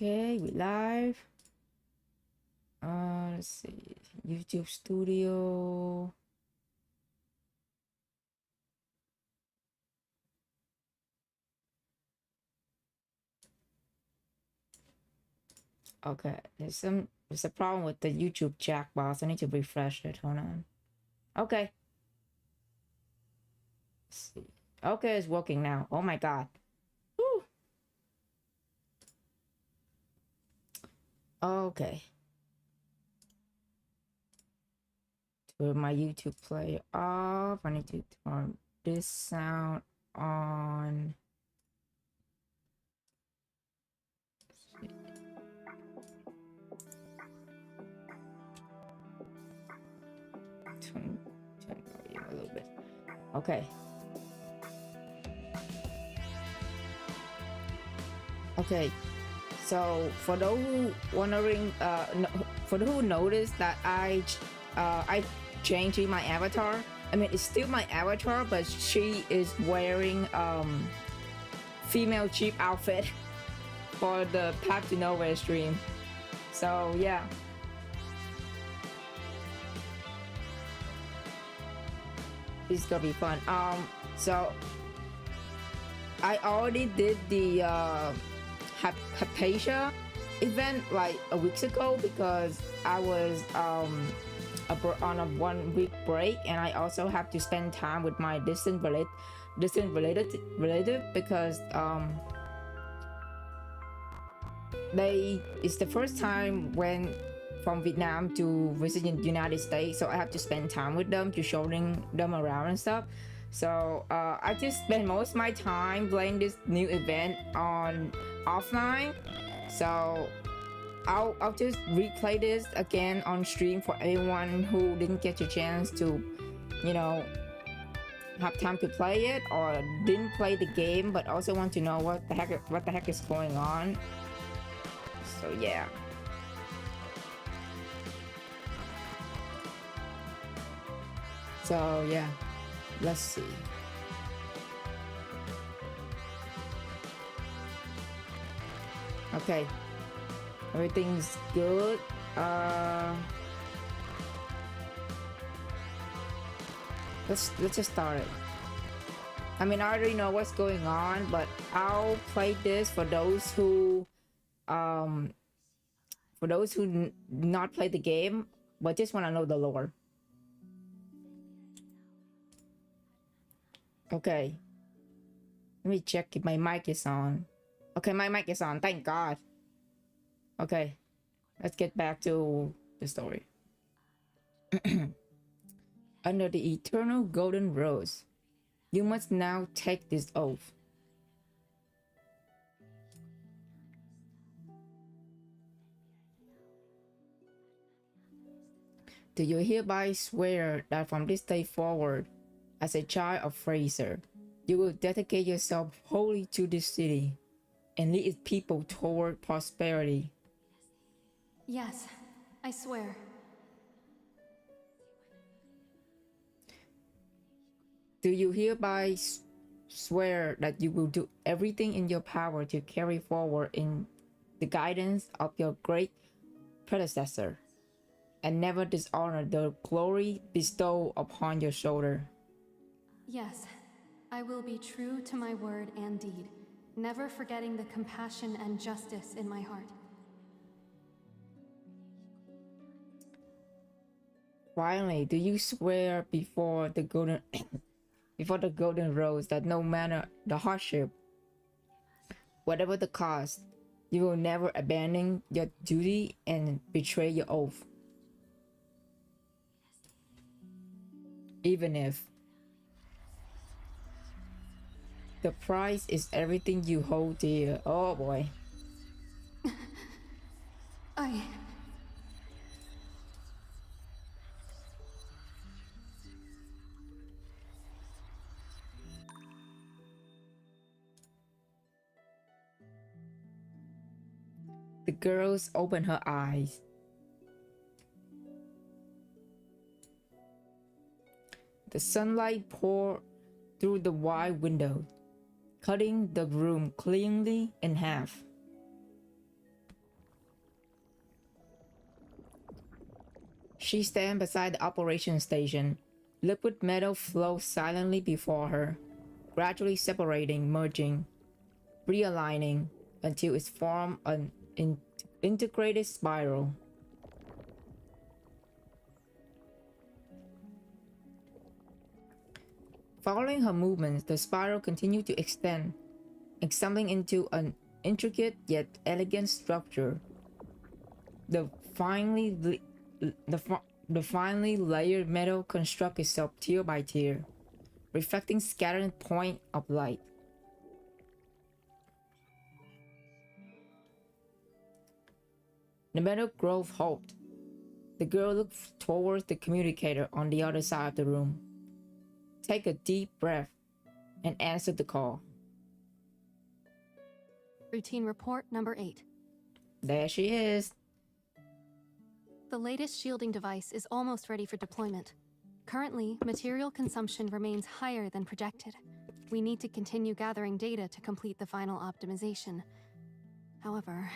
Okay, we live. Let's see. YouTube Studio. Okay, there's a problem with the YouTube jackbox. I need to refresh it. Hold on. Okay. Let's see. Okay, it's working now. Oh my god. Woo. Okay. Turn my YouTube player off. I need to turn this sound on. Turn volume a little bit. Okay. Okay. So for those who wondering, for those who noticed that I changing my avatar. I mean, it's still my avatar, but she is wearing female cheap outfit for the Path to Nowhere stream. So yeah. It's gonna be fun. So I already did the Hypatia event like a week ago because I was on a 1 week break, and I also have to spend time with my distant relative because it's the first time when from Vietnam to visit in the United States, so I have to spend time with them to showing them around and stuff. So I just spend most of my time playing this new event on offline. So I'll just replay this again on stream for anyone who didn't get a chance to, you know, have time to play it or didn't play the game but also want to know what the heck is going on. So yeah. So yeah, let's see. Okay, everything's good. Let's just start it. I mean, I already know what's going on, but I'll play this for those who not play the game but just want to know the lore. Okay, let me check if my mic is on. Okay, my mic is on, thank god. Okay, let's get back to the story. Under the eternal golden rose, you must now take this oath. Do you hereby swear that from this day forward, as a child of Fraser, you will dedicate yourself wholly to this city and lead its people toward prosperity? Yes, I swear. Do you hereby swear that you will do everything in your power to carry forward in the guidance of your great predecessor and never dishonor the glory bestowed upon your shoulder? Yes, I will be true to my word and deed, never forgetting the compassion and justice in my heart. Finally, do you swear before the golden rose that no matter the hardship, whatever the cost, you will never abandon your duty and betray your oath, even if the price is everything you hold dear? Oh boy. The girls opened her eyes. The sunlight poured through the wide window, cutting the room cleanly in half. She stands beside the operation station. Liquid metal flows silently before her, gradually separating, merging, realigning until it forms an integrated spiral. Following her movements, the spiral continued to extend, extending into an intricate yet elegant structure. The finely layered metal construct itself tier by tier, reflecting scattered points of light. The metal grove halted. The girl looked towards the communicator on the other side of the room. Take a deep breath and answer the call. Routine report number 8. There she is. The latest shielding device is almost ready for deployment. Currently, material consumption remains higher than projected. We need to continue gathering data to complete the final optimization. However...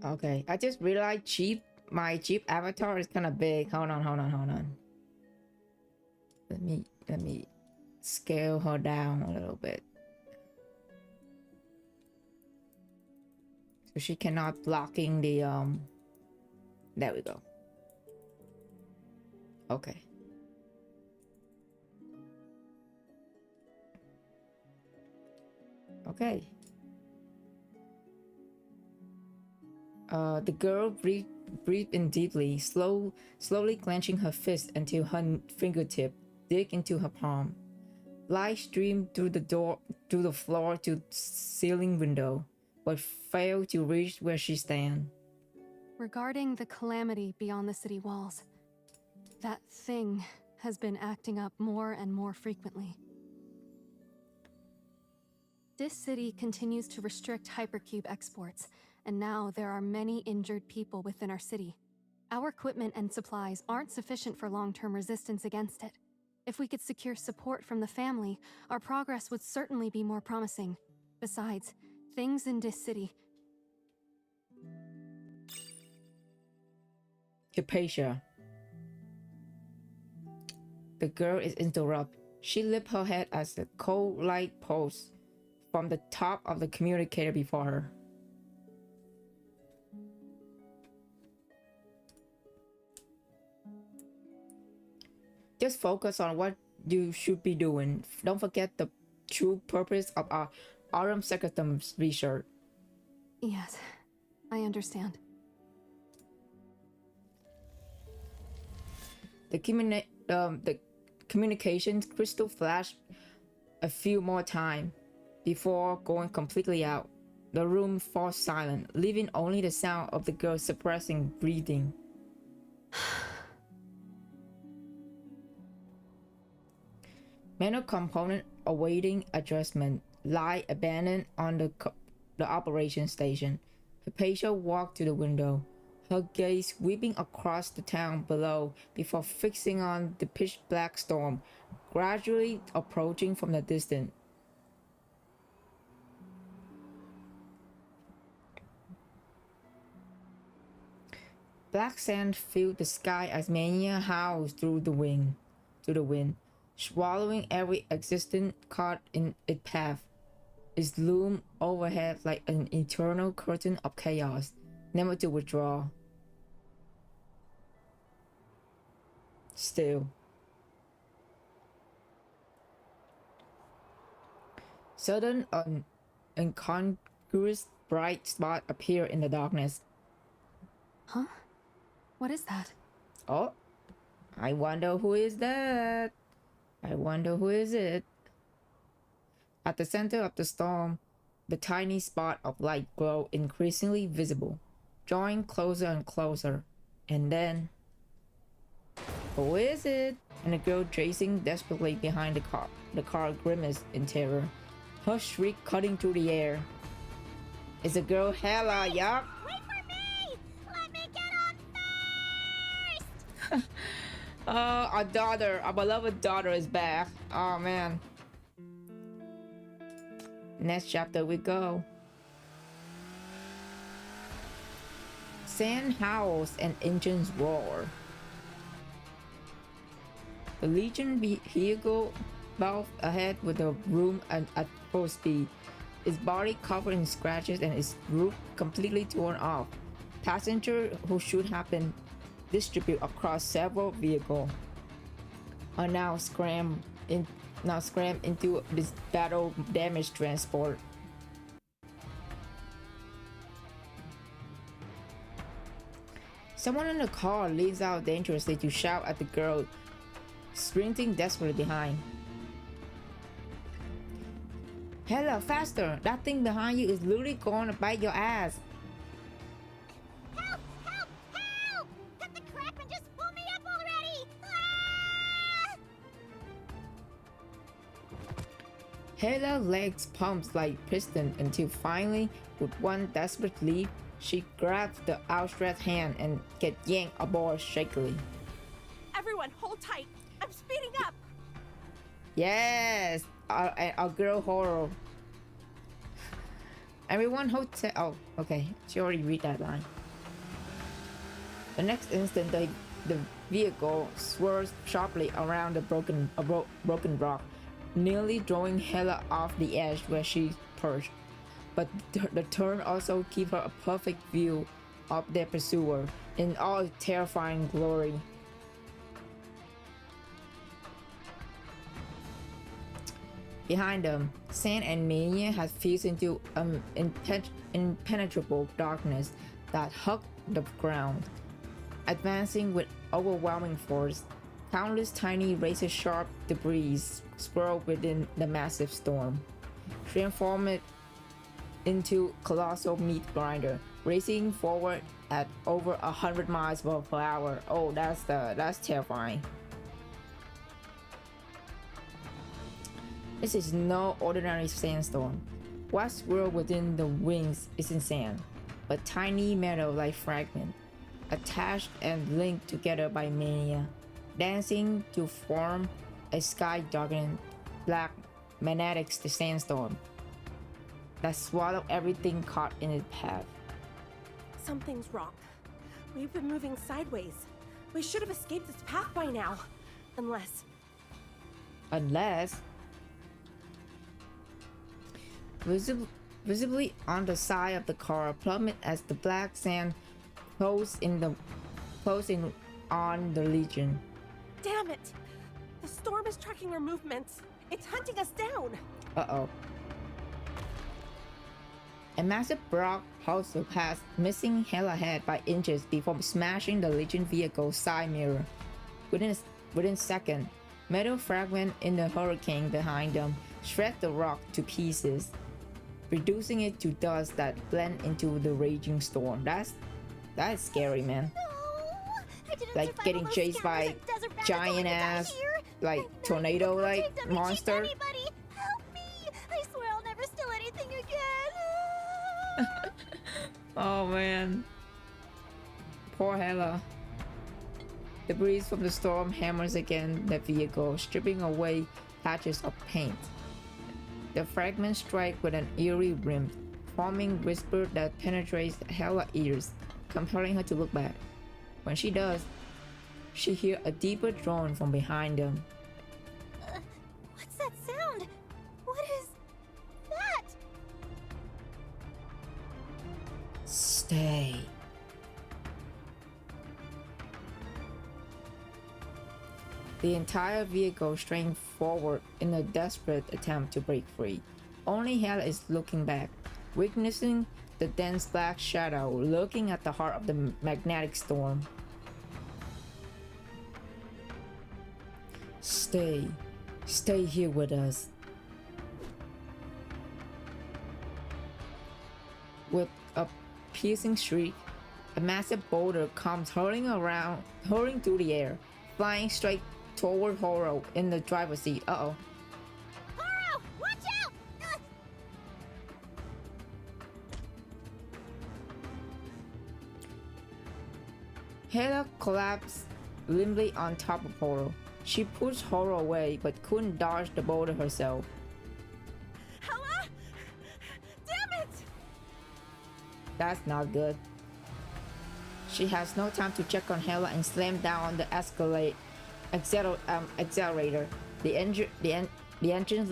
Okay, I just realized my cheap avatar is kind of big. Hold on. Let me scale her down a little bit. So she cannot blocking the there we go. Okay. Okay. The girl breathed in deeply, slowly clenching her fist until her fingertip dig into her palm. Light streamed through the floor to ceiling window, but failed to reach where she stands. Regarding the calamity beyond the city walls, that thing has been acting up more and more frequently. This city continues to restrict hypercube exports, and now there are many injured people within our city. Our equipment and supplies aren't sufficient for long-term resistance against it. If we could secure support from the family, our progress would certainly be more promising. Besides, things in this city... Hypatia. The girl is interrupted. She lifted her head as the cold light pulsed from the top of the communicator before her. Just focus on what you should be doing. Don't forget the true purpose of our Aurum Secretum's research. Yes, I understand. The communications crystal flashed a few more times before going completely out. The room falls silent, leaving only the sound of the girl suppressing breathing. Mental component awaiting adjustment lie abandoned on the operation station. Hypatia walked to the window, her gaze sweeping across the town below before fixing on the pitch-black storm, gradually approaching from the distance. Black sand filled the sky as mania howls through the wind, swallowing every existence caught in its path. It loomed overhead like an eternal curtain of chaos, never to withdraw. Still, sudden an incongruous bright spot appeared in the darkness. Huh? What is that? Oh, I wonder who is that? I wonder who is it? At the center of the storm, the tiny spot of light grew increasingly visible, drawing closer and closer, and then... Who is it? And the girl chasing desperately behind the car. The car grimaced in terror, her shriek cutting through the air. It's a girl Hella, yup! Wait for me! Let me get on first! Our daughter, our beloved daughter is back. Oh man. Next chapter we go. Sand howls and engines roar. The Legion vehicle bows ahead with the room at full speed, its body covered in scratches and its roof completely torn off. Passengers who should have been distributed across several vehicles are now crammed into this battle damaged transport. Someone in the car leans out dangerously to shout at the girl sprinting desperately behind. Hella, faster! That thing behind you is literally going to bite your ass. Help! Help! Help! Cut the crap and just pull me up already! Ah! Hella legs pumps like piston until finally, with one desperate leap, she grabs the outstretched hand and gets yanked aboard shakily. Everyone, hold tight. I'm speeding up. Yes, a girl horror. Everyone hotel. Oh, okay. She already read that line. The next instant, the vehicle swerves sharply around the broken rock, nearly throwing Hela off the edge where she perched. But the turn also gives her a perfect view of their pursuer in all its terrifying glory. Behind them, Sand and Mania had fused into impenetrable darkness that hugged the ground. Advancing with overwhelming force, countless tiny razor-sharp debris swirled within the massive storm, transformed into colossal meat grinder, racing forward at over 100 miles per hour. Oh, that's terrifying. This is no ordinary sandstorm. What swirls within the wings isn't sand, but tiny metal-like fragments, attached and linked together by mania, dancing to form a sky-darkened black magnetic sandstorm that swallowed everything caught in its path. Something's wrong. We've been moving sideways. We should have escaped this path by now. Unless... Visibly on the side of the car plummet as the black sand closing on the Legion. Damn it! The storm is tracking our movements. It's hunting us down. Uh-oh. A massive rock hustle past, missing Hela head by inches before smashing the Legion vehicle's side mirror. Within seconds, metal fragment in the hurricane behind them shred the rock to pieces, reducing it to dust that blend into the raging storm. That's scary, man. No! I didn't Like survive getting all those chased by scoundrels at Desert Rapids giant only to die ass, here. like At night, tornado before like take them, they chase monster. anybody. Help me! I swear I'll never steal anything again. Oh man. Poor Hela. The breeze from the storm hammers against the vehicle, stripping away patches of paint. The fragments strike with an eerie rim, forming whisper that penetrates Hela's ears, compelling her to look back. When she does, she hears a deeper drone from behind them. What's that sound? What is that? Stay. The entire vehicle strained forward in a desperate attempt to break free. Only Hela is looking back, witnessing the dense black shadow lurking at the heart of the magnetic storm. Stay. Stay here with us. With a piercing shriek, a massive boulder comes hurling through the air, flying straight toward Horo in the driver's seat. Uh-oh. Horo, watch out! Hela collapsed limply on top of Horo. She pushed Horo away but couldn't dodge the boulder herself. Hela? That's not good. She has no time to check on Hella and slam down on the accelerator. The engine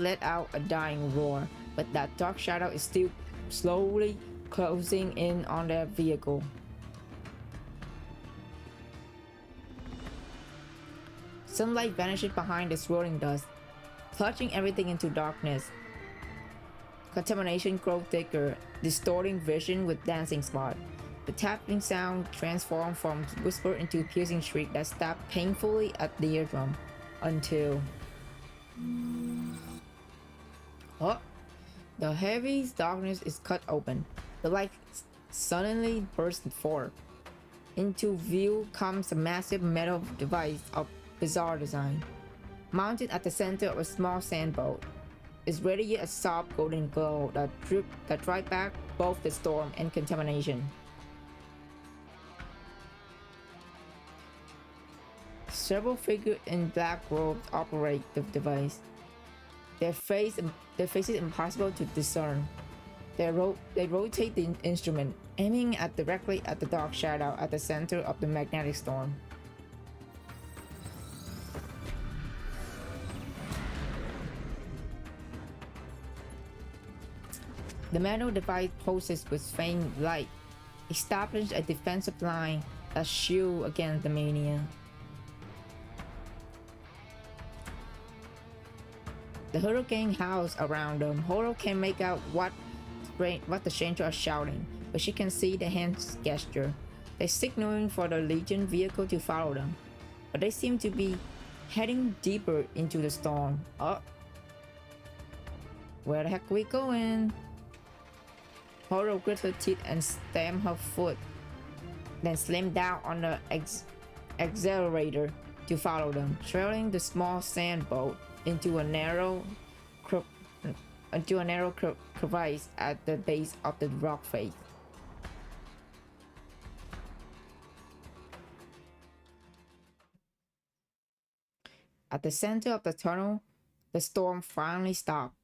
let out a dying roar, but that dark shadow is still slowly closing in on their vehicle. Sunlight vanishes behind the swirling dust, plunging everything into darkness. Contamination grows thicker, distorting vision with dancing spots. The tapping sound transformed from whisper into a piercing shriek that stabbed painfully at the eardrum until... Oh! The heavy darkness is cut open. The light suddenly bursts forth. Into view comes a massive metal device of bizarre design. Mounted at the center of a small sandboat, is radiating a soft golden glow that drives back both the storm and contamination. Several figures in black robes operate the device. Their faces impossible to discern. They rotate the instrument, aiming directly at the dark shadow at the center of the magnetic storm. The metal device pulses with faint light, establish a defensive line that shield against the mania. The hurricane howls around them. Horo can make out what the strangers are shouting, but she can see the hands gesture. They're signaling for the Legion vehicle to follow them, but they seem to be heading deeper into the storm. Oh, where the heck are we going? Horo grits her teeth and stamps her foot, then slams down on the accelerator to follow them, trailing the small sandboat into a narrow crevice at the base of the rock face. At the center of the tunnel, the storm finally stopped.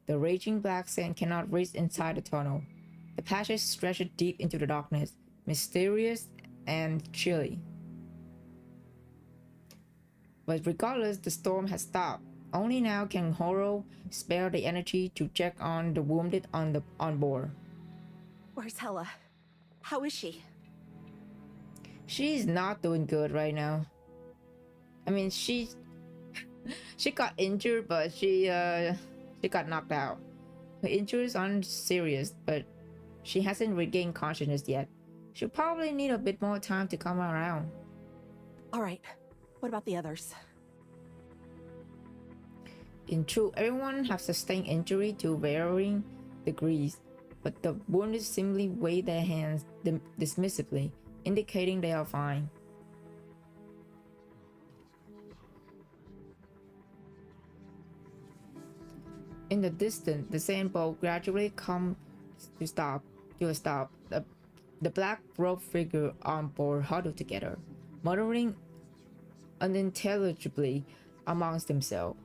The raging black sand cannot reach inside the tunnel. The passage stretches deep into the darkness, mysterious and chilly. But regardless, the storm has stopped. Only now can Horo spare the energy to check on the wounded on board. Where's Hella? How is she? She's not doing good right now. I mean, she got injured, but she got knocked out. Her injuries aren't serious, but she hasn't regained consciousness yet. She'll probably need a bit more time to come around. All right. What about the others? In truth, everyone has sustained injury to varying degrees, but the wounded simply wave their hands dismissively, indicating they are fine. In the distance, the sandboat gradually comes to a stop. The black robed figure on board huddle together, muttering unintelligibly amongst themselves.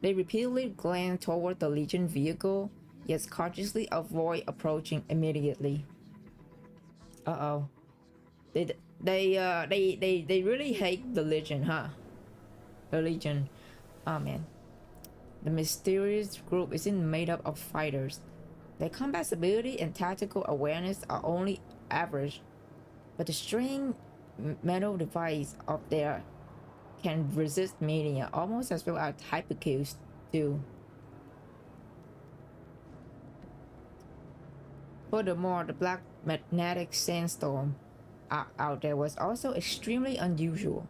They repeatedly glance toward the Legion vehicle, yet consciously avoid approaching immediately. Uh-oh. They really hate the Legion, huh? The Legion. Oh man. The mysterious group isn't made up of fighters. Their combat ability and tactical awareness are only average, but the strange metal device of theirs can resist mania almost as well as hypercubes do. Furthermore, the black magnetic sandstorm out there was also extremely unusual.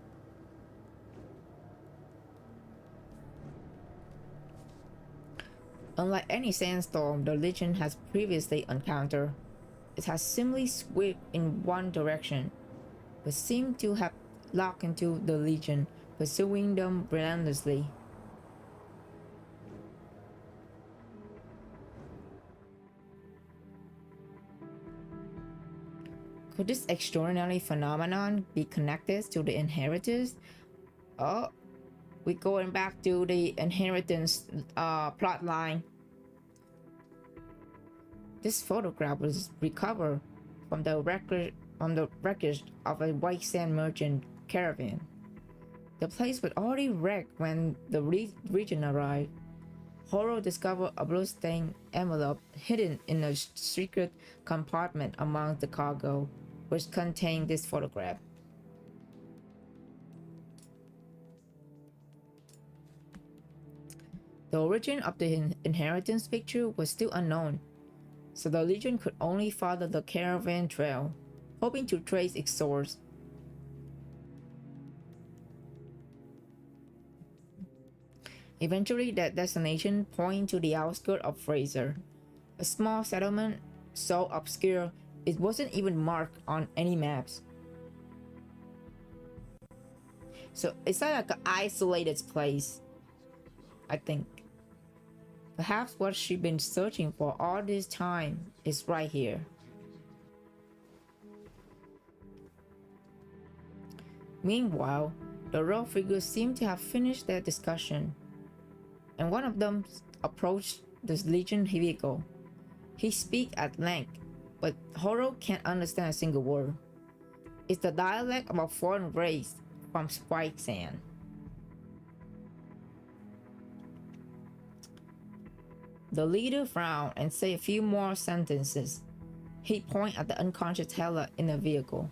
Unlike any sandstorm the Legion has previously encountered, it has simply swept in one direction, but seemed to have locked into the Legion, pursuing them relentlessly. Could this extraordinary phenomenon be connected to the inheritors? Oh, we're going back to the inheritance plot line. This photograph was recovered from the wreckage of a white sand merchant caravan. The place was already wrecked when the region arrived. Horo discovered a blue-stained envelope hidden in a secret compartment among the cargo, which contained this photograph. The origin of the inheritance picture was still unknown, so the Legion could only follow the caravan trail, hoping to trace its source. Eventually, that destination pointed to the outskirts of Fraser, a small settlement so obscure it wasn't even marked on any maps. So it's like an isolated place, I think. Perhaps what she's been searching for all this time is right here. Meanwhile, the row figures seem to have finished their discussion, and one of them approached the Legion vehicle. He speaks at length, but Horo can't understand a single word. It's the dialect of a foreign race from White Sand. The leader frowned and said a few more sentences. He pointed at the unconscious Hela in the vehicle.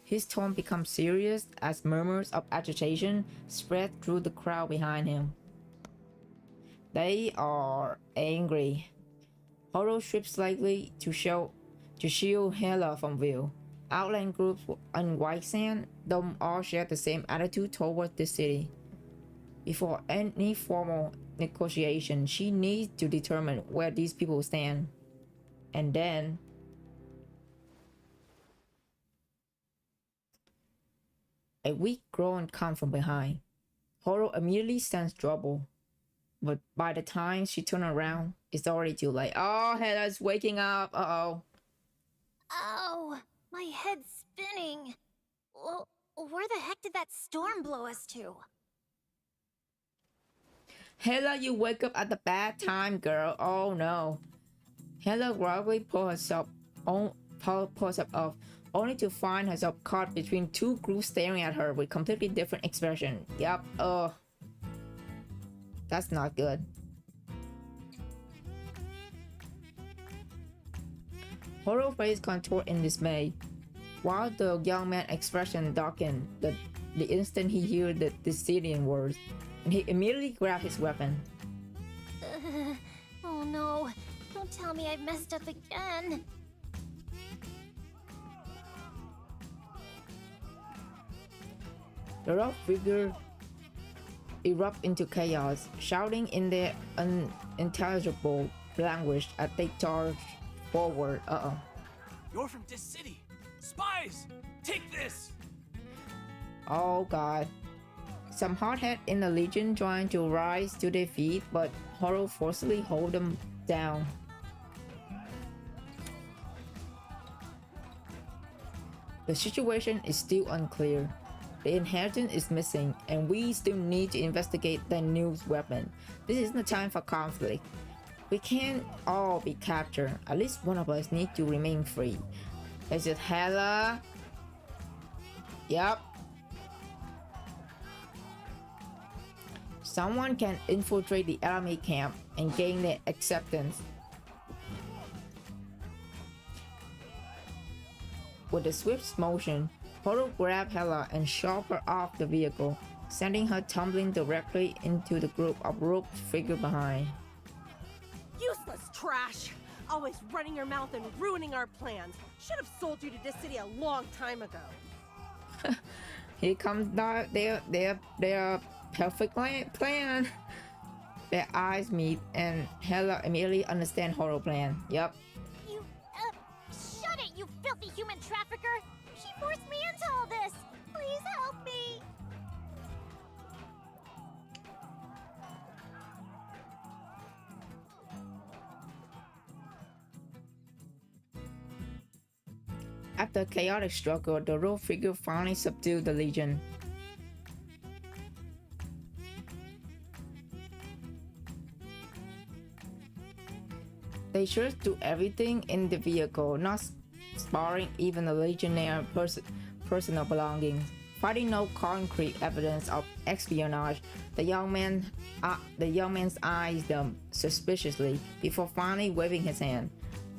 His tone became serious as murmurs of agitation spread through the crowd behind him. They are angry. Horo stripped slightly to shield Hela from view. Outland groups on White Sand don't all share the same attitude toward the city. Before any formal negotiation, she needs to determine where these people stand. And then a weak groan comes from behind. Horo immediately sensed trouble, but by the time she turned around, it's already too late. Oh, Hela's waking up. Uh-oh. Oh, my head's spinning. Well, where the heck did that storm blow us to? Hela, you wake up at the bad time, girl. Oh no. Hela groggily pulled herself up, only to find herself caught between two groups staring at her with completely different expression. Yup, that's not good. Horo's face contoured in dismay, while the young man's expression darkened the instant he heard the Decidian words, and he immediately grabbed his weapon. Oh no, don't tell me I've messed up again. The rough figure erupted into chaos, shouting in their unintelligible language as they charged forward. You're from this city! Spies! Take this! Oh god. Some hardhead in the Legion trying to rise to their feet, but Horo forcibly hold them down. The situation is still unclear. The inheritance is missing, and we still need to investigate the new weapon. This isn't the time for conflict. We can't all be captured. At least one of us needs to remain free. Is it Hela? Yup. Someone can infiltrate the enemy camp and gain their acceptance. With a swift motion, Horo grabbed Hela and shoved her off the vehicle, sending her tumbling directly into the group of roped figures behind. Useless trash! Always running your mouth and ruining our plans. Should have sold you to this city a long time ago. Here comes their perfect plan. Their eyes meet, and Hela immediately understands Horo's plan. Yup. You, shut it, you filthy human trafficker! She forced me into all this! Please help me! After a chaotic struggle, the rogue figure finally subdued the Legion. They sure do everything in the vehicle, not sparing even the Legionnaire personal belongings. Finding no concrete evidence of espionage, the young man's eyes them suspiciously before finally waving his hand,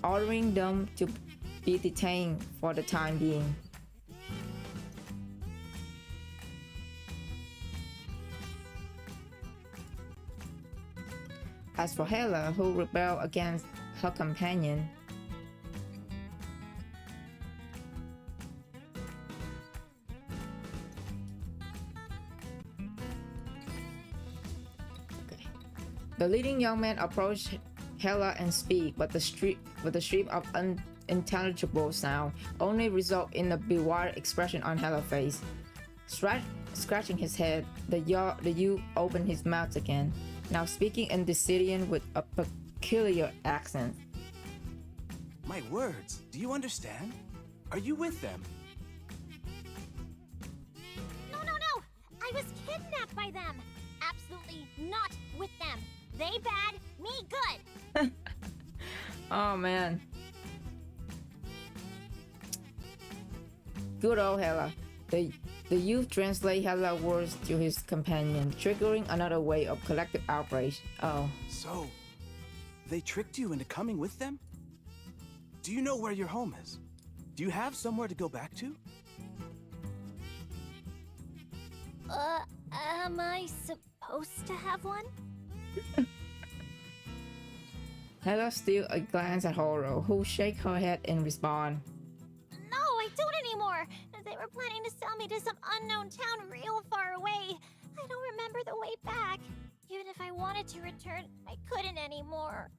ordering them to be detained for the time being. As for Hela, who rebelled against her companion, the leading young man approached Hela and speak, but the stream of unintelligible sound only result in a bewildered expression on Hela's face. Scratching his head, the youth opened his mouth again, now speaking in Decidian with a peculiar accent. My words, do you understand? Are you with them? No, no, no! I was kidnapped by them! Absolutely not with them! They bad, me good! Oh man. Good old Hela. The youth translate Hela's words to his companion, triggering another wave of collective outrage. Oh. So, they tricked you into coming with them? Do you know where your home is? Do you have somewhere to go back to? Am I supposed to have one? Hela steals a glance at Horo, who shakes her head in response. No, I don't anymore! They were planning to sell me to some unknown town real far away. I don't remember the way back. Even if I wanted to return, I couldn't anymore.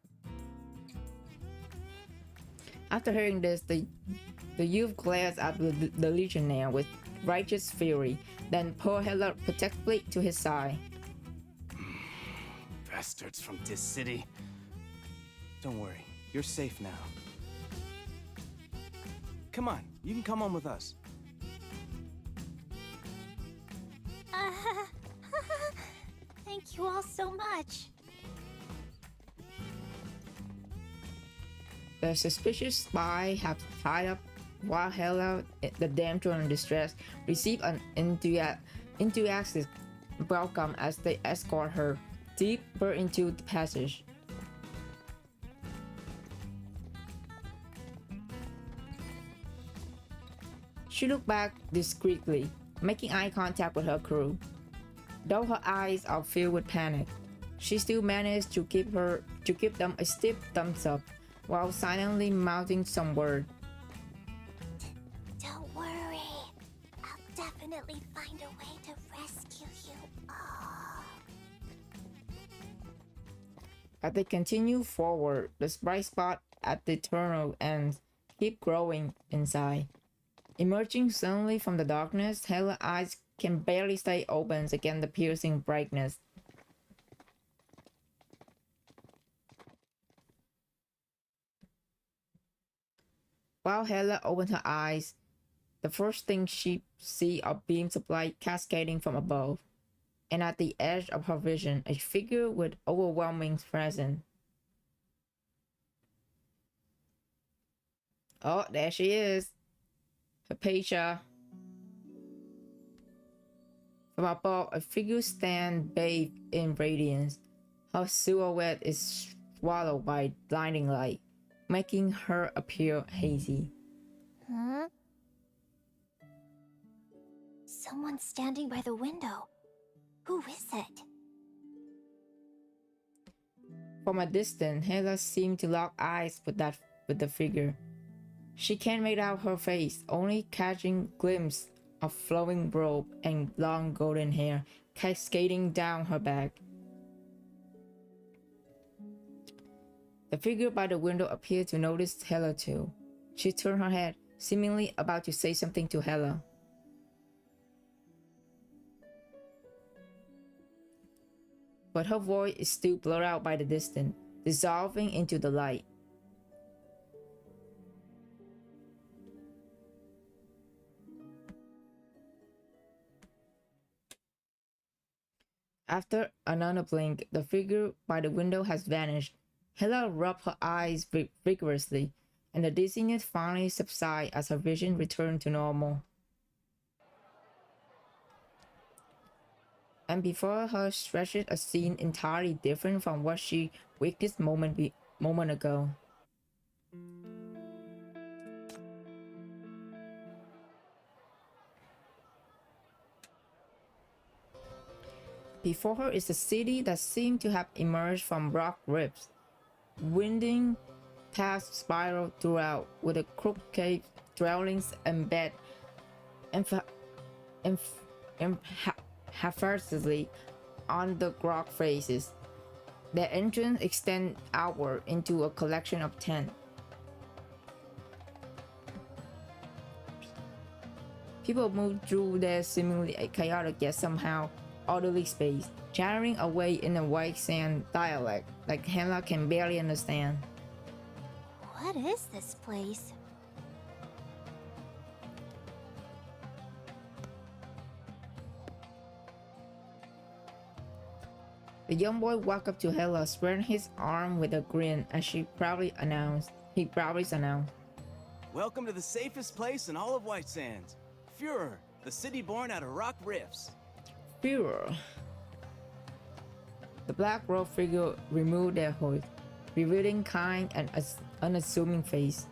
After hearing this, the youth glares at the Legionnaire with righteous fury, then pull Hela protectively to his side. Bastards from this city. Don't worry, you're safe now. Come on, you can come home with us. Thank you all so much. The suspicious spy have tied up while Hela, the damsel in distress, receive an enthusiastic welcome as they escort her deeper into the passage. She looked back discreetly, making eye contact with her crew. Though her eyes are filled with panic, she still managed to give them a stiff thumbs up while silently mouthing some word. Don't worry. I'll definitely find a way to rescue you all. As they continue forward, the bright spot at the tunnel ends keep growing inside. Emerging suddenly from the darkness, Hela's eyes can barely stay open against the piercing brightness. While Hela opened her eyes, the first thing she sees are beams of light cascading from above, and at the edge of her vision, a figure with overwhelming presence. Oh, there she is. Hypatia. From above, a figure stands bathed in radiance. Her silhouette is swallowed by blinding light, making her appear hazy. Huh? Someone standing by the window. Who is it? From a distance, Hela seemed to lock eyes with the figure. She can't make out her face, only catching glimpses of flowing robe and long golden hair cascading down her back. The figure by the window appeared to notice Hela too. She turned her head, seemingly about to say something to Hela. But her voice is still blurred out by the distance, dissolving into the light. After another blink, the figure by the window has vanished, Hela rubbed her eyes vigorously, and the dizziness finally subsided as her vision returned to normal. And before her stretched a scene entirely different from what she witnessed moment ago. Before her is a city that seemed to have emerged from rock rifts, winding paths spiral throughout, with the crooked dwellings haphazardly on the rock faces. Their entrance extends outward into a collection of tents. People move through their seemingly chaotic yet somehow orderly space, chattering away in a white sand dialect like Hela can barely understand. What is this place? The young boy walked up to Hela, spreading his arm with a grin as he proudly announced. Welcome to the safest place in all of White Sands. Führer, the city born out of rock rifts. Führer. The black robed figure removed their hood, revealing kind and unassuming face.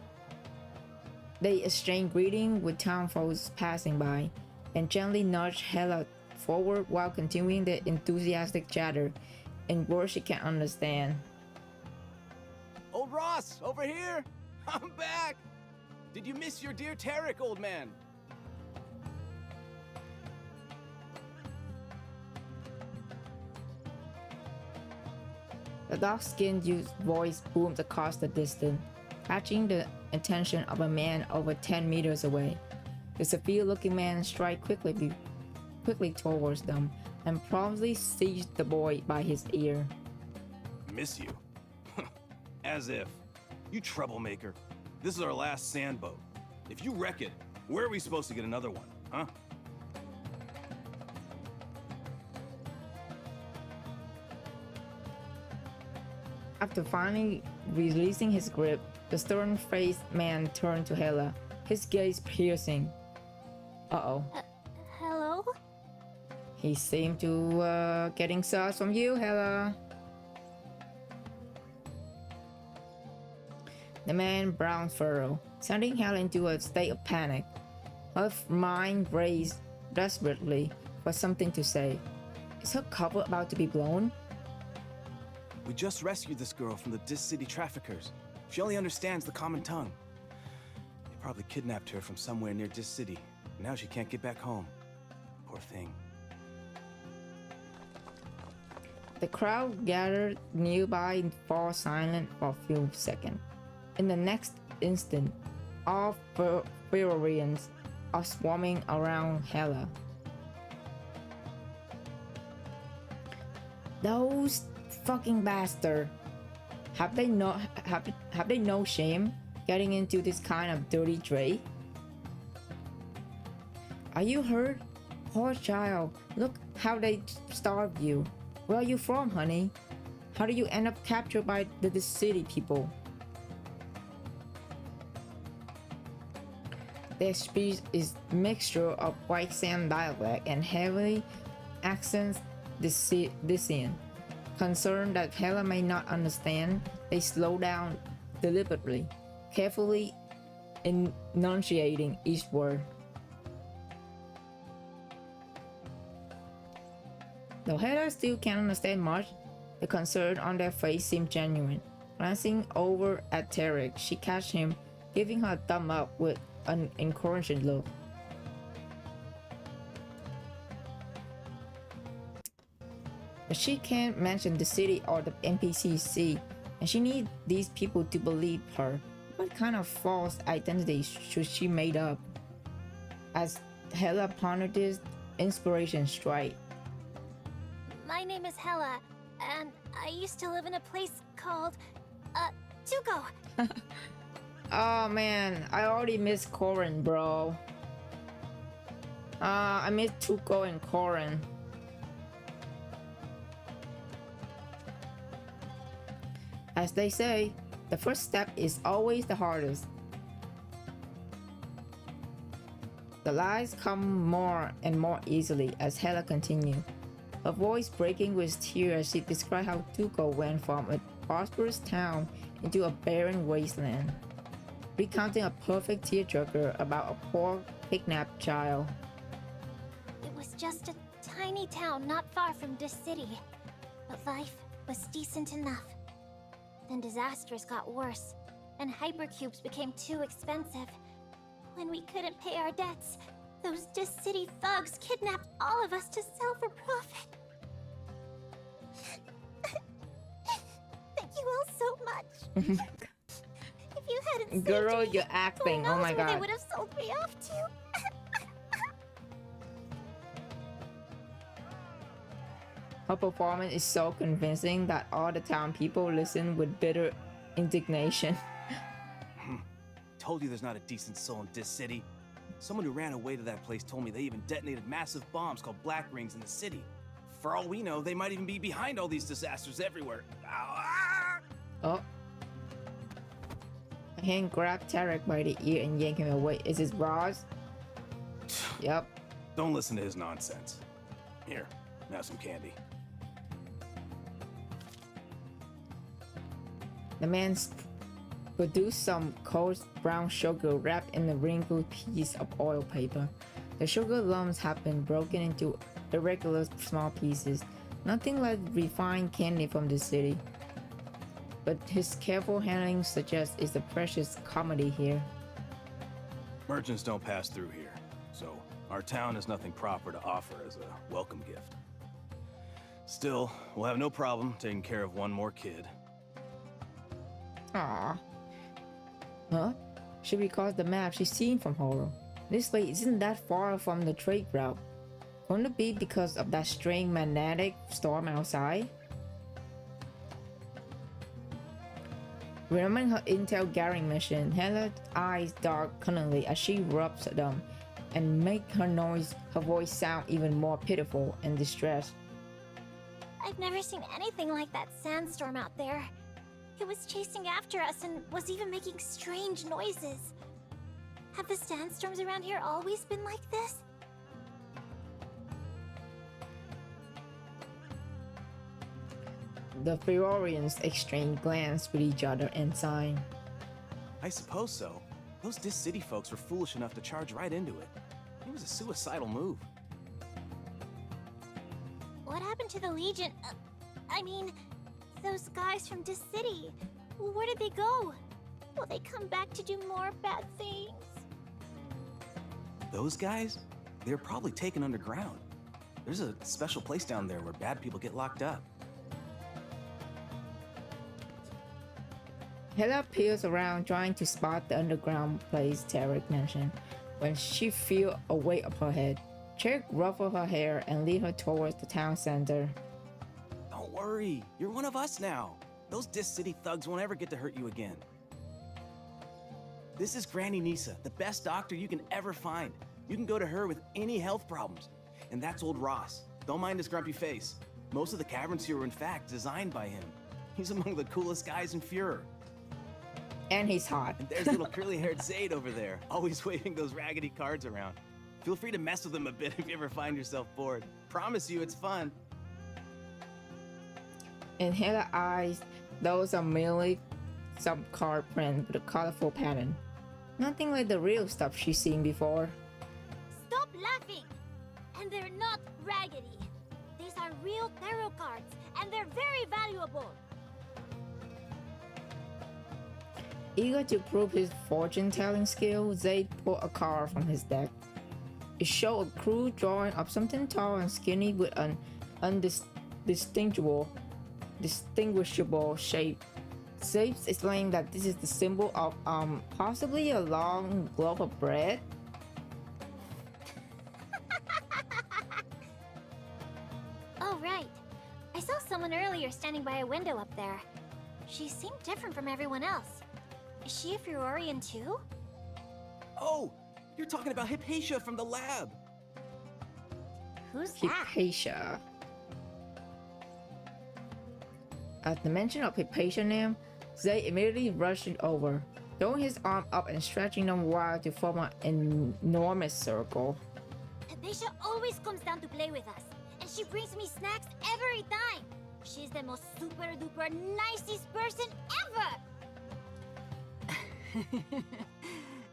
They exchanged greetings with townfolk passing by, and gently nudged Hela forward while continuing their enthusiastic chatter in words she can't understand. Old Ross, over here! I'm back! Did you miss your dear Tarek, old man? The dark-skinned youth's voice boomed across the distance, catching the attention of a man over 10 meters away. The severe-looking man strode quickly towards them and promptly seized the boy by his ear. Miss you? As if. You troublemaker. This is our last sand boat. If you wreck it, where are we supposed to get another one, huh? After finally releasing his grip, the stern-faced man turned to Hela, his gaze piercing. Uh-oh. Hello? He seemed to, getting sauce from you, Hela. The man brown furrowed, sending Hela into a state of panic. Her mind raced desperately for something to say. Is her cover about to be blown? We just rescued this girl from the Dis City traffickers. She only understands the common tongue. They probably kidnapped her from somewhere near Dis City. Now she can't get back home. Poor thing. The crowd gathered nearby and fell silent for a few seconds. In the next instant, all Furians are swarming around Hela. Those fucking bastard! Have they no shame getting into this kind of dirty trade? Are you hurt? Poor child, look how they starved you. Where are you from, honey? How did you end up captured by the city people? Their speech is a mixture of white sand dialect and heavily accents Disian. Concerned that Hela may not understand, they slow down deliberately, carefully enunciating each word. Though Hela still can't understand much, the concern on their face seemed genuine. Glancing over at Tarek, she catch him, giving her a thumb up with an encouraging look. But she can't mention the city or the NPCC, and she needs these people to believe her. What kind of false identity should she make up? As Hela pondered this, inspiration struck. My name is Hela, and I used to live in a place called, Tuco. Oh man, I already miss Corin, bro. I miss Tuco and Corin. As they say, the first step is always the hardest. The lies come more and more easily as Hela continued, her voice breaking with tears as she described how Tuco went from a prosperous town into a barren wasteland, recounting a perfect tearjerker about a poor kidnapped child. It was just a tiny town not far from this city, but life was decent enough. Then disasters got worse, and hypercubes became too expensive. When we couldn't pay our debts, those Dis City thugs kidnapped all of us to sell for profit. Thank you all so much. If you hadn't saved Girl, me, you're acting. who Oh knows my where they god. would have sold me off to. Her performance is so convincing that all the town people listen with bitter indignation. Told you there's not a decent soul in Dis City. Someone who ran away to that place told me they even detonated massive bombs called Black Rings in the city. For all we know, they might even be behind all these disasters everywhere. Ah! Oh. A hand grabbed Tarek by the ear and yanked him away. Is this Roz? Yep. Don't listen to his nonsense. Here, now some candy. The man produced some coarse brown sugar wrapped in a wrinkled piece of oil paper. The sugar lumps have been broken into irregular small pieces, nothing like refined candy from the city. But his careful handling suggests it's a precious commodity here. Merchants don't pass through here, so our town has nothing proper to offer as a welcome gift. Still, we'll have no problem taking care of one more kid. Aww. Huh? She recalls the map she's seen from Horo. This way isn't that far from the trade route. Couldn't it be because of that strange magnetic storm outside? Remembering her intel gathering mission, Hela's eyes dark cunningly as she rubs them and make her voice sound even more pitiful and distressed. I've never seen anything like that sandstorm out there. It was chasing after us and was even making strange noises. Have the sandstorms around here always been like this? The Furorians exchange glances with each other and sign. I suppose so. Those Dis City folks were foolish enough to charge right into it. It was a suicidal move. What happened to the Legion? I mean, those guys from Dis City. Where did they go? Will they come back to do more bad things? Those guys? They're probably taken underground. There's a special place down there where bad people get locked up. Hela peers around trying to spot the underground place Tarek mentioned when she feels a weight up her head. Tarek ruffles her hair and leads her towards the town center. Don't worry, you're one of us now. Those Dis City thugs won't ever get to hurt you again. This is Granny Nisa, the best doctor you can ever find. You can go to her with any health problems. And that's old Ross. Don't mind his grumpy face. Most of the caverns here were in fact designed by him. He's among the coolest guys in Führer. And he's hot. And there's little curly-haired Zaid over there, always waving those raggedy cards around. Feel free to mess with him a bit if you ever find yourself bored. Promise you it's fun. In Hela's eyes, those are merely some card prints with a colorful pattern. Nothing like the real stuff she's seen before. Stop laughing! And they're not raggedy. These are real tarot cards, and they're very valuable. Eager to prove his fortune-telling skill, Zaid pulled a card from his deck. It showed a crude drawing of something tall and skinny with an distinguishable shape. Zaid explained that this is the symbol of possibly a long loaf of bread. Oh, right. I saw someone earlier standing by a window up there. She seemed different from everyone else. Is she a Furorian too? Oh, you're talking about Hypatia from the lab. Who's that? Hypatia. At the mention of Hypatia's name, Zay immediately rushed it over, throwing his arm up and stretching them wide to form an enormous circle. Deisha always comes down to play with us, and she brings me snacks every time. She's the most super duper nicest person ever!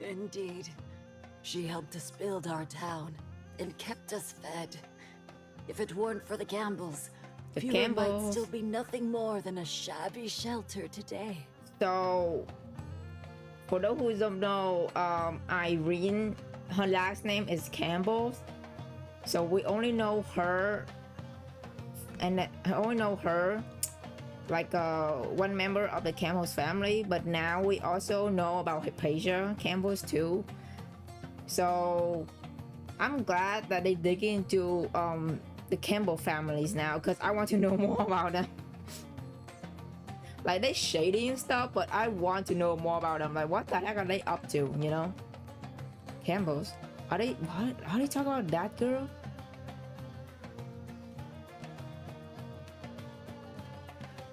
Indeed. She helped us build our town and kept us fed. If it weren't for the Campbells, The Fewer might Campbells. still be nothing more than a shabby shelter today. So, for those who don't know, Irene, her last name is Campbell. So we only know her, and I only know her, like one member of the Campbell's family. But now we also know about Hypatia Campbell's too. So I'm glad that they dig into the Campbell families now, because I want to know more about them. Like, they shady and stuff, but I want to know more about them. Like, what the heck are they up to, you know? Campbell's. Are they, what? Are they talking about that girl?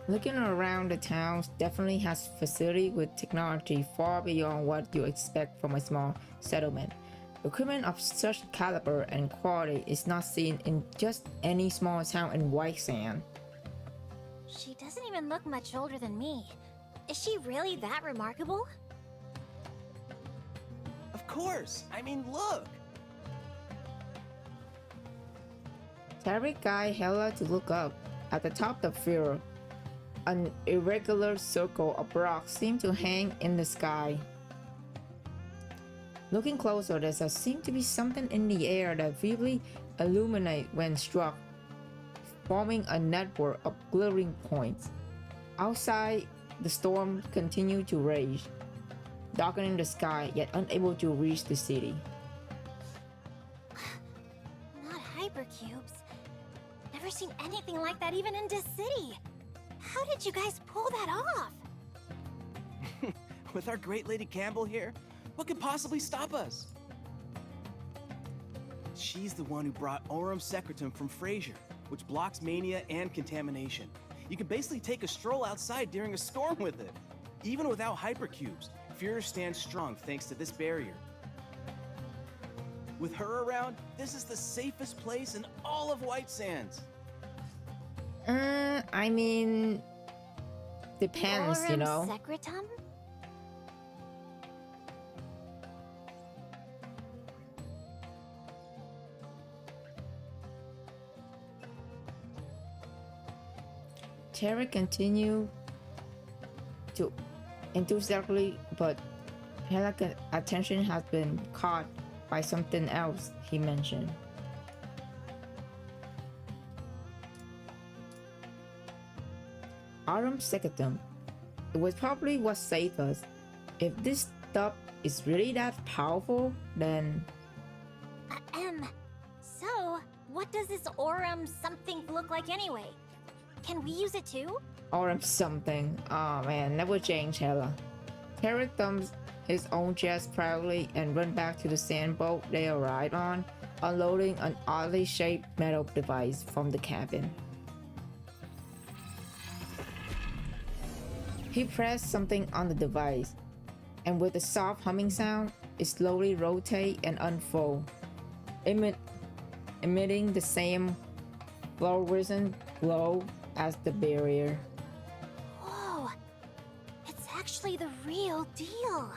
Looking around, the town definitely has facility with technology far beyond what you expect from a small settlement. Equipment of such caliber and quality is not seen in just any small town in White Sand. She doesn't even look much older than me. Is she really that remarkable? Of course! I mean, look! Tarek guide Hella to look up. At the top of the field, an irregular circle of rocks seemed to hang in the sky. Looking closer, there seemed to be something in the air that vividly illuminated when struck, forming a network of glittering points. Outside, the storm continued to rage, darkening the sky, yet unable to reach the city. Not hypercubes. Never seen anything like that even in this city. How did you guys pull that off? With our great Lady Campbell here, what could possibly stop us? She's the one who brought Aurum Secretum from Frasier, which blocks mania and contamination. You can basically take a stroll outside during a storm with it. Even without hypercubes, Fuhrer stands strong thanks to this barrier. With her around, this is the safest place in all of White Sands. I mean, depends, you Aurum know. Secretum? Terry continued to enthusiastically, but Hella's attention has been caught by something else he mentioned. Aurum Secretum. It was probably what saved us. If this stuff is really that powerful, then So, what does this Aurum something look like anyway? Can we use it too? Aurum something. Oh man, that would change Hella. Terry thumbs his own chest proudly and run back to the sandboat they arrived on, unloading an oddly shaped metal device from the cabin. He pressed something on the device, and with a soft humming sound, it slowly rotated and unfolded, emitting the same fluorescent glow as the barrier. Whoa! It's actually the real deal!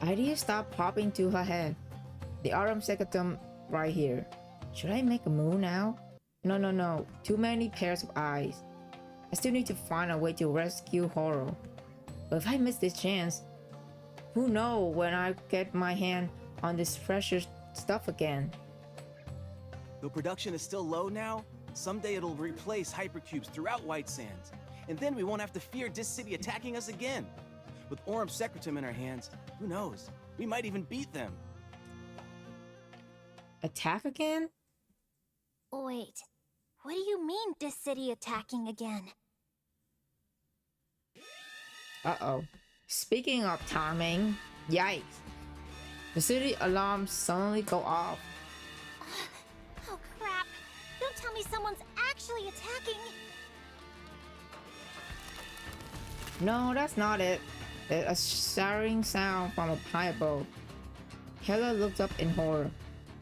Ideas stopped popping to her head. The Aurum Secretum right here. Should I make a move now? No. Too many pairs of eyes. I still need to find a way to rescue Horo. But if I miss this chance, who knows when I get my hand on this precious stuff again. Though production is still low now, someday it'll replace hypercubes throughout White Sands. And then we won't have to fear Dis City attacking us again. With Aurum Secretum in our hands, who knows? We might even beat them. Attack again? Wait, what do you mean this city attacking again? Uh-oh. Speaking of timing, yikes. The city alarms suddenly go off. Oh crap! Don't tell me someone's actually attacking! No, that's not it. A shattering sound from a high above. Hela looked up in horror,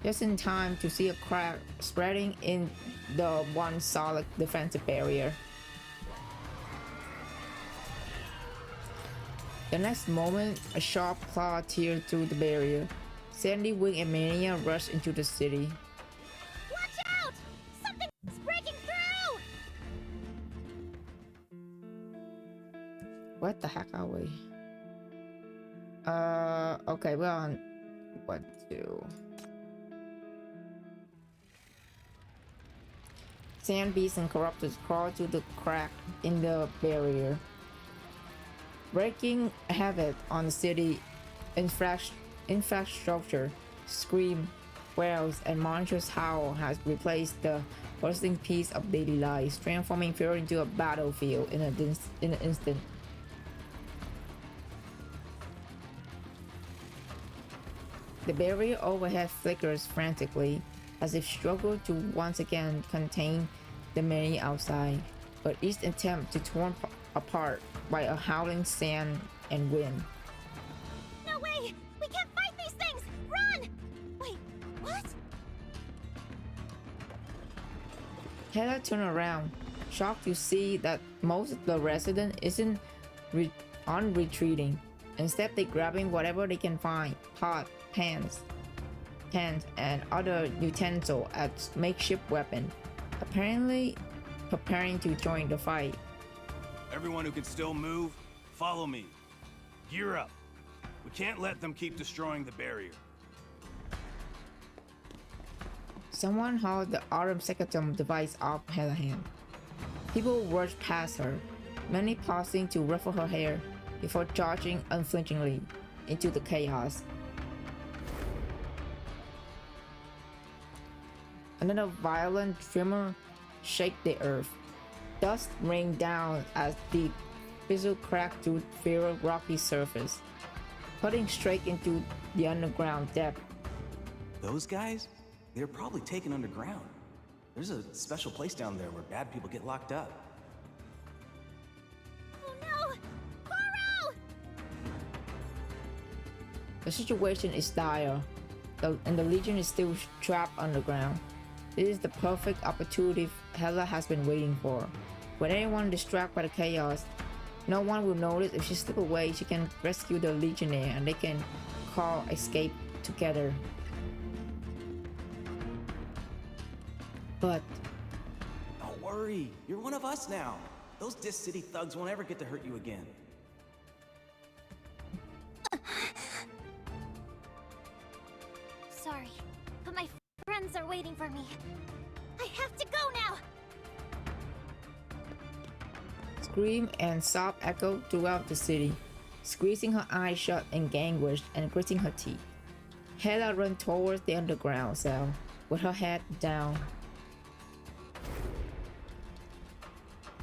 just in time to see a crack spreading in the one solid defensive barrier. The next moment, a sharp claw teared through the barrier. Sandy Wing and Mania rushed into the city. Watch out! Something's breaking through! What the heck are we? Okay, we're on what to? Sand beasts and corruptors crawl through the crack in the barrier, wreaking havoc on the city infrastructure. Scream, wails, and monstrous howl has replaced the bustling piece of daily life, transforming fear into a battlefield in an instant. The barrier overhead flickers frantically, as if struggle to once again contain the many outside, but each attempt to torn apart by a howling sand and wind. No way! We can't fight these things! Run! Wait, what? Hela turned around, shocked to see that most of the residents isn't retreating. Instead, they grabbing whatever they can find: pot, pans, and other utensils as makeshift weapon, apparently preparing to join the fight. Everyone who can still move, follow me. Gear up. We can't let them keep destroying the barrier. Someone hauled the Autumn Secretum device off Hela's hand. People rushed past her, many pausing to ruffle her hair before charging unflinchingly into the chaos. Another violent tremor shook the earth. Dust rained down as the fizzle cracked through the rocky surface, cutting straight into the underground depth. Those guys? They're probably taken underground. There's a special place down there where bad people get locked up. Oh no! Koro! The situation is dire, and the Legion is still trapped underground. This is the perfect opportunity Hela has been waiting for. With anyone distracted by the chaos, no one will notice. If she slips away, she can rescue the Legionnaire and they can call escape together. But Don't worry, you're one of us now. Those Dis City thugs won't ever get to hurt you again. Sorry, but my friends are waiting for me. I have to go now! scream and sob echoed throughout the city, squeezing her eyes shut in anguish and gritting her teeth. Hela ran towards the underground cell with her head down.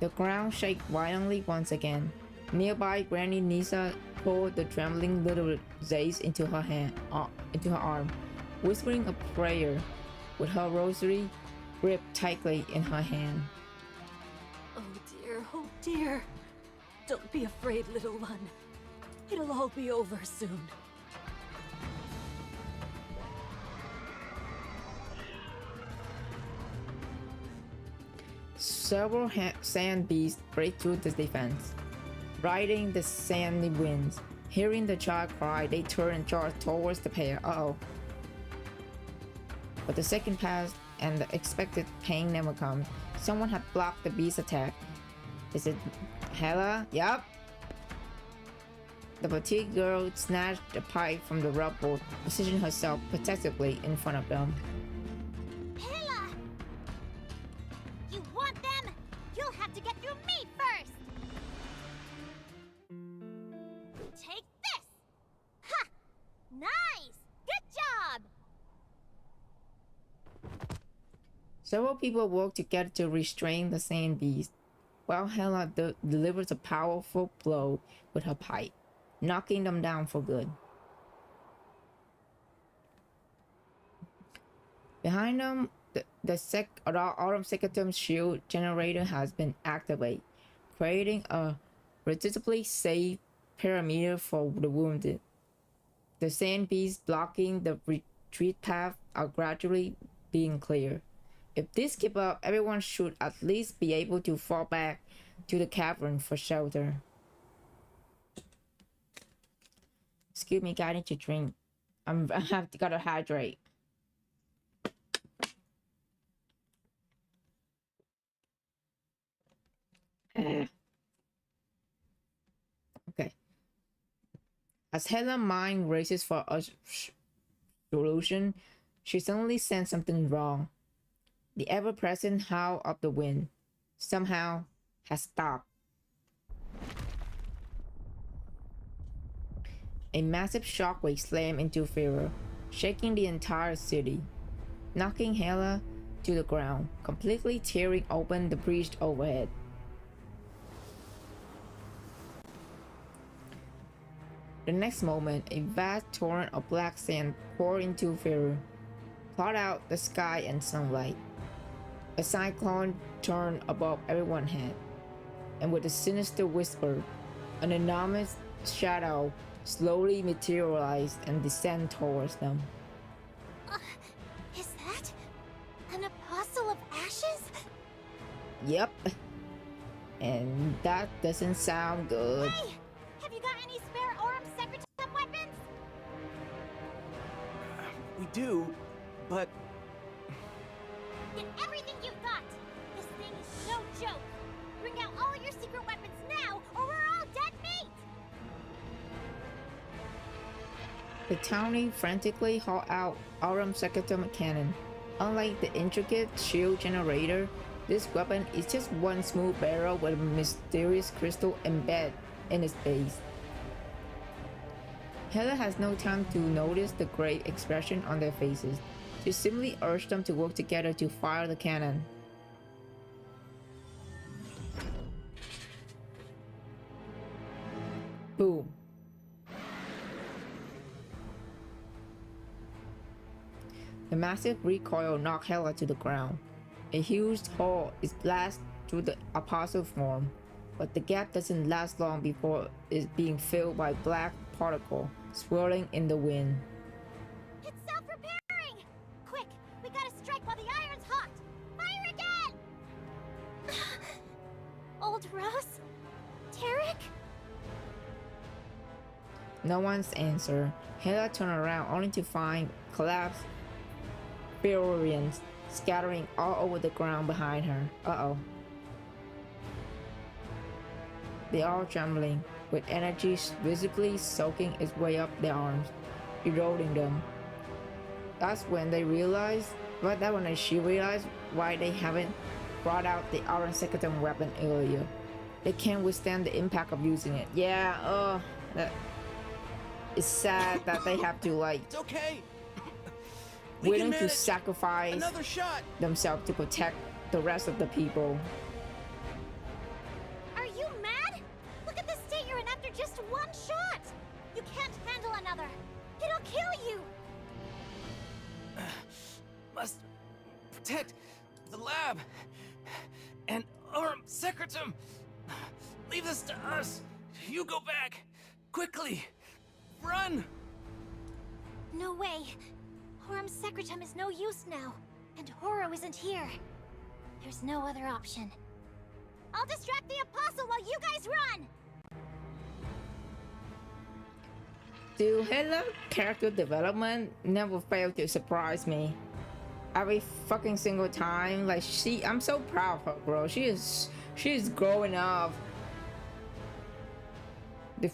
The ground shook violently once again. Nearby, Granny Nisa pulled the trembling little Zaze into her arm, whispering a prayer with her rosary gripped tightly in her hand. Oh dear. Don't be afraid, little one. It'll all be over soon. Several sand beasts break through the defense, riding the sandy winds. Hearing the child cry, they turn and charge towards the pair. But the second passed, and the expected pain never comes. Someone had blocked the beast attack. Is it Hela? Yup. The petite girl snatched the pipe from the rubble, positioning herself protectively in front of them. Hela! You want them? You'll have to get through me first! Take this! Ha! Nice! Good job! Several people work together to restrain the sand beast, while Hela delivers a powerful blow with her pipe, knocking them down for good. Behind them, the Autumn Secretum's shield generator has been activated, creating a relatively safe perimeter for the wounded. The sand beasts blocking the retreat path are gradually being cleared. If this keeps up, everyone should at least be able to fall back to the cavern for shelter. Excuse me, I need to drink. I have to gotta hydrate. Okay. As Helen's mind races for a solution, she suddenly sensed something wrong. The ever-present howl of the wind somehow has stopped. A massive shockwave slammed into Pharaoh, shaking the entire city, knocking Hela to the ground, completely tearing open the breach overhead. The next moment, a vast torrent of black sand poured into Pharaoh, plot out the sky and sunlight. A cyclone turned above everyone's head, and with a sinister whisper, an enormous shadow slowly materialized and descended towards them. Is that an apostle of ashes? Yep. And that doesn't sound good. Hey! Have you got any spare Aurum Secretum weapons? We do, but Get everything you've got! This thing is no joke! Bring out all your secret weapons now, or we're all dead meat! The townie frantically hauled out Aurum Secretum cannon. Unlike the intricate shield generator, this weapon is just one smooth barrel with a mysterious crystal embedded in its base. Hela has no time to notice the great expression on their faces. She simply urged them to work together to fire the cannon. Boom. The massive recoil knocked Hela to the ground. A huge hole is blasted through the apostle form, but the gap doesn't last long before it's being filled by black particles swirling in the wind. It's self-repairing! Quick, we gotta strike while the iron's hot! Fire again! Old Rose? Tarek? No one's answer. Hela turned around only to find collapsed Pharaonians scattering all over the ground behind her. Uh-oh. They are trembling, with energy visibly soaking its way up their arms, eroding them. That's when they realized, she realized why they haven't brought out the Aurum Secretum weapon earlier. They can't withstand the impact of using it. Yeah, it's sad that they have to it's okay. willing to sacrifice Another shot. themselves to protect the rest of the people. Are you mad? Look at the state you're in after just one shot! You can't handle another! It'll kill you! Must protect the lab and Aurum Secretum. Leave this to us. You go back quickly. Run. No way. Aurum Secretum is no use now, and Horo isn't here. There's no other option. I'll distract the Apostle while you guys run! Dude, Hela's character development never failed to surprise me. Every fucking single time, like I'm so proud of her, bro. She is growing up. The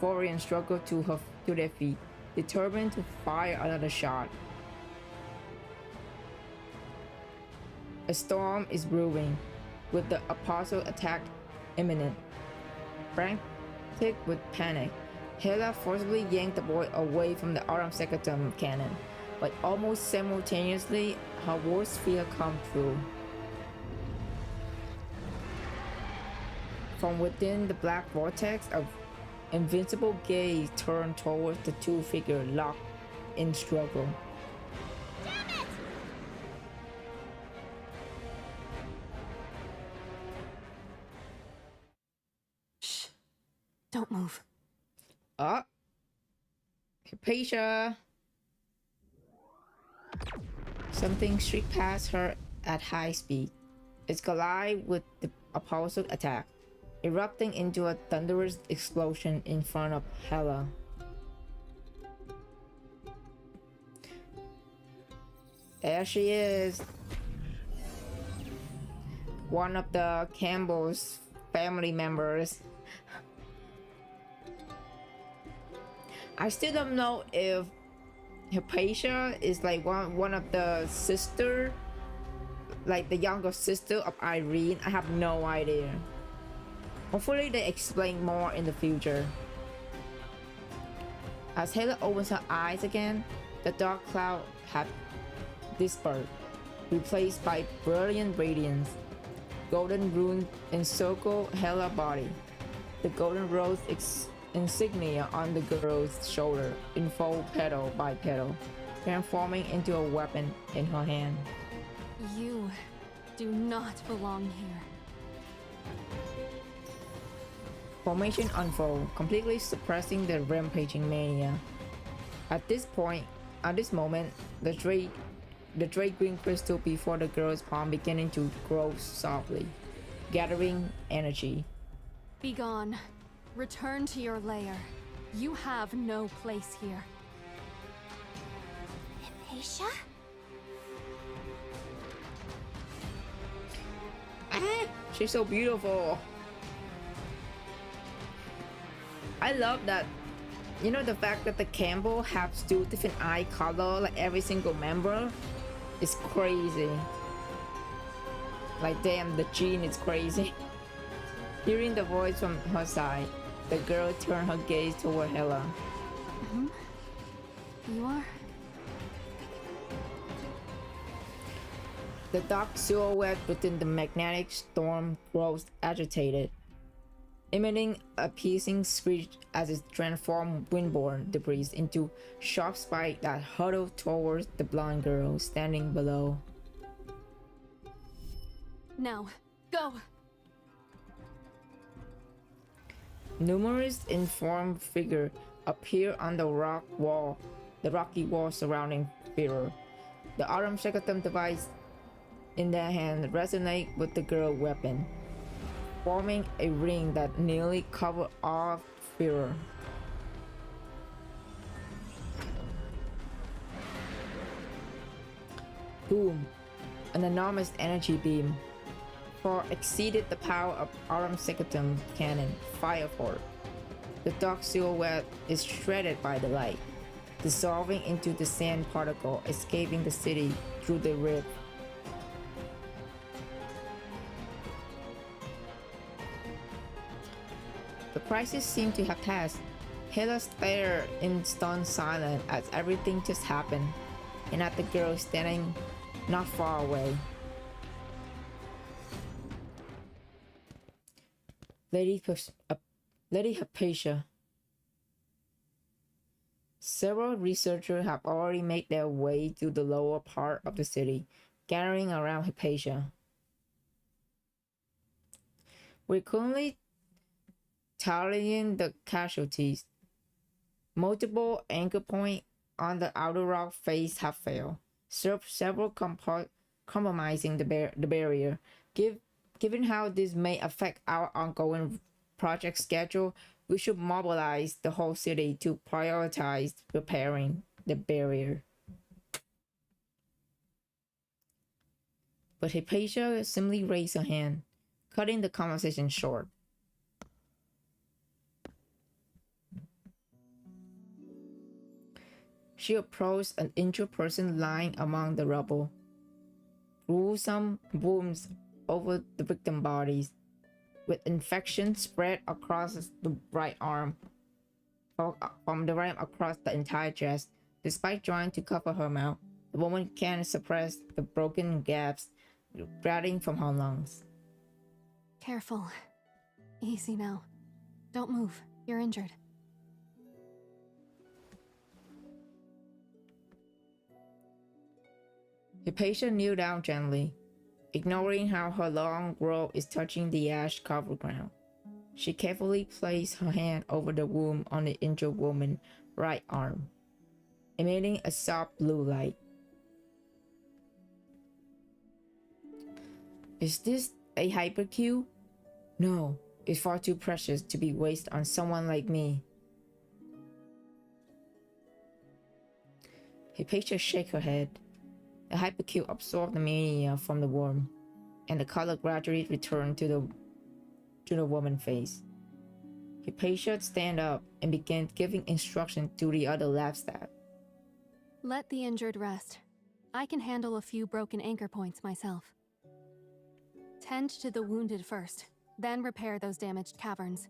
Phorians struggle to their feet, determined to fire another shot. A storm is brewing, with the Apostle attack imminent. Frantic with panic, Hela forcibly yanked the boy away from the Aurum Secretum cannon, but almost simultaneously, her worst fear come true. From within the black vortex, of invincible gaze turned towards the two figures locked in struggle. Damn it! Don't move. Oh, Hypatia. Something streaked past her at high speed. It collided with the opposite attack, erupting into a thunderous explosion in front of Hela. There she is. One of the Campbell's family members. I still don't know if Hypatia is like one of the sister, like the younger sister of Irene. I have no idea. Hopefully they explain more in the future. As Hela opens her eyes again, the dark cloud had dispersed, replaced by brilliant radiance. Golden runes encircle Hela's body. The golden rose insignia on the girl's shoulder unfold petal by petal, transforming into a weapon in her hand. You do not belong here. Formation unfold, completely suppressing the rampaging mania. At this moment, the Drake green crystal before the girl's palm beginning to grow softly, gathering energy. Be gone. Return to your lair. You have no place here. Hypatia? Ah, she's so beautiful. I love that. You know, the fact that the Campbell have two different eye color, like every single member, is crazy. Like damn, the gene is crazy. Hearing the voice from her side, the girl turned her gaze toward Hela. You are? The dark silhouette within the magnetic storm grows agitated, emitting a piercing screech as it transformed windborne debris into sharp spikes that hurtled towards the blonde girl standing below. Now, go! Numerous informed figures appear on the rocky wall surrounding Fearer. The Autumn Shekatum device in their hand resonate with the girl's weapon, forming a ring that nearly covered all Fearer. Boom! An enormous energy beam far exceeded the power of Autumn Shekatum cannon Firefort. The dark silhouette is shredded by the light, dissolving into the sand particle escaping the city through the rift. The crisis seemed to have passed. Hela stared in stunned silence as everything just happened, and at the girl standing not far away. Lady Hypatia. Several researchers have already made their way to the lower part of the city, gathering around Hypatia. We're currently tallying the casualties. Multiple anchor points on the outer rock face have failed, several compromising the barrier. Given how this may affect our ongoing project schedule, we should mobilize the whole city to prioritize repairing the barrier. But Hypatia simply raised her hand, cutting the conversation short. She approached an injured person lying among the rubble, gruesome wounds over the victim bodies, with infection spread across the right arm, from the right across the entire chest. Despite trying to cover her mouth, the woman can't suppress the broken gasps sprouting from her lungs. Careful. Easy now. Don't move. You're injured. Hypatia kneeled down gently, ignoring how her long robe is touching the ash-covered ground. She carefully placed her hand over the wound on the injured woman's right arm, emitting a soft blue light. Is this a hypercube? No, it's far too precious to be wasted on someone like me. Hypatia shook her head. The hypercube absorbed the mania from the worm, and the color gradually returned to the woman's face. Hypatia stand up and began giving instructions to the other lab staff. Let the injured rest. I can handle a few broken anchor points myself. Tend to the wounded first, then repair those damaged caverns.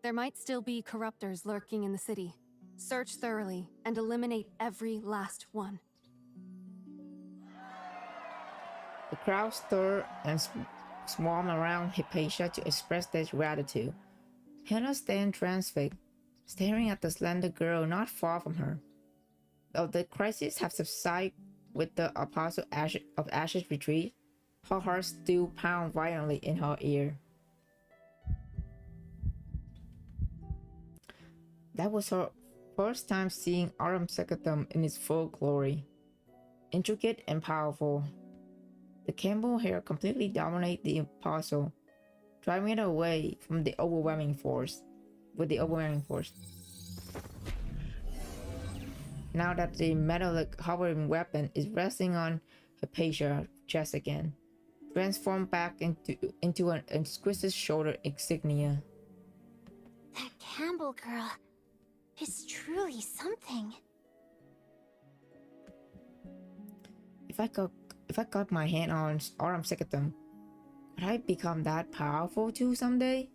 There might still be corruptors lurking in the city. Search thoroughly and eliminate every last one. The crowd stirred and swarmed around Hypatia to express their gratitude. Hela stands transfixed, staring at the slender girl not far from her. Though the crisis have subsided with the Apostle of Ashes retreat, her heart still pounds violently in her ear. That was her first time seeing Aurum Secretum in its full glory. Intricate and powerful, the Campbell hair completely dominated the Apostle, driving it away from the overwhelming force. Now that the metallic hovering weapon is resting on Hypatia's chest again, transformed back into an exquisite shoulder insignia. That Campbell girl is truly something. If I got my hand on Aurum Secretum, could I become that powerful too someday?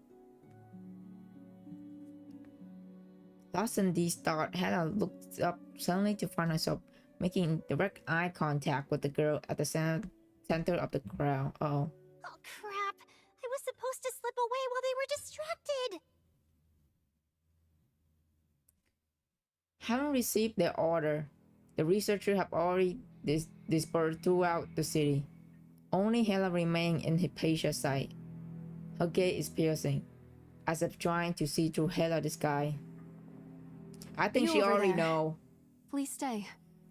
Lost in these thoughts, Hannah looked up suddenly to find herself making direct eye contact with the girl at the center of the crowd. Oh. Oh crap! I was supposed to slip away while they were distracted! Having received their order, the researchers have already dispersed throughout the city. Only Hela remained in Hypatia's sight. Her gaze is piercing, as if trying to see through Hela's disguise. I think You she over already there. know. Please stay.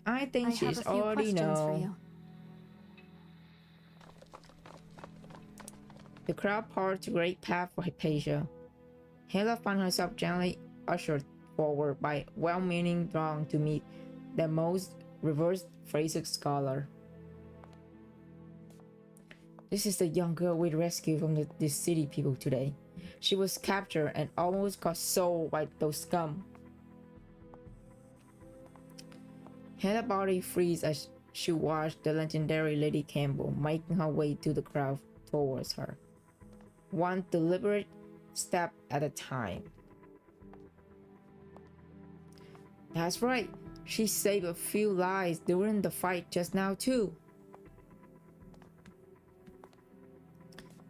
I think I have she's a few already questions for know. you. The crowd parted to great path for Hypatia. Hela found herself gently ushered forward by well-meaning throng to meet the most reversed Fraser scholar. This is the young girl we rescued from the city people today. She was captured and almost got sold by those scum. Hela's body freezed as she watched the legendary Lady Campbell making her way to the crowd towards her, one deliberate step at a time. That's right, she saved a few lives during the fight just now too.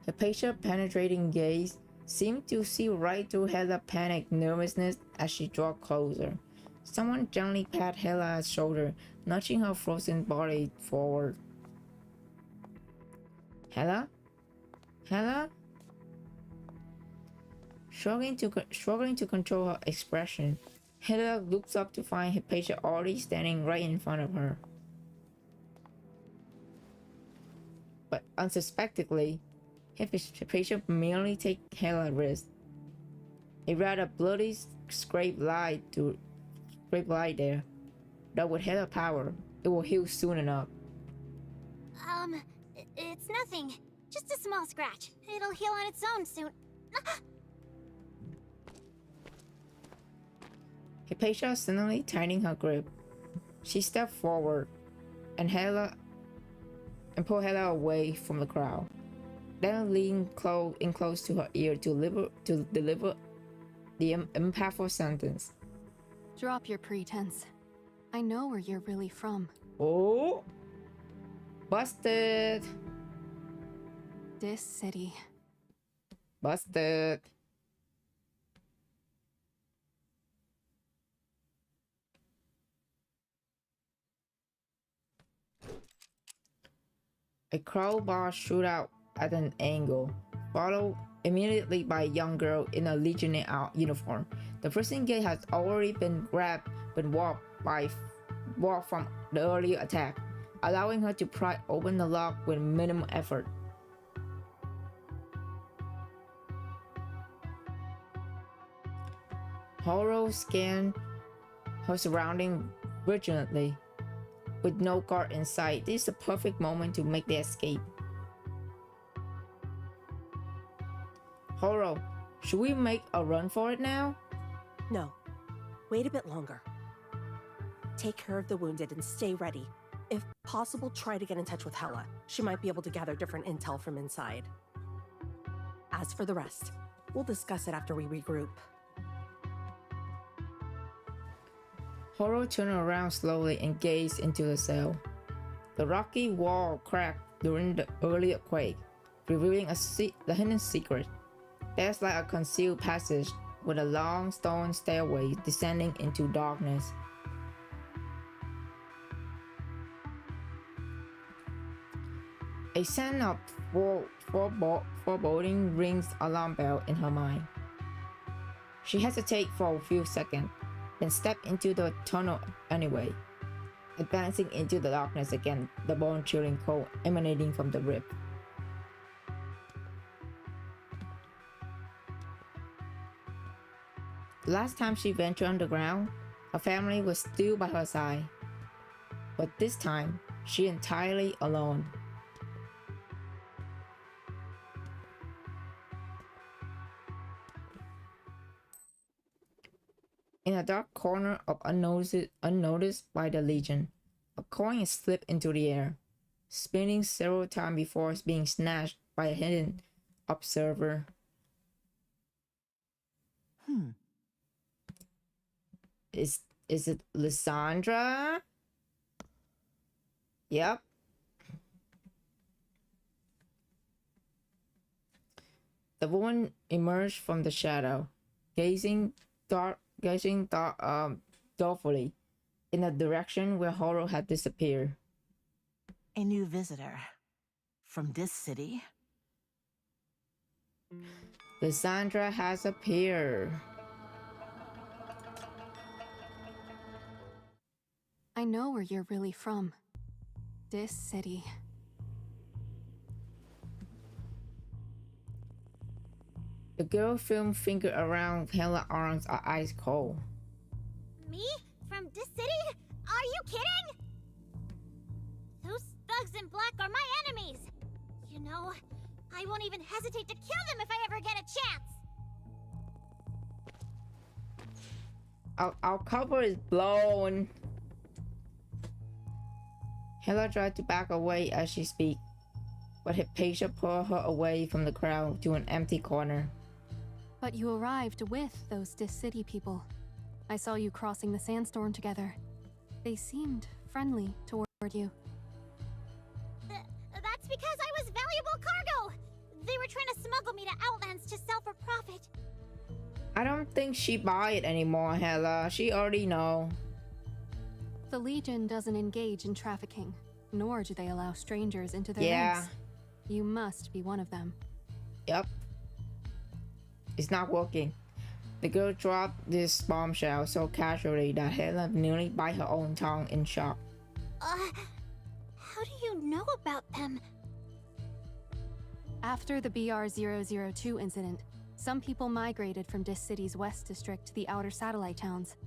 Hypatia's penetrating gaze seemed to see right through Hela's panicked nervousness as she drew closer. Someone gently pat Hela's shoulder, nudging her frozen body forward. Hela? Hela? Struggling to control her expression, Hela looks up to find Hypatia already standing right in front of her. But unsuspectingly, Hypatia merely takes Hela's wrist. A rather bloody scrape lie there. That with Hela's power, it will heal soon enough. It's nothing. Just a small scratch. It'll heal on its own soon. Hypatia suddenly tightening her grip. She stepped forward and pulled Hela away from the crowd. Then leaned close to her ear to deliver the impactful sentence. Drop your pretense. I know where you're really from. Oh! Busted! This city. Busted! A crowbar shoot out at an angle, followed immediately by a young girl in a Legionnaire uniform. The prison gate has already been grabbed but warped from the earlier attack, allowing her to pry open the lock with minimal effort. Horo scanned her surroundings vigilantly. With no guard in sight, this is the perfect moment to make the escape. Horo, should we make a run for it now? No. Wait a bit longer. Take care of the wounded and stay ready. If possible, try to get in touch with Hela. She might be able to gather different intel from inside. As for the rest, we'll discuss it after we regroup. Horo turned around slowly and gazed into the cell. The rocky wall cracked during the earlier quake, revealing the hidden secret. There's like a concealed passage with a long stone stairway descending into darkness. A sense of foreboding rings alarm bell in her mind. She hesitated for a few seconds, then stepped into the tunnel anyway, advancing into the darkness again, the bone-chilling cold emanating from the rip. The last time she ventured underground, her family was still by her side. But this time, she entirely alone. In a dark corner of unnoticed by the Legion, a coin is slipped into the air, spinning several times before being snatched by a hidden observer. Is it Lysandra? Yep. The woman emerged from the shadow, gazing thoughtfully in the direction where Horo had disappeared. A new visitor. From this city? Lysandra has appeared. I know where you're really from. This city. The girl filmed finger around Hela's arms are ice cold. Me? From this city? Are you kidding? Those thugs in black are my enemies. You know, I won't even hesitate to kill them if I ever get a chance. Our cover is blown. Hela tried to back away as she speak, but Hypatia pulled her away from the crowd to an empty corner. But you arrived with those Dis City people. I saw you crossing the sandstorm together. They seemed friendly toward you. That's because I was valuable cargo. They were trying to smuggle me to Outlands to sell for profit. I don't think she buy it anymore, Hela. She already know. The Legion doesn't engage in trafficking, nor do they allow strangers into their ranks. You must be one of them. Yep. It's not working. The girl dropped this bombshell so casually that Hela nearly bit her own tongue in shock. How do you know about them? After the BR-002 incident, some people migrated from Dis City's west district to the outer satellite towns.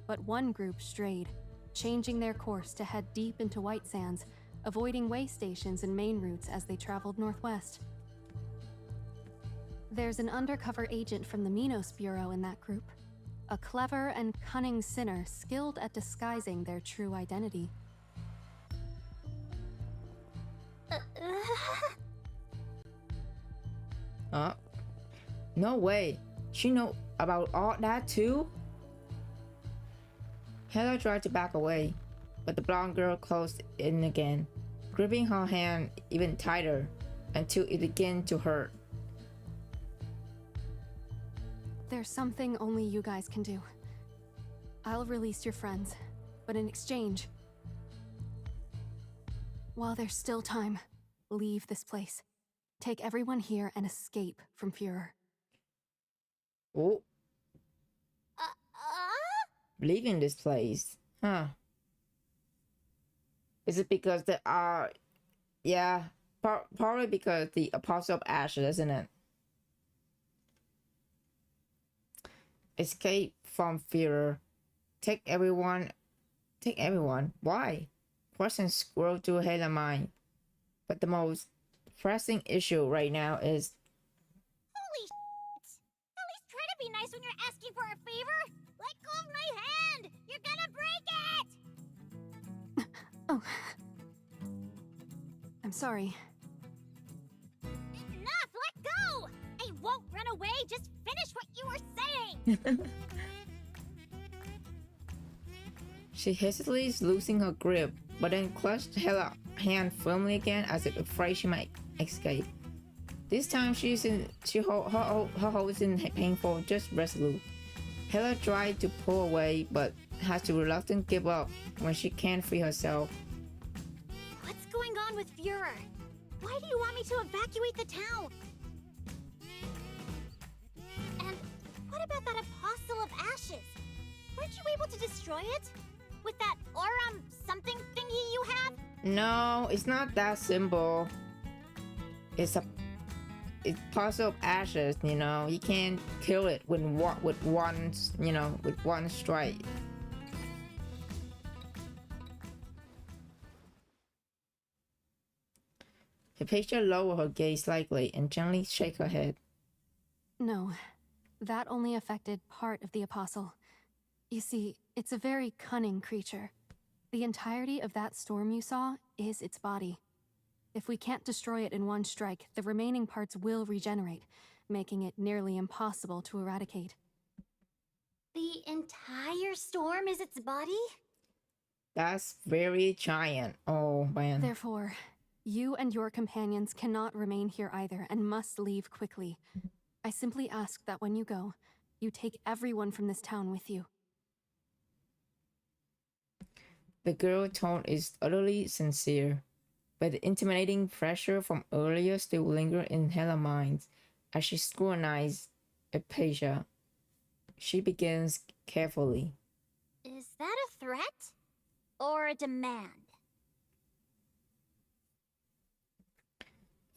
But one group strayed, changing their course to head deep into White Sands, avoiding way stations and main routes as they traveled northwest. There's an undercover agent from the Minos Bureau in that group. A clever and cunning sinner skilled at disguising their true identity. No way. She know about all that too? Hela tried to back away, but the blonde girl closed in again, gripping her hand even tighter until it began to hurt. There's something only you guys can do. I'll release your friends, but in exchange, while there's still time, leave this place. Take everyone here and escape from Führer. Oh, Uh, uh? leaving this place. Huh. Is it because the yeah, probably because the Apostle of Ashes, isn't it? Escape from fear. Take everyone. Why? Questions scroll to Hela's mind. But the most pressing issue right now is Holy shit! At least try to be nice when you're asking for a favor! Let go of my hand! You're gonna break it! Oh. I'm sorry. Enough! Let go! I won't run away! Just finish what you were saying! she hesitates, losing her grip, but then clutched Hela's hand firmly again as if afraid she might escape. This time her hold is in painful, just resolute. Hela tried to pull away, but has to reluctantly give up when she can't free herself. What's going on with Führer? Why do you want me to evacuate the town? And what about that Apostle of Ashes? Weren't you able to destroy it? With that something thingy you have? No, it's not that simple. It's Apostle of Ashes, you know. You can't kill it with one strike. Hypatia lowered her gaze slightly and gently shake her head. No, that only affected part of the Apostle. You see, it's a very cunning creature. The entirety of that storm you saw is its body. If we can't destroy it in one strike, the remaining parts will regenerate, making it nearly impossible to eradicate. The entire storm is its body? That's very giant. Oh man. Therefore, you and your companions cannot remain here either and must leave quickly. I simply ask that when you go, you take everyone from this town with you. The girl's tone is utterly sincere, but the intimidating pressure from earlier still lingers in Hela's mind as she scrutinizes Hypatia. She begins carefully. Is that a threat? Or a demand?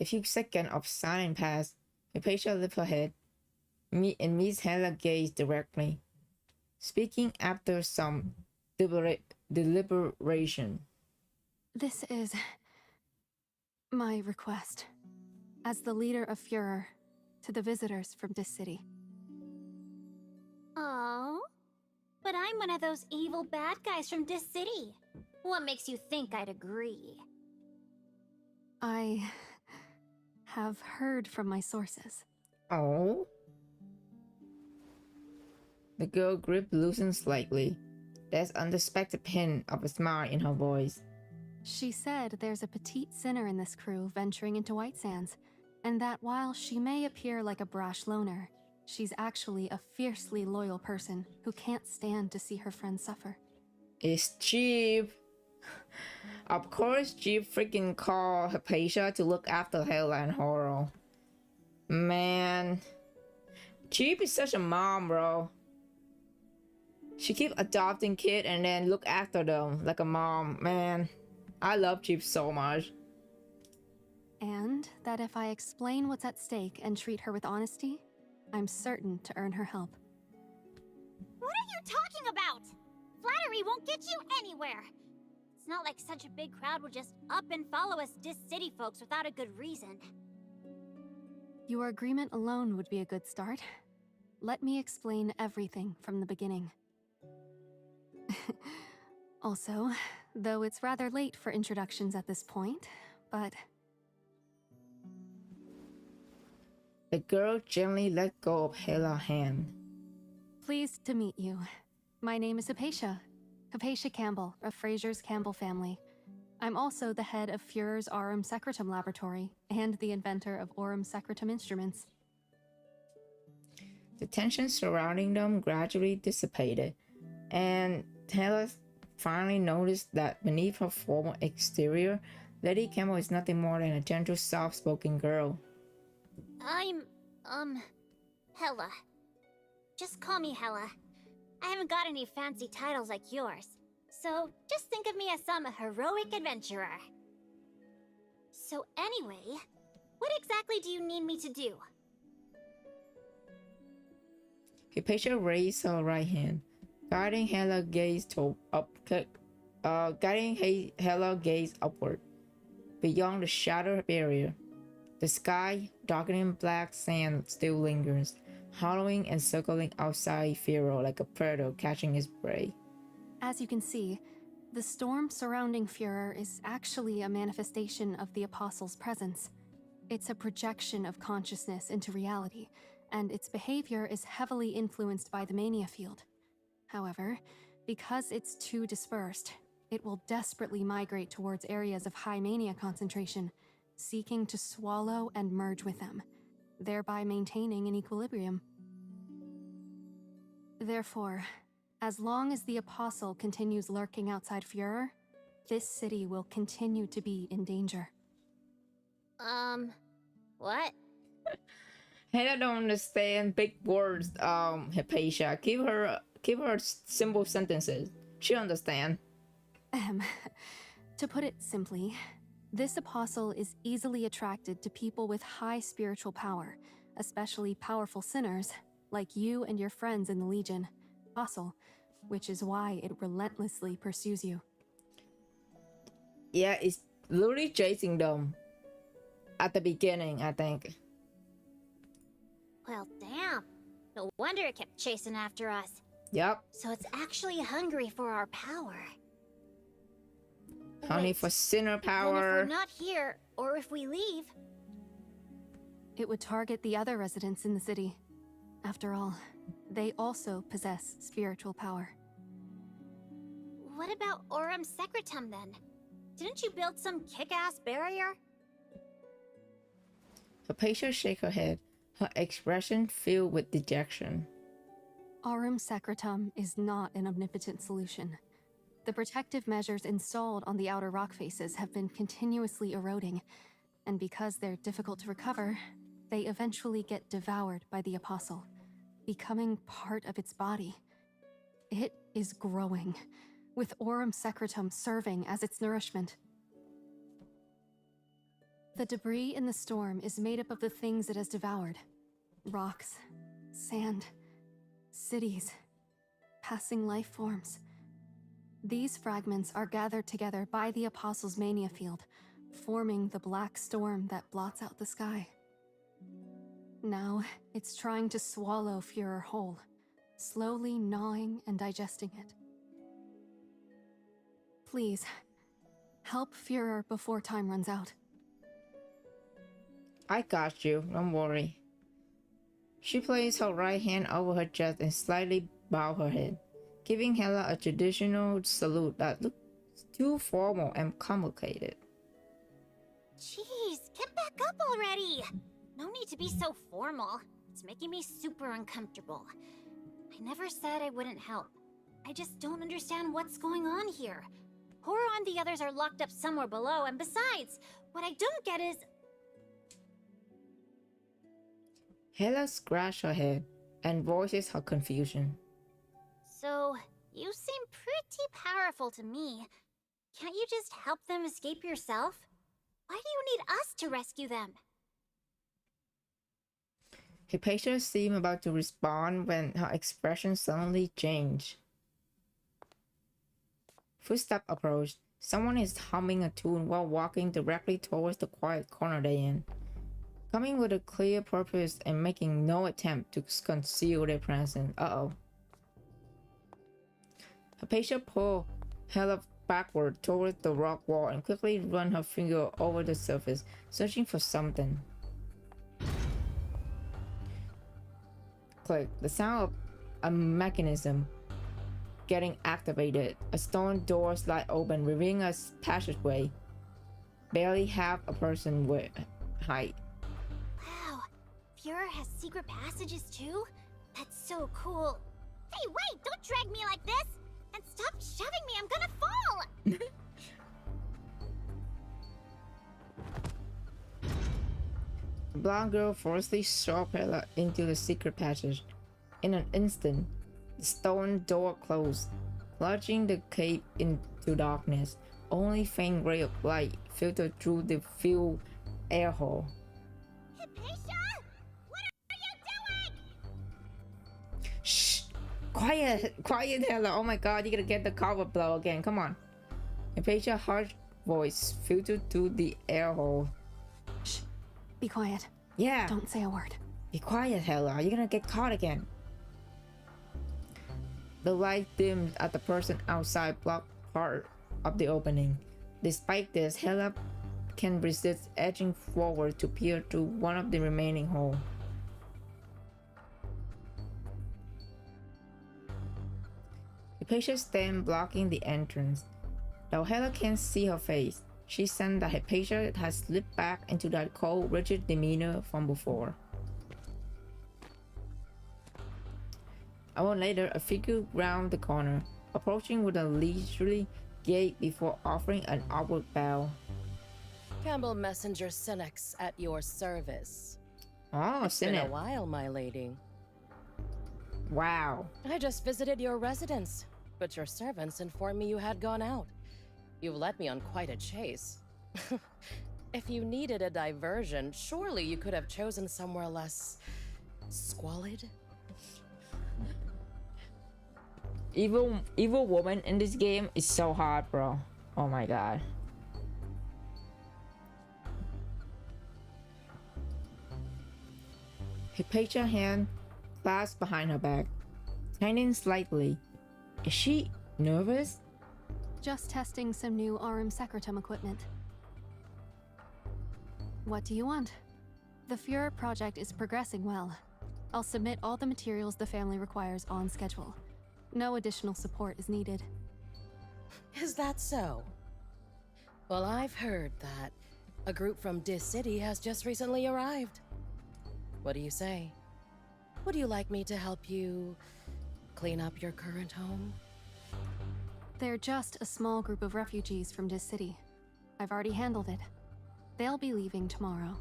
A few seconds of silence pass. Hypatia lifts her head and meets Hela's gaze directly, speaking after some deliberation. This is my request, as the leader of Führer, to the visitors from this city. Oh? But I'm one of those evil bad guys from this city. What makes you think I'd agree? I have heard from my sources. Oh? The girl's grip loosens slightly. There's an unexpected hint of a smile in her voice. She said there's a petite sinner in this crew venturing into White Sands, and that while she may appear like a brash loner, she's actually a fiercely loyal person who can't stand to see her friends suffer. It's Jeep. Of course, Jeep freaking called Hypatia to look after Hela and Horo. Man. Jeep is such a mom, bro. She keep adopting kids and then look after them like a mom. Man, I love Jeep so much. And that if I explain what's at stake and treat her with honesty, I'm certain to earn her help. What are you talking about? Flattery won't get you anywhere. It's not like such a big crowd would just up and follow us Dis City folks without a good reason. Your agreement alone would be a good start. Let me explain everything from the beginning. Also, though it's rather late for introductions at this point, but... The girl gently let go of Hela's hand. Pleased to meet you. My name is Hypatia. Hypatia Campbell, of Fraser's Campbell family. I'm also the head of Führer's Aurum Secretum laboratory, and the inventor of Aurum Secretum instruments. The tension surrounding them gradually dissipated, and Hela finally noticed that beneath her formal exterior, Lady Campbell is nothing more than a gentle, soft-spoken girl. I'm, Hella. Just call me Hella. I haven't got any fancy titles like yours, so just think of me as some heroic adventurer. So anyway, what exactly do you need me to do? Hypatia raised her right hand, guiding Hela gaze Hela gaze upward, beyond the shattered barrier. The sky, darkening black sand, still lingers, hollowing and circling outside Firo like a predator catching his prey. As you can see, the storm surrounding Führer is actually a manifestation of the Apostle's presence. It's a projection of consciousness into reality, and its behavior is heavily influenced by the mania field. However, because it's too dispersed, it will desperately migrate towards areas of high mania concentration, seeking to swallow and merge with them, thereby maintaining an equilibrium. Therefore, as long as the Apostle continues lurking outside Führer, this city will continue to be in danger. What? Hela don't understand big words, Hypatia. Give her simple sentences. She understand. To put it simply, this apostle is easily attracted to people with high spiritual power, especially powerful sinners, like you and your friends in the Legion, Apostle, which is why it relentlessly pursues you. Yeah, it's literally chasing them. At the beginning, I think. Well, damn. No wonder it kept chasing after us. Yep. So it's actually hungry for our power. Honey Wait, for sinner then if power. we're not here, or if we leave, It would target the other residents in the city. After all, they also possess spiritual power. what about Aurum Secretum then? Didn't you build some kick-ass barrier? Hypatia shake her head, her expression filled with dejection. Aurum Secretum is not an omnipotent solution. The protective measures installed on the outer rock faces have been continuously eroding, and because they're difficult to recover, they eventually get devoured by the Apostle, becoming part of its body. It is growing, with Aurum Secretum serving as its nourishment. The debris in the storm is made up of the things it has devoured. Rocks, sand, cities, passing life forms. These fragments are gathered together by the Apostle's mania field, forming the black storm that blots out the sky. Now, it's trying to swallow Führer whole, slowly gnawing and digesting it. Please, help Führer before time runs out. I got you, don't worry. She placed her right hand over her chest and slightly bowed her head, giving Hela a traditional salute that looked too formal and complicated. Jeez, get back up already! No need to be so formal. It's making me super uncomfortable. I never said I wouldn't help. I just don't understand what's going on here. Horror and the others are locked up somewhere below, and besides, what I don't get is... Hela scratched her head and voices her confusion. So, you seem pretty powerful to me. Can't you just help them escape yourself? Why do you need us to rescue them? Hypatia seemed about to respond when her expression suddenly changed. Footsteps approached. Someone is humming a tune while walking directly towards the quiet corner they're in, coming with a clear purpose and making no attempt to conceal their presence. Uh-oh. Hypatia pulled Hela backward towards the rock wall and quickly run her finger over the surface, searching for something. Click. The sound of a mechanism getting activated. A stone door slide open, revealing a passageway barely half a person width height. Wow, Führer has secret passages too? That's so cool. Hey, wait! Don't drag me like this! And stop shoving me, I'm gonna fall! The blonde girl forcibly shoved Hella into the secret passage. In an instant, the stone door closed, plunging the cave into darkness. Only faint ray of light filtered through the filled air hole. Hypatia! What are you doing? Shh! Quiet! Quiet, Hella! Oh my god, you're gonna get the cover blow again. Come on. Hypatia's harsh voice filtered through the air hole. Shh. Be quiet. Yeah! Don't say a word. Be quiet, Hella. You're gonna get caught again. The light dimmed at the person outside blocked part of the opening. Despite this, Hella can resist edging forward to peer through one of the remaining holes. Hypatia stands blocking the entrance. Though Hella can't see her face, she sensed that Hypatia has slipped back into that cold, rigid demeanor from before. A moment later, a figure rounded the corner, approaching with a leisurely gait before offering an awkward bow. Campbell Messenger Senex at your service. Oh, It's been a Senate. while, my lady. Wow. I just visited your residence, but your servants informed me you had gone out. You've led me on quite a chase. If you needed a diversion, surely you could have chosen somewhere less squalid? Evil woman in this game is so hard, bro. Oh my god. Hypatia's hand clasped behind her back, tightening slightly. Is she nervous? Just testing some new Aurum Secretum equipment. What do you want? The Führer project is progressing well. I'll submit all the materials the family requires on schedule. No additional support is needed. Is that so? Well, I've heard that a group from Dis City has just recently arrived. What do you say? Would you like me to help you clean up your current home? They're just a small group of refugees from Dis City. I've already handled it. They'll be leaving tomorrow.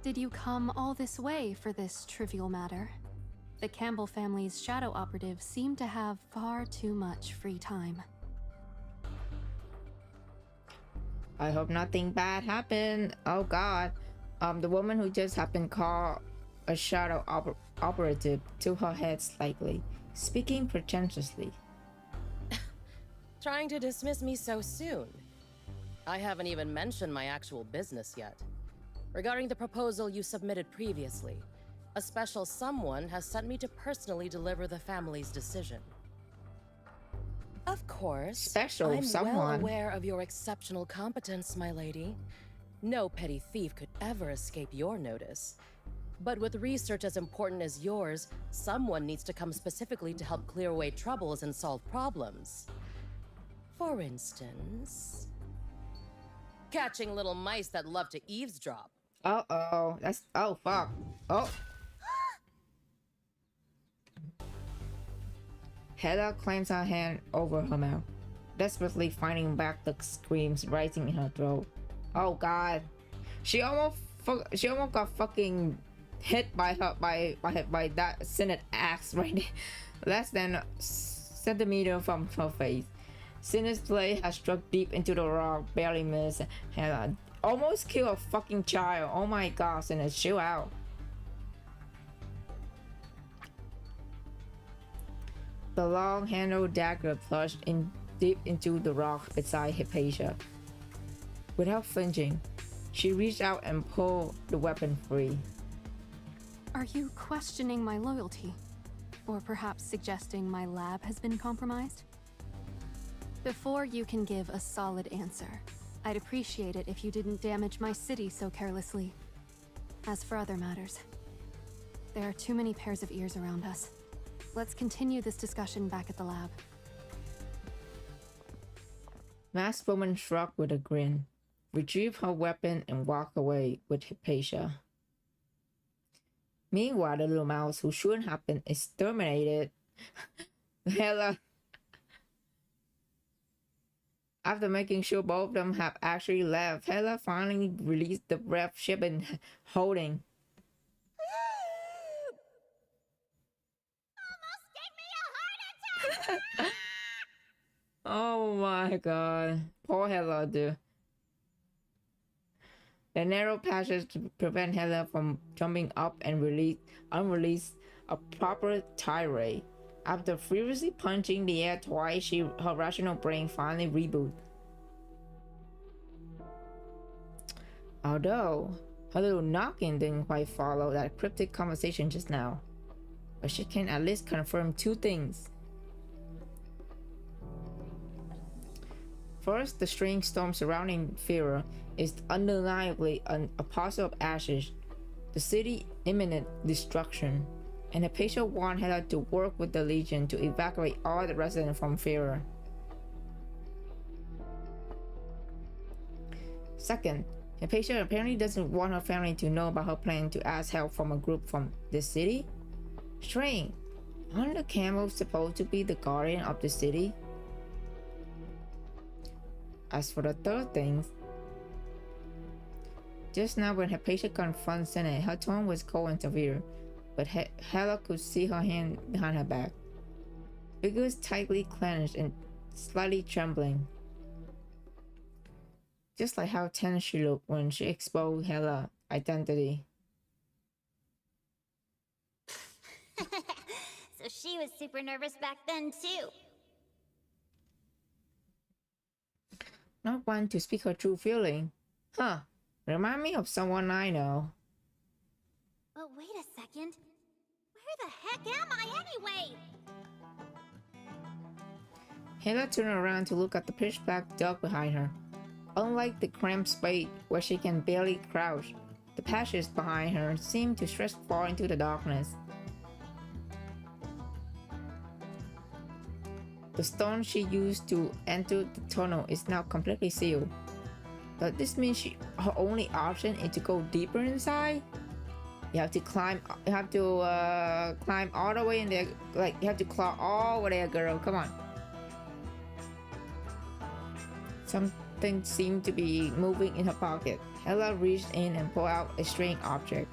Did you come all this way for this trivial matter? The Campbell family's shadow operatives seem to have far too much free time. I hope nothing bad happened. Oh god. The woman who just happened called a shadow operative tilted her head slightly, speaking pretentiously. Trying to dismiss me so soon? I haven't even mentioned my actual business yet. Regarding the proposal you submitted previously, a special someone has sent me to personally deliver the family's decision. Of course, Special I'm someone. well aware of your exceptional competence, my lady. No petty thief could ever escape your notice. But with research as important as yours, someone needs to come specifically to help clear away troubles and solve problems. For instance, catching little mice that love to eavesdrop. Uh-oh. That's... Oh, fuck. Oh. Hedda clams her hand over her mouth, desperately fighting back the screams rising in her throat. Oh god. She almost got fucking hit by that Senate axe right there, less than a centimeter from her face. Sinner's blade has struck deep into the rock, barely missed. Hedda almost killed a fucking child. Oh my god, Sinner, chill out. The long-handled dagger plunged in deep into the rock beside Hypatia. Without flinching, she reached out and pulled the weapon free. Are you questioning my loyalty? Or perhaps suggesting my lab has been compromised? Before you can give a solid answer, I'd appreciate it if you didn't damage my city so carelessly. As for other matters, there are too many pairs of ears around us. Let's continue this discussion back at the lab. Masked woman shrugged with a grin, retrieved her weapon, and walked away with Hypatia. Meanwhile, the little mouse who shouldn't have been exterminated. Hella. After making sure both of them have actually left, Hela finally released the breath she'd been holding. Almost gave me a heart attack! Oh my god. Poor Hela, dude. The narrow passage to prevent Hela from jumping up and unrelease a proper tirade. After furiously punching the air twice, her rational brain finally rebooted. Although her little knocking didn't quite follow that cryptic conversation just now, but she can at least confirm two things. First, the strange storm surrounding Fira is undeniably an apostle of ashes, the city imminent destruction, and Hypatia warned Hela to work with the Legion to evacuate all the residents from Fira. Second, Hypatia apparently doesn't want her family to know about her plan to ask help from a group from this city. Strange, aren't the camels supposed to be the guardian of the city? As for the third thing, just now when Hypatia confronted Senate, her tone was cold and severe, but Hela could see her hand behind her back. Fingers tightly clenched and slightly trembling. Just like how tense she looked when she exposed Hela's identity. So she was super nervous back then, too. Not one to speak her true feeling. Huh, remind me of someone I know. But wait a second. Where the heck am I anyway? Hela turned around to look at the pitch black dark behind her. Unlike the cramped space where she can barely crouch, the patches behind her seem to stretch far into the darkness. The stone she used to enter the tunnel is now completely sealed. Does this mean her only option is to go deeper inside? You have to climb all the way in there. Like, you have to claw all over there, girl. Come on. Something seemed to be moving in her pocket. Hela reached in and pulled out a strange object.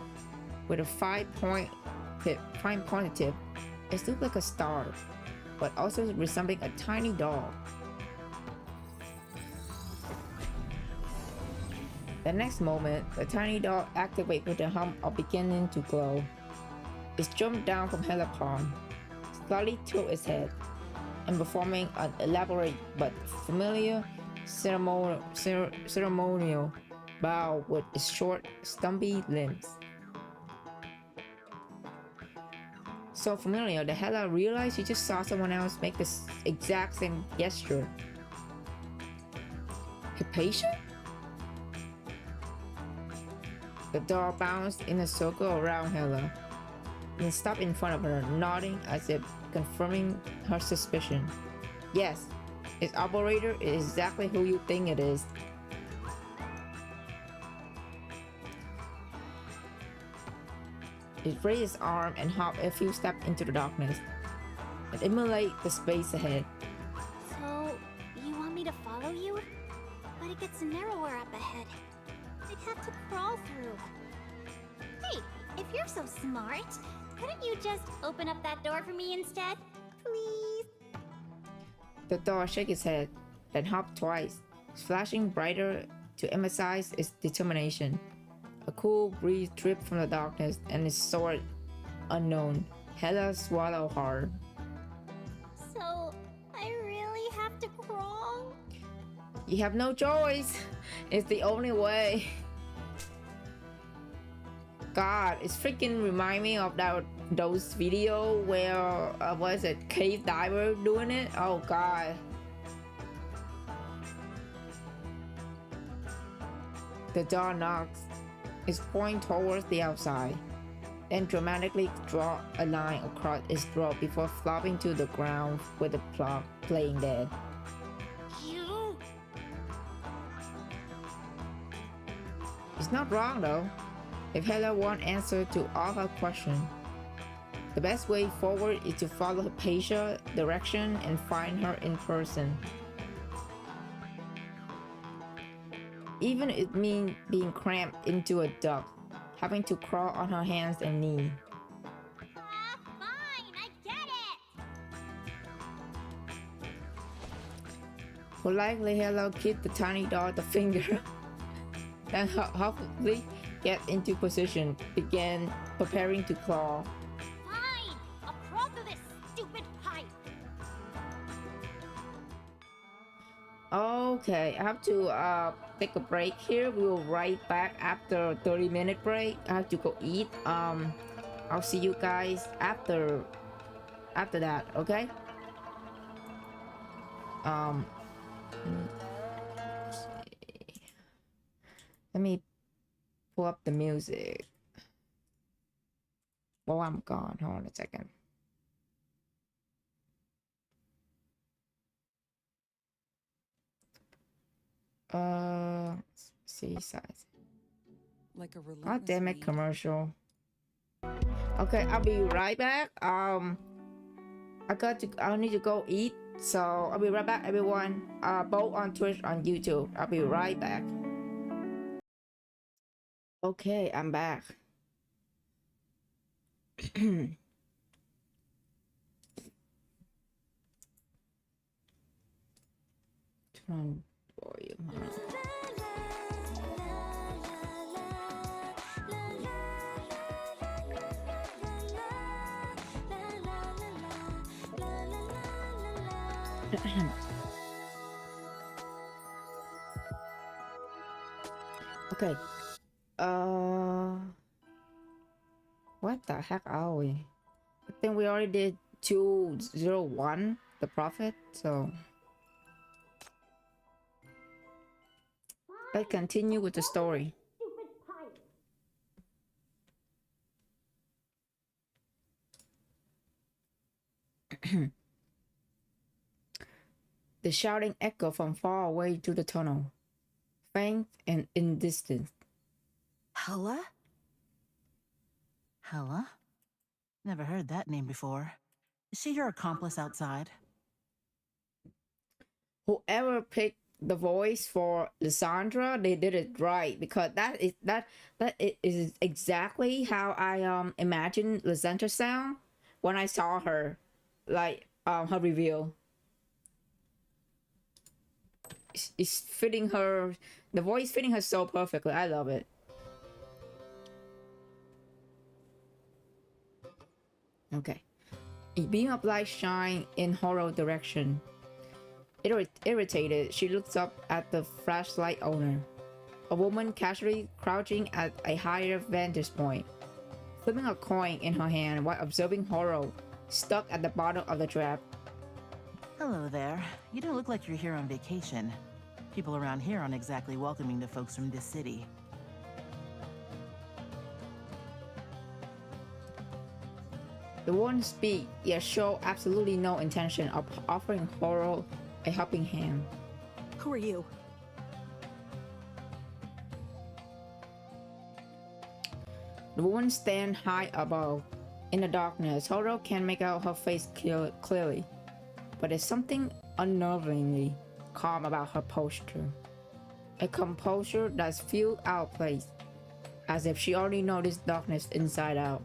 With a fine-pointed tip, it looked like a star, but also resembling a tiny doll. The next moment, the tiny doll activated with a hum of beginning to glow. It jumped down from Hela's palm, slightly tilted its head, and performing an elaborate but familiar ceremonial bow with its short, stumpy limbs. So familiar that Hela realized she just saw someone else make the exact same gesture. Hypatia? The doll bounced in a circle around Hela, and stopped in front of her, nodding as if confirming her suspicion. Yes, its operator is exactly who you think it is. It raised its arm and hopped a few steps into the darkness, and emulate the space ahead. So, you want me to follow you? But it gets narrower up ahead. I'd have to crawl through. Hey, if you're so smart, couldn't you just open up that door for me instead? Please? The doll shook its head, then hopped twice, flashing brighter to emphasize its determination. A cool breeze dripped from the darkness and it soared unknown. Hela swallowed hard. So, I really have to crawl? You have no choice. It's the only way. God, it's freaking remind me of those video where what is it, cave diver doing it? Oh God. The door knocks. It's pointing towards the outside, then dramatically draw a line across its throat before flopping to the ground with the plug playing dead. You? It's not wrong though. If Hela wants answer to all her questions, the best way forward is to follow Hypatia's direction and find her in person. Even it mean being cramped into a duck, having to crawl on her hands and knees. Fine, I get it. Politely hello, give the tiny dog the finger. Then hopefully get into position, begin preparing to claw. Fine, I'll crawl through this stupid pipe. Okay, I have to take a break here. We will right back after a 30-minute break. I have to go eat. I'll see you guys after that, okay? Let me pull up the music. While I'm gone, hold on a second. See size. Like a God damn it, weed. commercial. Okay, I'll be right back. I need to go eat. So I'll be right back, everyone. Both on Twitch, on YouTube. I'll be right back. Okay, I'm back. Turn on volume. Okay. What the heck are we? I think we already did 201, the prophet, so let's continue with the story. The shouting echoed from far away through the tunnel, faint and indistinct. Hella? Hella? Never heard that name before. Is she your accomplice outside? Whoever picked the voice for Lysandra, they did it right, because that is exactly how I imagined Lysandra sound when I saw her, like her reveal. It's fitting her, the voice fitting her so perfectly. I love it. Okay. A beam of light shine in horror direction. Irritated, she looks up at the flashlight owner, a woman casually crouching at a higher vantage point, flipping a coin in her hand while observing Horo stuck at the bottom of the trap. Hello there. You don't look like you're here on vacation. People around here aren't exactly welcoming to folks from this city. The woman speak, yet show absolutely no intention of offering Horo a helping hand. Who are you? The woman stands high above. In the darkness, Horo can make out her face clearly, but there's something unnervingly calm about her posture. A composure that's feels out of place, as if she already noticed darkness inside out.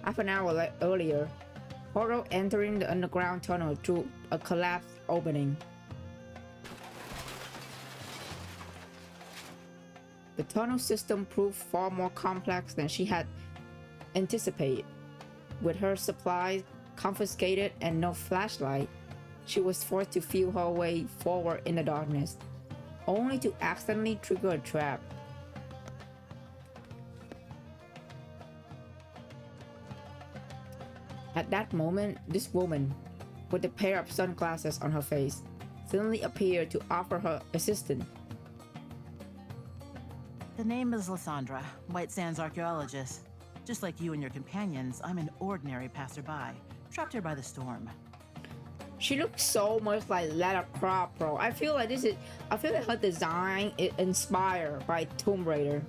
Half an hour earlier, Horo entering the underground tunnel through a collapsed opening. The tunnel system proved far more complex than she had anticipated. With her supplies confiscated and no flashlight, she was forced to feel her way forward in the darkness, only to accidentally trigger a trap. At that moment, this woman, with a pair of sunglasses on her face, suddenly appeared to offer her assistance. The name is Lysandra, White Sands archaeologist. Just like you and your companions, I'm an ordinary passerby, trapped here by the storm. She looks so much like Lara Croft, bro. I feel like her design is inspired by Tomb Raider.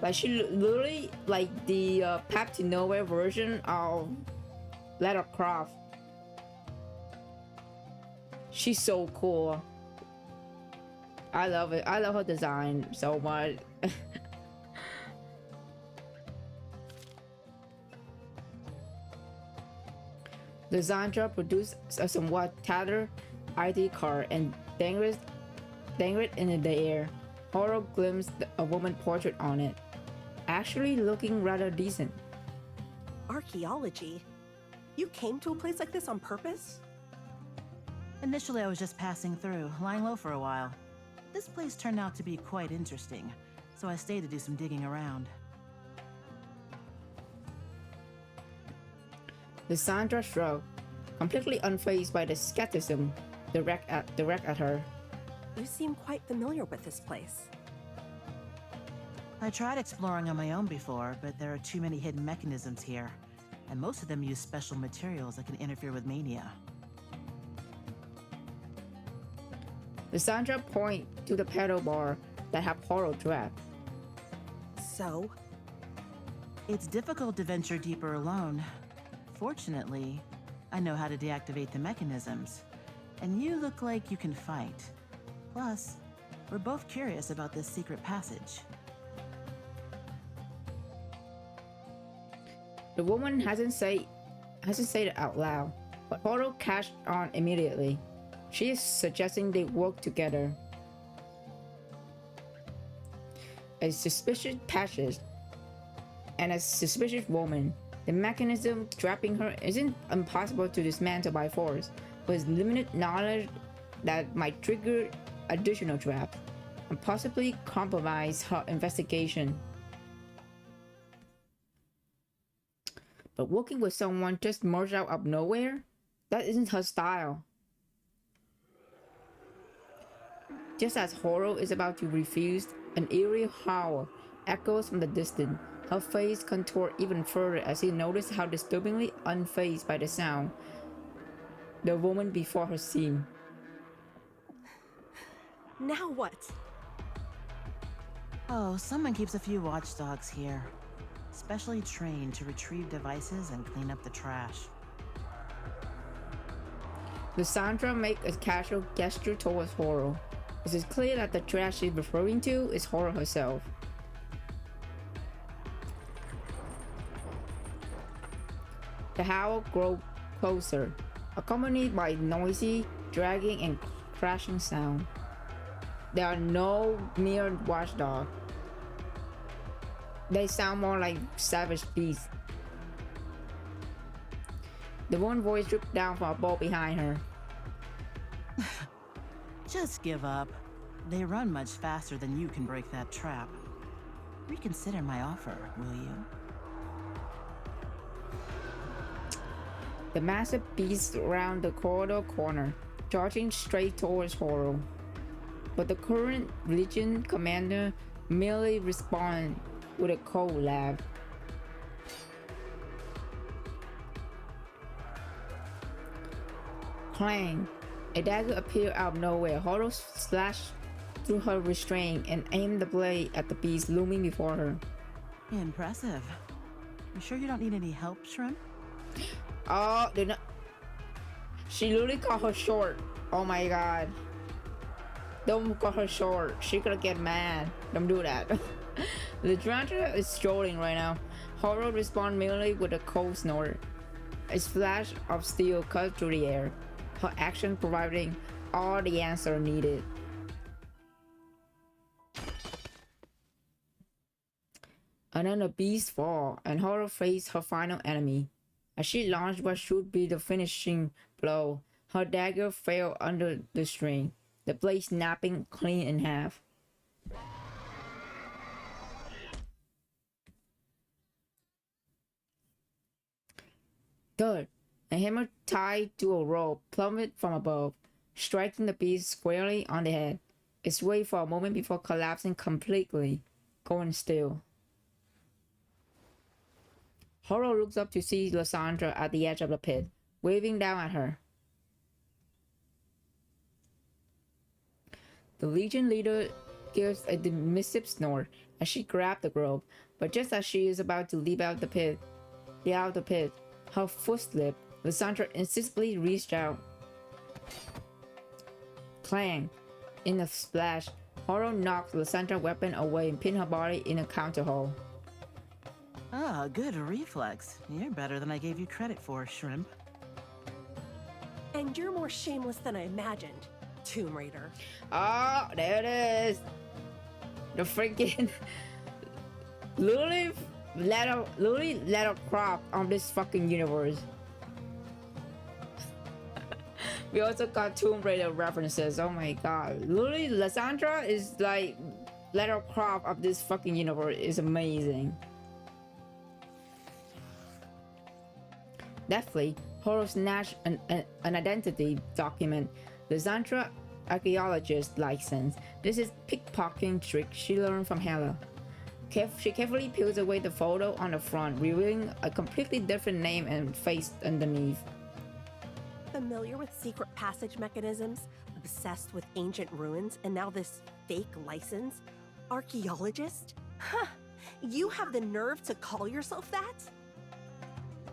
Like she literally like the Path to Nowhere version of Lara Croft. She's so cool. I love it. I love her design so much. Lysandra produced a somewhat tattered ID card and dangled it in the air. Horo glimpsed a woman portrait on it, actually looking rather decent. Archaeology? You came to a place like this on purpose? Initially, I was just passing through, lying low for a while. This place turned out to be quite interesting, so I stayed to do some digging around. Lysandra shrugged, completely unfazed by the skepticism direct at her. You seem quite familiar with this place. I tried exploring on my own before, but there are too many hidden mechanisms here, and most of them use special materials that can interfere with mania. Lysandra pointed to the pedal bar that had Horo trapped. So? It's difficult to venture deeper alone. Fortunately, I know how to deactivate the mechanisms, and you look like you can fight. Plus, we're both curious about this secret passage. The woman hasn't said it out loud, but Horo catched on immediately. She is suggesting they work together. A suspicious passage and a suspicious woman. The mechanism trapping her isn't impossible to dismantle by force, but with limited knowledge that might trigger additional traps and possibly compromise her investigation. But working with someone just merged out of nowhere? That isn't her style. Just as Horo is about to refuse, an eerie howl echoes from the distance. Her face contoured even further as he noticed how disturbingly unfazed by the sound the woman before her seemed. Now what? Oh, someone keeps a few watchdogs here, specially trained to retrieve devices and clean up the trash. Lysandra makes a casual gesture towards Horo. It is clear that the trash she's referring to is Horo herself. The howl grows closer, accompanied by noisy, dragging, and crashing sound. There are no mere watchdogs. They sound more like savage beasts. The one voice dripped down from a bowl behind her. Just give up. They run much faster than you can break that trap. Reconsider my offer, will you? The massive beast around the corridor corner, charging straight towards Horo. But the current Legion commander merely responded with a cold laugh. Clang! A dagger appeared out of nowhere. Horo slashed through her restraint and aimed the blade at the beast looming before her. Impressive. You sure you don't need any help, Shrimp? Oh, they're not. She literally cut her short. Oh my god. Don't cut her short. She could get mad. Don't do that. The Lysandra is strolling right now. Horo responds merely with a cold snort. A flash of steel cut through the air. Her action providing all the answer needed. And then the beast fall, and Horo faced her final enemy. As she launched what should be the finishing blow, her dagger fell under the string, the blade snapping clean in half. Third, a hammer tied to a rope plummeted from above, striking the beast squarely on the head. It swayed for a moment before collapsing completely, going still. Horo looks up to see Lysandra at the edge of the pit, waving down at her. The Legion leader gives a dismissive snort as she grabs the rope, but just as she is about to leap out of the pit, her foot slipped. Lysandra insistently reached out. clang. In a splash, Horo knocks Lysandra weapon away and pins her body in a counter hole. Ah, good reflex. You're better than I gave you credit for, Shrimp. And you're more shameless than I imagined, Tomb Raider. Oh, there it is. The freaking Lily letter crop on this fucking universe. We also got Tomb Raider references. Oh my god. Lily Lysandra is like letter crop of this fucking universe. Is amazing. Definitely, Horo snatched an identity document. Lysandra archaeologist license. This is pickpocketing trick she learned from Hela. She carefully peels away the photo on the front, revealing a completely different name and face underneath. Familiar with secret passage mechanisms, obsessed with ancient ruins, and now this fake license? Archaeologist? Huh, you have the nerve to call yourself that?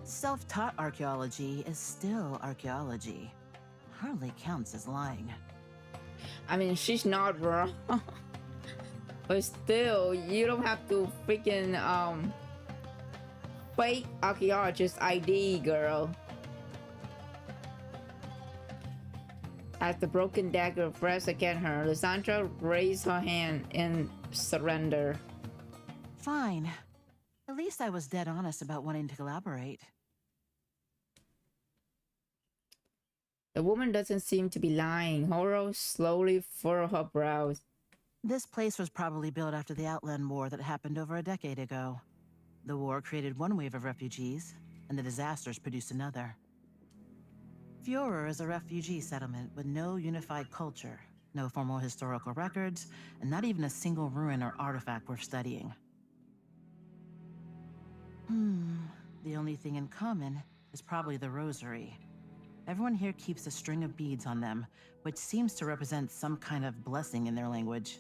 Self-taught archaeology is still archaeology. Hardly counts as lying. I mean, she's not wrong. But still, you don't have to freaking fake archaeologist ID, girl. As the broken dagger pressed against her, Lysandra raised her hand in surrender. Fine. At least I was dead honest about wanting to collaborate. The woman doesn't seem to be lying. Horo slowly furrowed her brows. This place was probably built after the Outland War that happened over a decade ago. The war created one wave of refugees, and the disasters produced another. Führer is a refugee settlement with no unified culture, no formal historical records, and not even a single ruin or artifact worth studying. The only thing in common is probably the rosary. Everyone here keeps a string of beads on them, which seems to represent some kind of blessing in their language.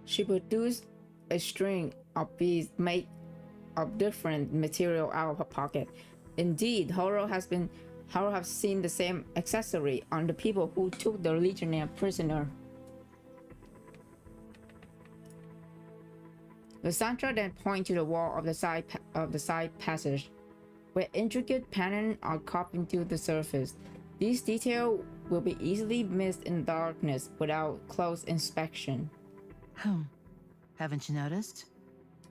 She produced a string of beads made of different material out of her pocket. Indeed, Horo has seen the same accessory on the people who took the legionnaire prisoner. Lysandra then points to the wall of the side passage, where intricate patterns are carved into the surface. These details will be easily missed in darkness without close inspection. Haven't you noticed?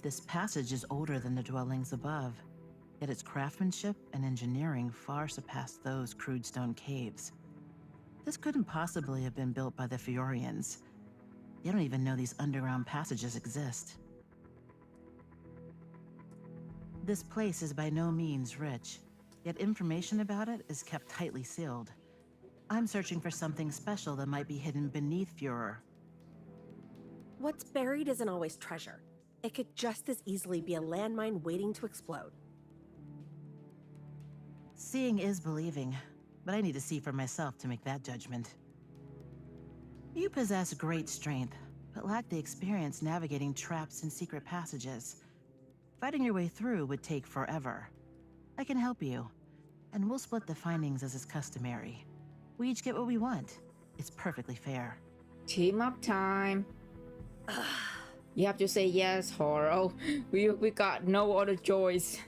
This passage is older than the dwellings above, yet its craftsmanship and engineering far surpass those crude stone caves. This couldn't possibly have been built by the Fiorians. They don't even know these underground passages exist. This place is by no means rich, yet information about it is kept tightly sealed. I'm searching for something special that might be hidden beneath Führer. What's buried isn't always treasure. It could just as easily be a landmine waiting to explode. Seeing is believing, but I need to see for myself to make that judgment. You possess great strength, but lack the experience navigating traps and secret passages. Fighting your way through would take forever. I can help you, and we'll split the findings as is customary. We each get what we want. It's perfectly fair. Team up time. You have to say yes, Horo. We got no other choice.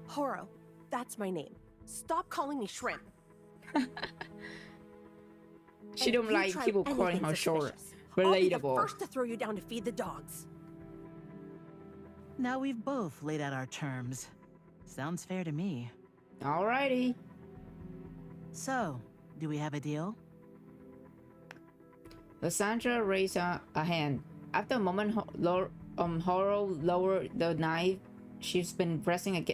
Horo, that's my name. Stop calling me Shrimp. She don't like people calling her short. Relatable. I'll be the first to throw you down to feed the dogs. Now we've both laid out our terms. Sounds fair to me. Alrighty. So, do we have a deal? Lysandra raised a hand. After a moment, Horo lowered the knife she's been pressing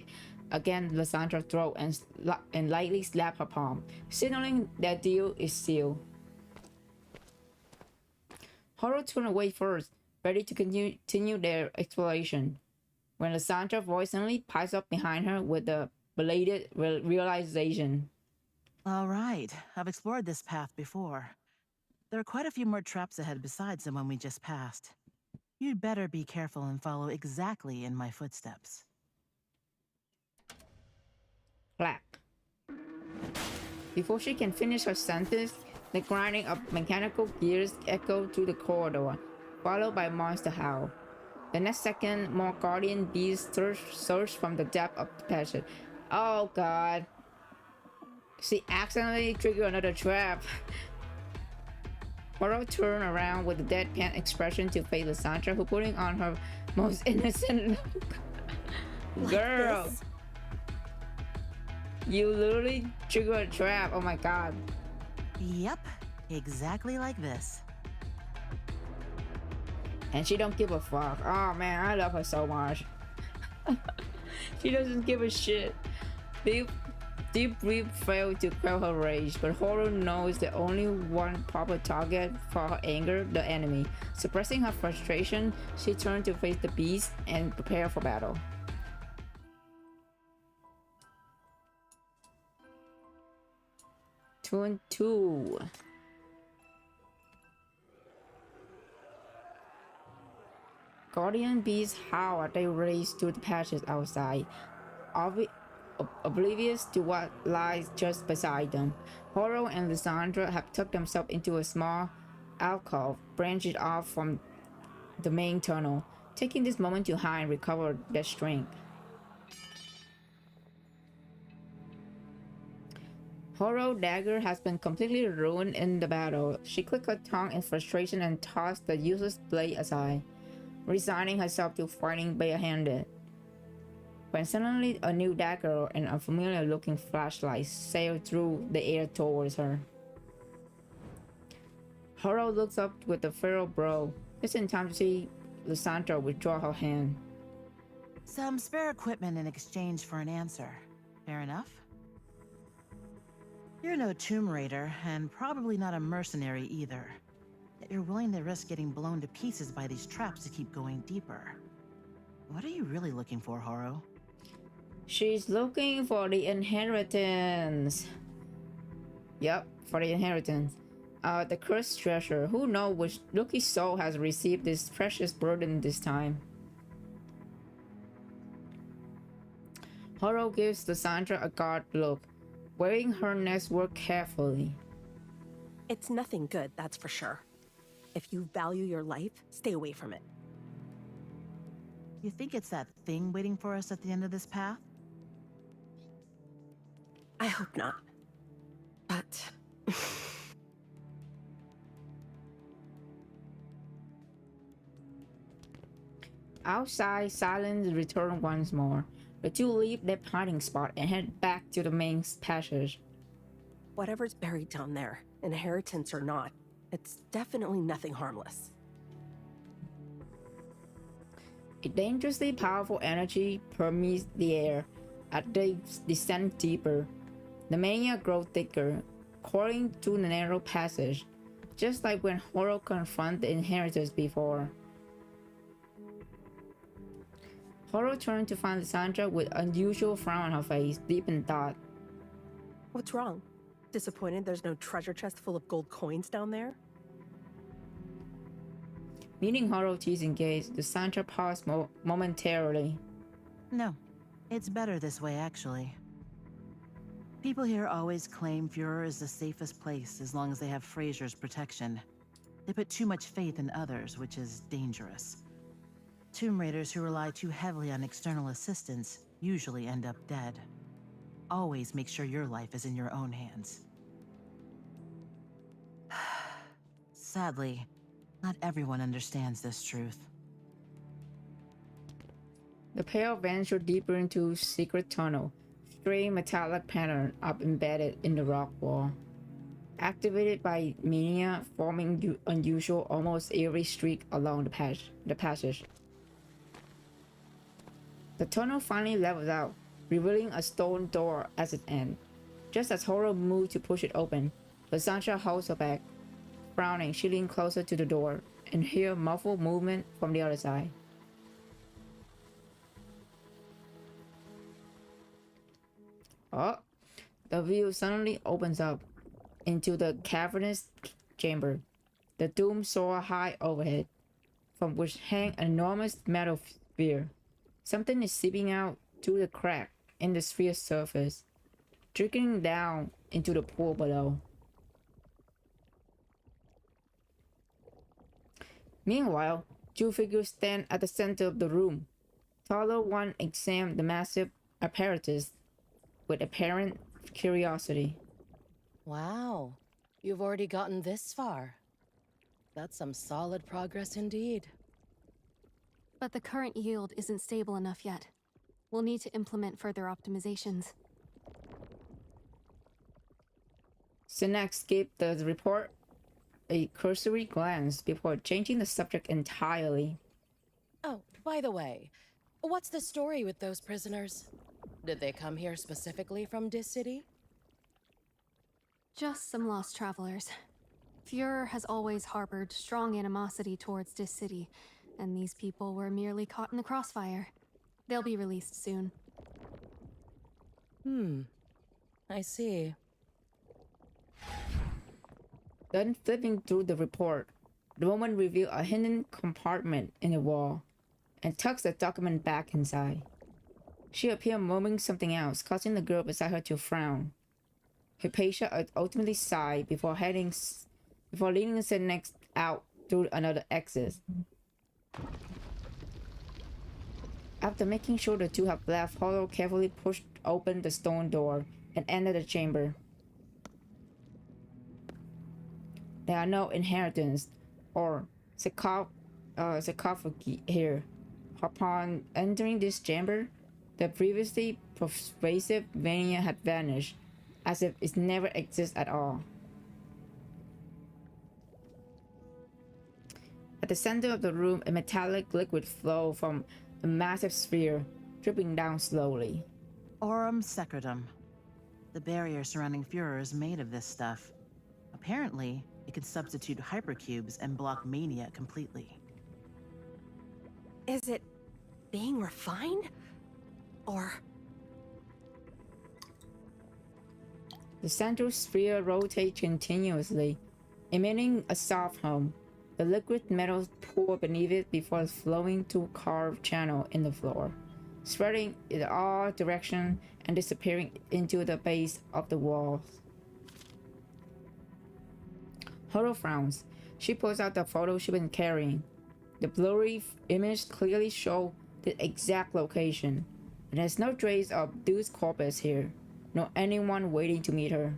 against Lysandra's throat and lightly slapped her palm, signaling that deal is sealed. Horo turned away first, ready to continue their exploration, when Lysandra voice suddenly pipes up behind her with a belated realization. All right, I've explored this path before. There are quite a few more traps ahead besides the one we just passed. You'd better be careful and follow exactly in my footsteps. Clack. Before she can finish her sentence, the grinding of mechanical gears echoed through the corridor, followed by monster howl. The next second, more guardian beasts surged from the depth of the passage. Oh god. She accidentally triggered another trap. Horo turned around with a deadpan expression to face Lysandra, who putting on her most innocent look. Girl, this? you literally triggered a trap. Oh my god. Yep, exactly like this. And she don't give a fuck. Oh man, I love her so much. She doesn't give a shit. Deep breath failed to quell her rage, but Horo knows the only one proper target for her anger, the enemy. Suppressing her frustration, she turned to face the beast and prepare for battle. Turn 2. Guardian beasts howl as they race to the patches outside, oblivious to what lies just beside them. Horo and Lysandra have tucked themselves into a small alcove branched off from the main tunnel, taking this moment to hide and recover their strength. Horo dagger has been completely ruined in the battle. She clicked her tongue in frustration and tossed the useless blade aside, resigning herself to fighting barehanded. When suddenly a new dagger and a familiar looking flashlight sailed through the air towards her. Horo looks up with a feral brow, just in time to see Lysandra withdraw her hand. Some spare equipment in exchange for an answer. Fair enough? You're no Tomb Raider, and probably not a mercenary either. Yet you're willing to risk getting blown to pieces by these traps to keep going deeper. What are you really looking for, Horo? She's looking for the inheritance. Yep, for the inheritance. The cursed treasure. Who knows which lucky soul has received this precious burden this time. Horo gives Lysandra a guard look, weighing her next word carefully. It's nothing good, that's for sure. If you value your life, stay away from it. You think it's that thing waiting for us at the end of this path? I hope not. But... Outside, silence returned once more. The two leave their hiding spot and head back to the main passage. whatever's buried down there, inheritance or not, it's definitely nothing harmless. A dangerously powerful energy permeates the air as they descend deeper. The mania grows thicker, coursing through the narrow passage, just like when Horo confronted the inheritors before. Horo turned to find Lysandra with unusual frown on her face, deep in thought. What's wrong? Disappointed there's no treasure chest full of gold coins down there? Meeting Horo teasing gaze, Lysandra paused momentarily. No, it's better this way, actually. People here always claim Führer is the safest place as long as they have Fraser's protection. They put too much faith in others, which is dangerous. Tomb Raiders who rely too heavily on external assistance usually end up dead. Always make sure your life is in your own hands. Sadly, not everyone understands this truth. The pair ventured deeper into a secret tunnel, strange metallic pattern up embedded in the rock wall. Activated by mania, forming unusual, almost eerie streak along the passage. The tunnel finally levels out, revealing a stone door at its end. Just as Horo moved to push it open, Lysandra holds her back. Frowning, she leaned closer to the door and hear muffled movement from the other side. Oh, the view suddenly opens up into the cavernous chamber. The dome soars high overhead, from which hang an enormous metal sphere. Something is seeping out through the crack in the sphere's surface. trickling down into the pool below. Meanwhile, two figures stand at the center of the room. Taller one examines the massive apparatus with apparent curiosity. Wow, you've already gotten this far. That's some solid progress indeed. But the current yield isn't stable enough yet. We'll need to implement further optimizations. Sinex gave the report a cursory glance before changing the subject entirely. Oh, by the way, what's the story with those prisoners? Did they come here specifically from this city? Just some lost travelers. Führer has always harbored strong animosity towards this city, and these people were merely caught in the crossfire. They'll be released soon. I see. Then flipping through the report, the woman revealed a hidden compartment in the wall and tucks the document back inside. She appeared murmuring something else, causing the girl beside her to frown. Hypatia ultimately sighed before leading the next out through another exit. After making sure the two have left, Hollow carefully pushed open the stone door and entered the chamber. There are no inheritance or sarcophagi here. Upon entering this chamber, the previously pervasive mania had vanished, as if it never existed at all. At the center of the room, a metallic liquid flowed from a massive sphere, dripping down slowly. Aurum secretum. The barrier surrounding Führer is made of this stuff. Apparently, it can substitute hypercubes and block mania completely. Is it being refined? Or... The central sphere rotates continuously, emitting a soft hum. The liquid metal poured beneath it before flowing through a carved channel in the floor, spreading in all directions and disappearing into the base of the walls. Horo frowns. She pulls out the photo she'd been carrying. The blurry image clearly shows the exact location, and there's no trace of Dude's corpus here, nor anyone waiting to meet her.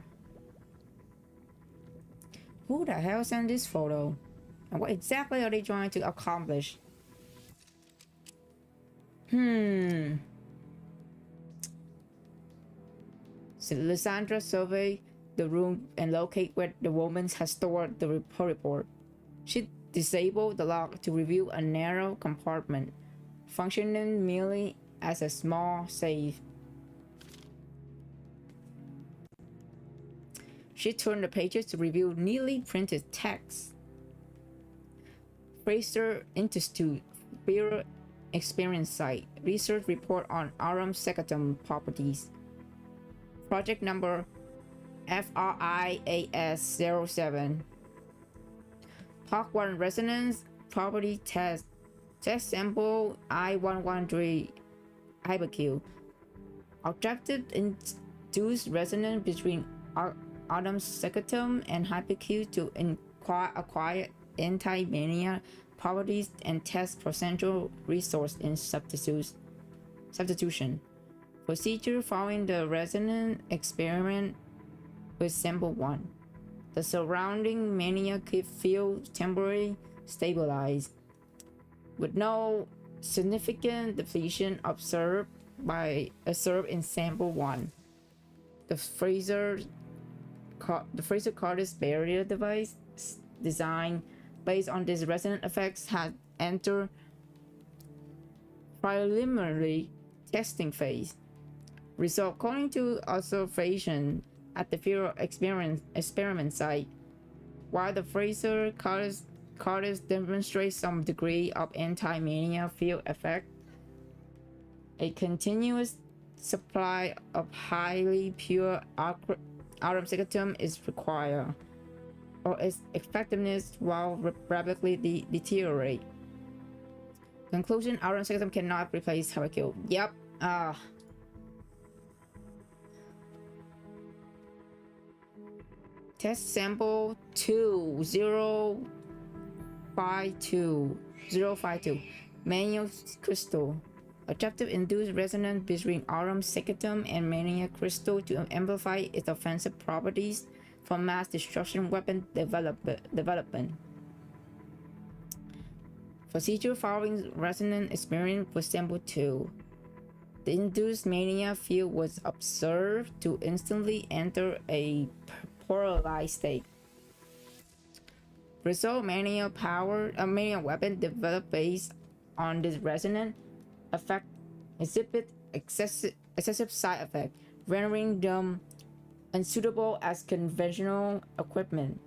Who the hell sent this photo? And what exactly are they trying to accomplish? So Lysandra surveyed the room and located where the woman has stored the report. She disabled the lock to reveal a narrow compartment, functioning merely as a small safe. She turned the pages to reveal neatly printed text. Fraser Institute Bureau Experience Site Research Report on Aurum Secretum Properties. Project number FRIAS07. Park 1 Resonance Property Test. Test sample I113 Hypercube. Objective induce resonance between Aurum Secretum and Hypercube to acquire anti-mania properties and test potential resource in substitution. Procedure following the resonance experiment with sample 1. The surrounding mania field temporarily stabilized, with no significant depletion observed in sample 1. The Fraser Cardis barrier device design based on these resonant effects had entered preliminary testing phase. Result according to observation at the Führer experiment site. While the Fraser Cardis demonstrates some degree of anti-mania field effect, a continuous supply of highly pure Aurum Secretum is required, or its effectiveness will rapidly deteriorate. Conclusion: Aurum Secretum cannot replace Hypercube. Yep. Test sample 2052052. Manual crystal. Objective induced resonance between aurum secretum and mania crystal to amplify its offensive properties for mass destruction weapon development. Procedure following resonance experiment with sample 2. The induced mania field was observed to instantly enter a polarized state. Result mania weapon developed based on this resonance effect exhibit excessive side effect, rendering them unsuitable as conventional equipment.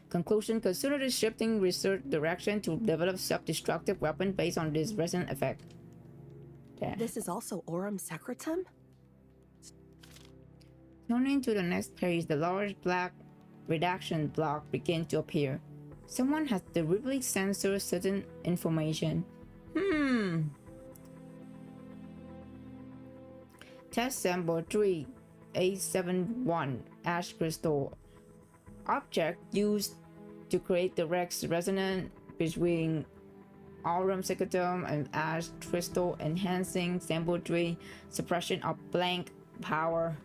Conclusion: consider the shifting research direction to develop self-destructive weapon based on this resonant effect. Yeah. This is also aurum secretum? Turning to the next page, the large black redaction block begins to appear. Someone has deliberately censored certain information. Test sample 3871 ash crystal. Object used to create direct resonance between aurum secretum and ash crystal, enhancing sample 3 suppression of blank power.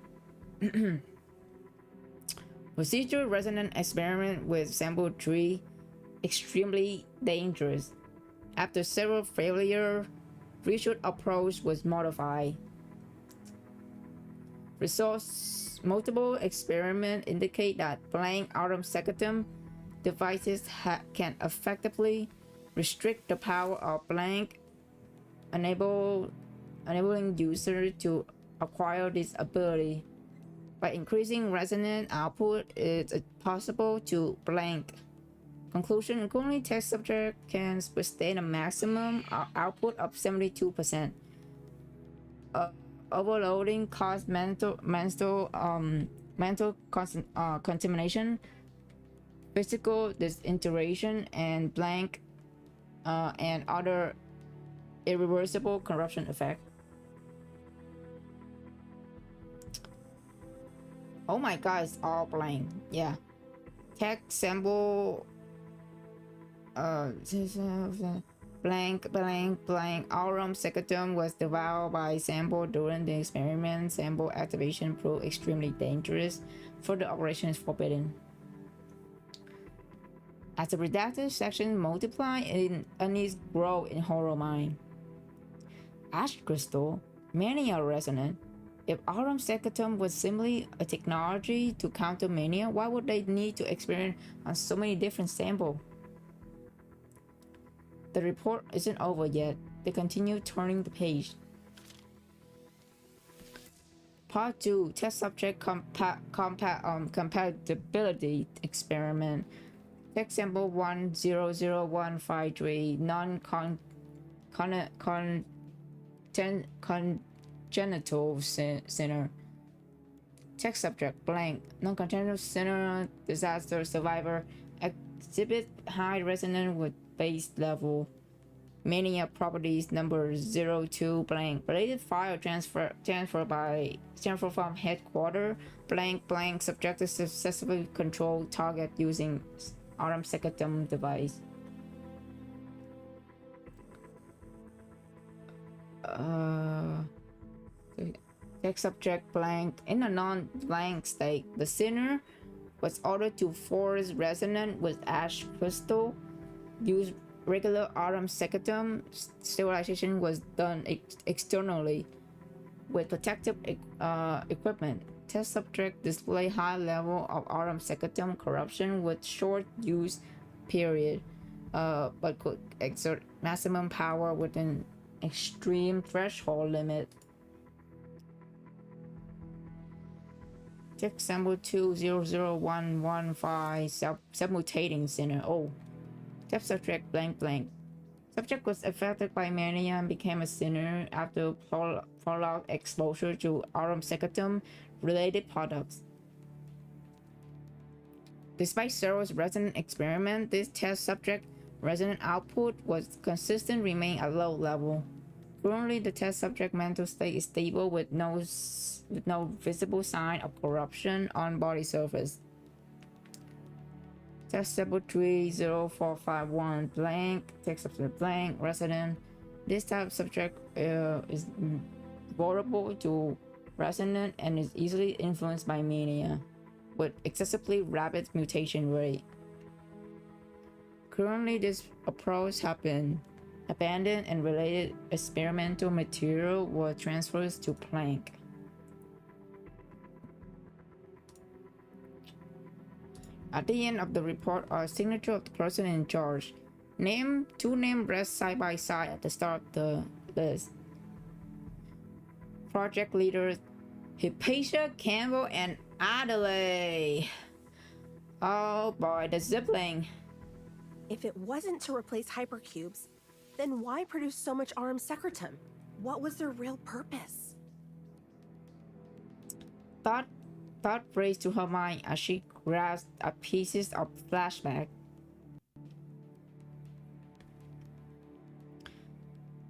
Procedure resonance experiment with sample 3 extremely dangerous. After several failures, research approach was modified. Results: multiple experiments indicate that blank aurum secretum devices can effectively restrict the power of blank, enabling users to acquire this ability. By increasing resonance output, it's possible to blank. Conclusion: currently test subject can sustain a maximum output of 72%. Overloading causes mental contamination, physical disintegration, and blank and other irreversible corruption effect. Oh my god, it's all blank. Yeah. Tech sample blank aurum secretum was devoured by sample during the experiment. Sample activation proved extremely dangerous. Further operation is forbidden. As the redacted section multiply and unease grow in Horror Mind. Ash crystal, mania resonant. If aurum secretum was simply a technology to counter mania, why would they need to experiment on so many different samples? The report isn't over yet. They continue turning the page. Part 2, test subject compatibility experiment. Tech sample 100153 non-congenital sinner. Tech subject blank, non-congenital sinner, disaster survivor, exhibit high resonance with base level. Mania properties number 02 blank. Related file transfer from headquarters blank. Subject to successfully control target using aurum secretum device. Text subject blank. In a non-blank state, the sinner was ordered to force resonance with ash crystal. Use regular aurum secretum. Sterilization was done externally with protective equipment. Test subject display high level of aurum secretum corruption with short use period, but could exert maximum power within extreme threshold limit. Check sample 200115 submutating sinner. Oh. Test subject blank. Subject was affected by mania and became a sinner after prolonged exposure to aurum secretum related products. Despite several resonant experiments, this test subject resonant output was consistent, remained at low level. Currently, the test subject mental state is stable with no visible sign of corruption on body surface. Test sample 30451 blank, text subject blank, resident. This type of subject is vulnerable to resonance and is easily influenced by mania, with excessively rapid mutation rate. Currently, this approach has been abandoned and related experimental material was transferred to Planck. At the end of the report are a signature of the person in charge. Two names rest side by side at the start of the list. Project leaders Hypatia, Campbell, and Adelaide. Oh boy, the sibling. If it wasn't to replace hypercubes, then why produce so much RM secretum? What was their real purpose? Thought raced to her mind as she grasped a pieces of flashback.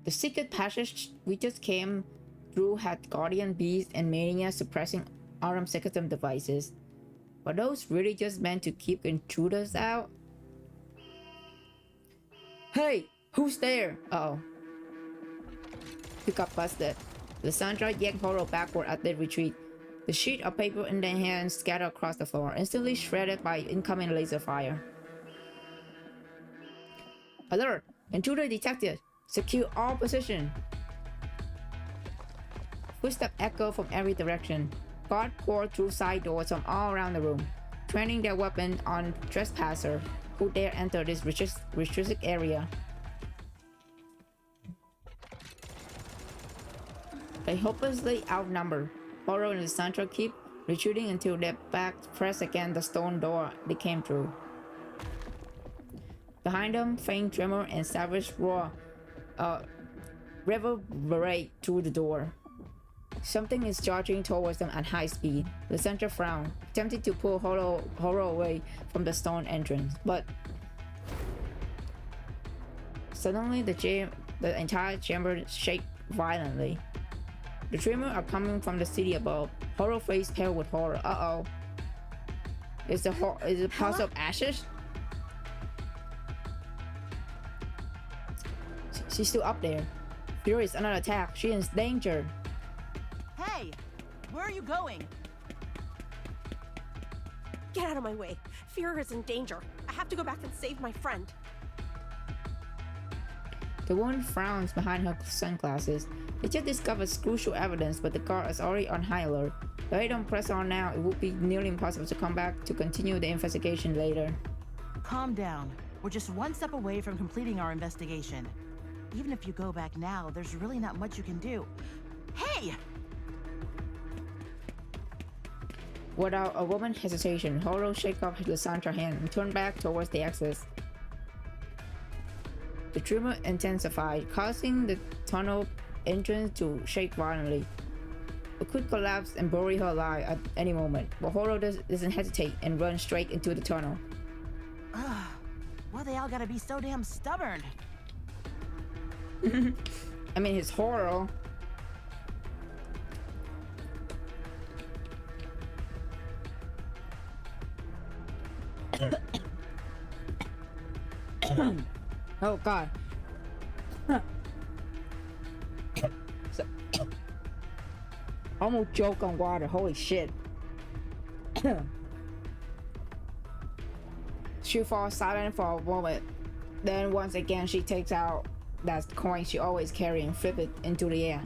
The secret passage we just came through had guardian beasts and mania suppressing RM secretum devices. Were those really just meant to keep intruders out? Hey, who's there? Uh-oh. Pickup busted. Lysandra yanked Horo backward at the retreat. The sheet of paper in their hands scattered across the floor, instantly shredded by incoming laser fire. Alert! Intruder detected! Secure all position! Footsteps echo from every direction. Guards poured through side doors from all around the room, training their weapon on trespassers who dare enter this restricted area. They hopelessly outnumbered. Horo and Lysandra keep retreating until their backs press against the stone door they came through. Behind them, faint tremor and savage roar reverberate through the door. Something is charging towards them at high speed. Lysandra frowned, attempting to pull Horo away from the stone entrance, but suddenly the entire chamber shake violently. The tremors are coming from the city above. Horo face pale with horror. Uh-oh. Is it house of ashes? She's still up there. Furious under attack. She is in danger. Hey, where are you going? Get out of my way. Führer is in danger. I have to go back and save my friend. The woman frowns behind her sunglasses. They just discovered crucial evidence, but the guard is already on high alert. If they don't press on now, it would be nearly impossible to come back to continue the investigation later. Calm down. We're just one step away from completing our investigation. Even if you go back now, there's really not much you can do. Hey! Without a moment's hesitation, Horo shake off Lysandra's hand and turned back towards the exit. The tremor intensified, causing the tunnel entrance to shake violently. It could collapse and bury her alive at any moment, but Horo doesn't hesitate and runs straight into the tunnel. Why they all gotta be so damn stubborn? I mean, it's Horo. Oh god. Almost choke on water, holy shit. She falls silent for a moment. Then once again she takes out that coin she always carry and flip it into the air.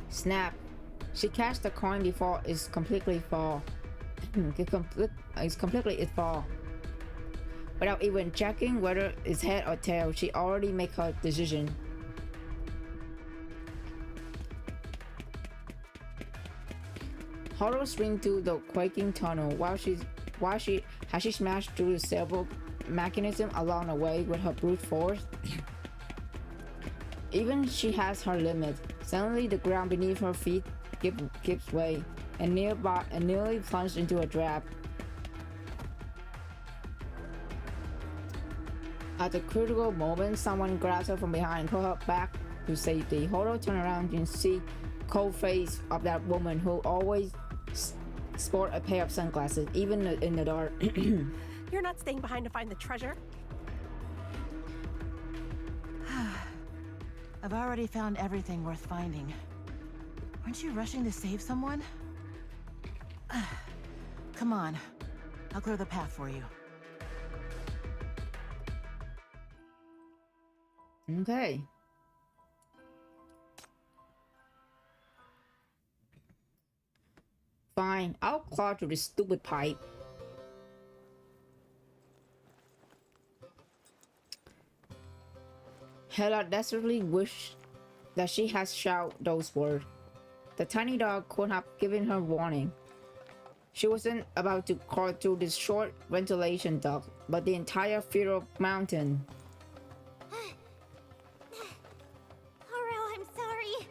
Snap. She catches the coin before it's completely fall. It's completely its fall. Without even checking whether it's head or tail, she already make her decision. Horo swings through the quaking tunnel while she smashed through several mechanisms along the way with her brute force. Even she has her limit. Suddenly the ground beneath her feet gives way and nearly plunged into a trap. At the critical moment, someone grabs her from behind and pulls her back to safety. Horo turns around and see cold face of that woman who always sport a pair of sunglasses, even in the dark. You're not staying behind to find the treasure? I've already found everything worth finding. Aren't you rushing to save someone? Come on. I'll clear the path for you. Okay. Fine, I'll claw through this stupid pipe. Hela desperately wished that she had shouted those words. The tiny dog could have given her warning. She wasn't about to crawl through this short ventilation duct, but the entire Firo mountain. Horo, I'm sorry.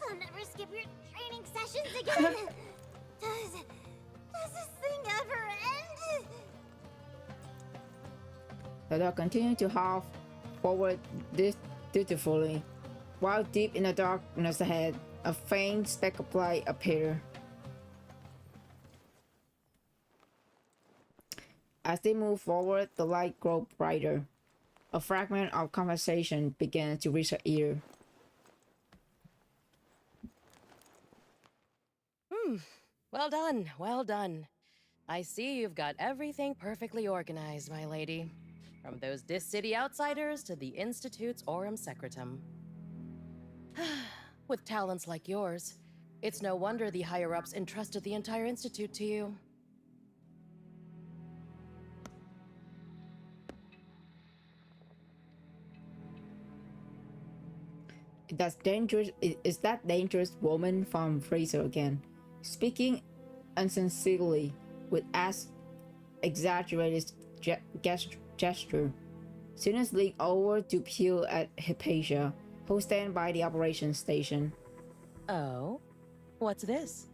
I'll never skip your training sessions again. Does this thing ever end? The dog continued to half forward dutifully, while deep in the darkness ahead, a faint speck of light appeared. As they moved forward, the light grew brighter. A fragment of conversation began to reach her ear. Well done, well done. I see you've got everything perfectly organized, my lady. From those Dis City outsiders to the Institute's Aurum Secretum. With talents like yours, it's no wonder the higher-ups entrusted the entire Institute to you. That's dangerous. Is that dangerous woman from Fraser again, speaking unsincerely with as exaggerated gesture. Students leaned over to peer at Hypatia, who stand by the operations station. Oh? What's this?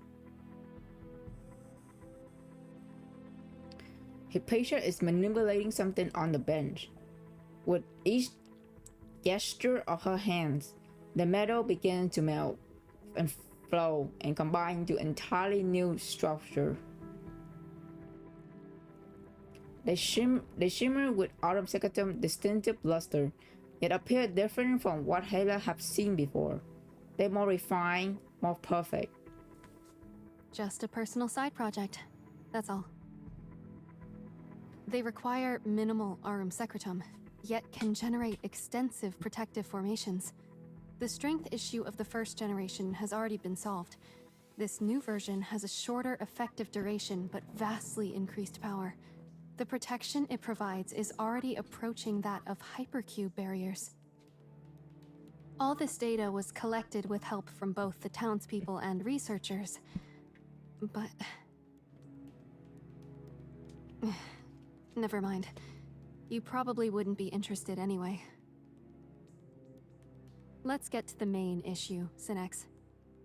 Hypatia is manipulating something on the bench. With each gesture of her hands, the metal began to melt and flow and combine into entirely new structure. They shimmer with Aurum Secretum's distinctive luster, yet appear different from what Hela had seen before. They're more refined, more perfect. Just a personal side project. That's all. They require minimal Aurum Secretum, yet can generate extensive protective formations. The strength issue of the first generation has already been solved. This new version has a shorter effective duration, but vastly increased power. The protection it provides is already approaching that of hypercube barriers. All this data was collected with help from both the townspeople and researchers, but... Never mind. You probably wouldn't be interested anyway. Let's get to the main issue, Synex.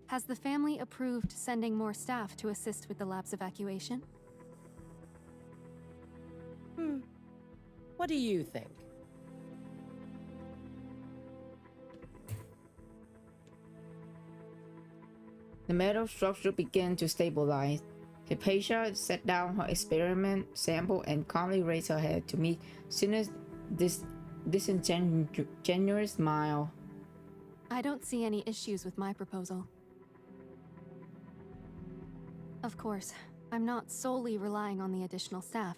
Has the family approved sending more staff to assist with the lab's evacuation? What do you think? The metal structure began to stabilize. Hypatia set down her experiment sample and calmly raised her head to meet Sinner's disingenuous smile. I don't see any issues with my proposal. Of course, I'm not solely relying on the additional staff.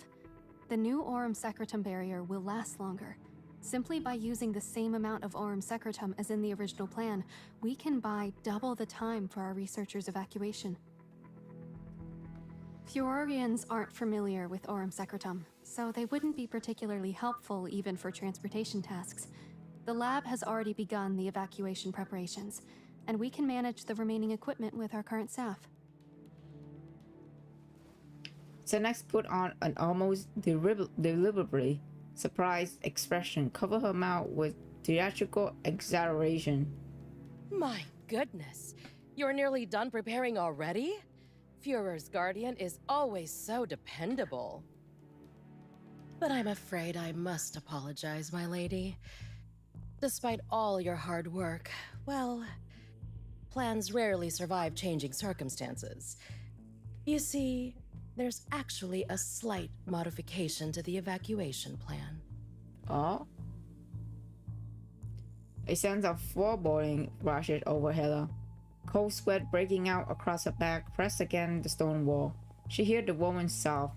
The new Aurum Secretum barrier will last longer. Simply by using the same amount of Aurum Secretum as in the original plan, we can buy double the time for our researchers' evacuation. Furorians aren't familiar with Aurum Secretum, so they wouldn't be particularly helpful even for transportation tasks. The lab has already begun the evacuation preparations, and we can manage the remaining equipment with our current staff. Synex put on an almost deliberately surprised expression, covered her mouth with theatrical exaggeration. My goodness, you're nearly done preparing already? Führer's Guardian is always so dependable. But I'm afraid I must apologize, my lady. Despite all your hard work, well, plans rarely survive changing circumstances. You see, there's actually a slight modification to the evacuation plan. Oh? A sense of foreboding rushes over Hela. Cold sweat breaking out across her back, pressed against the stone wall. She heard the woman's sob,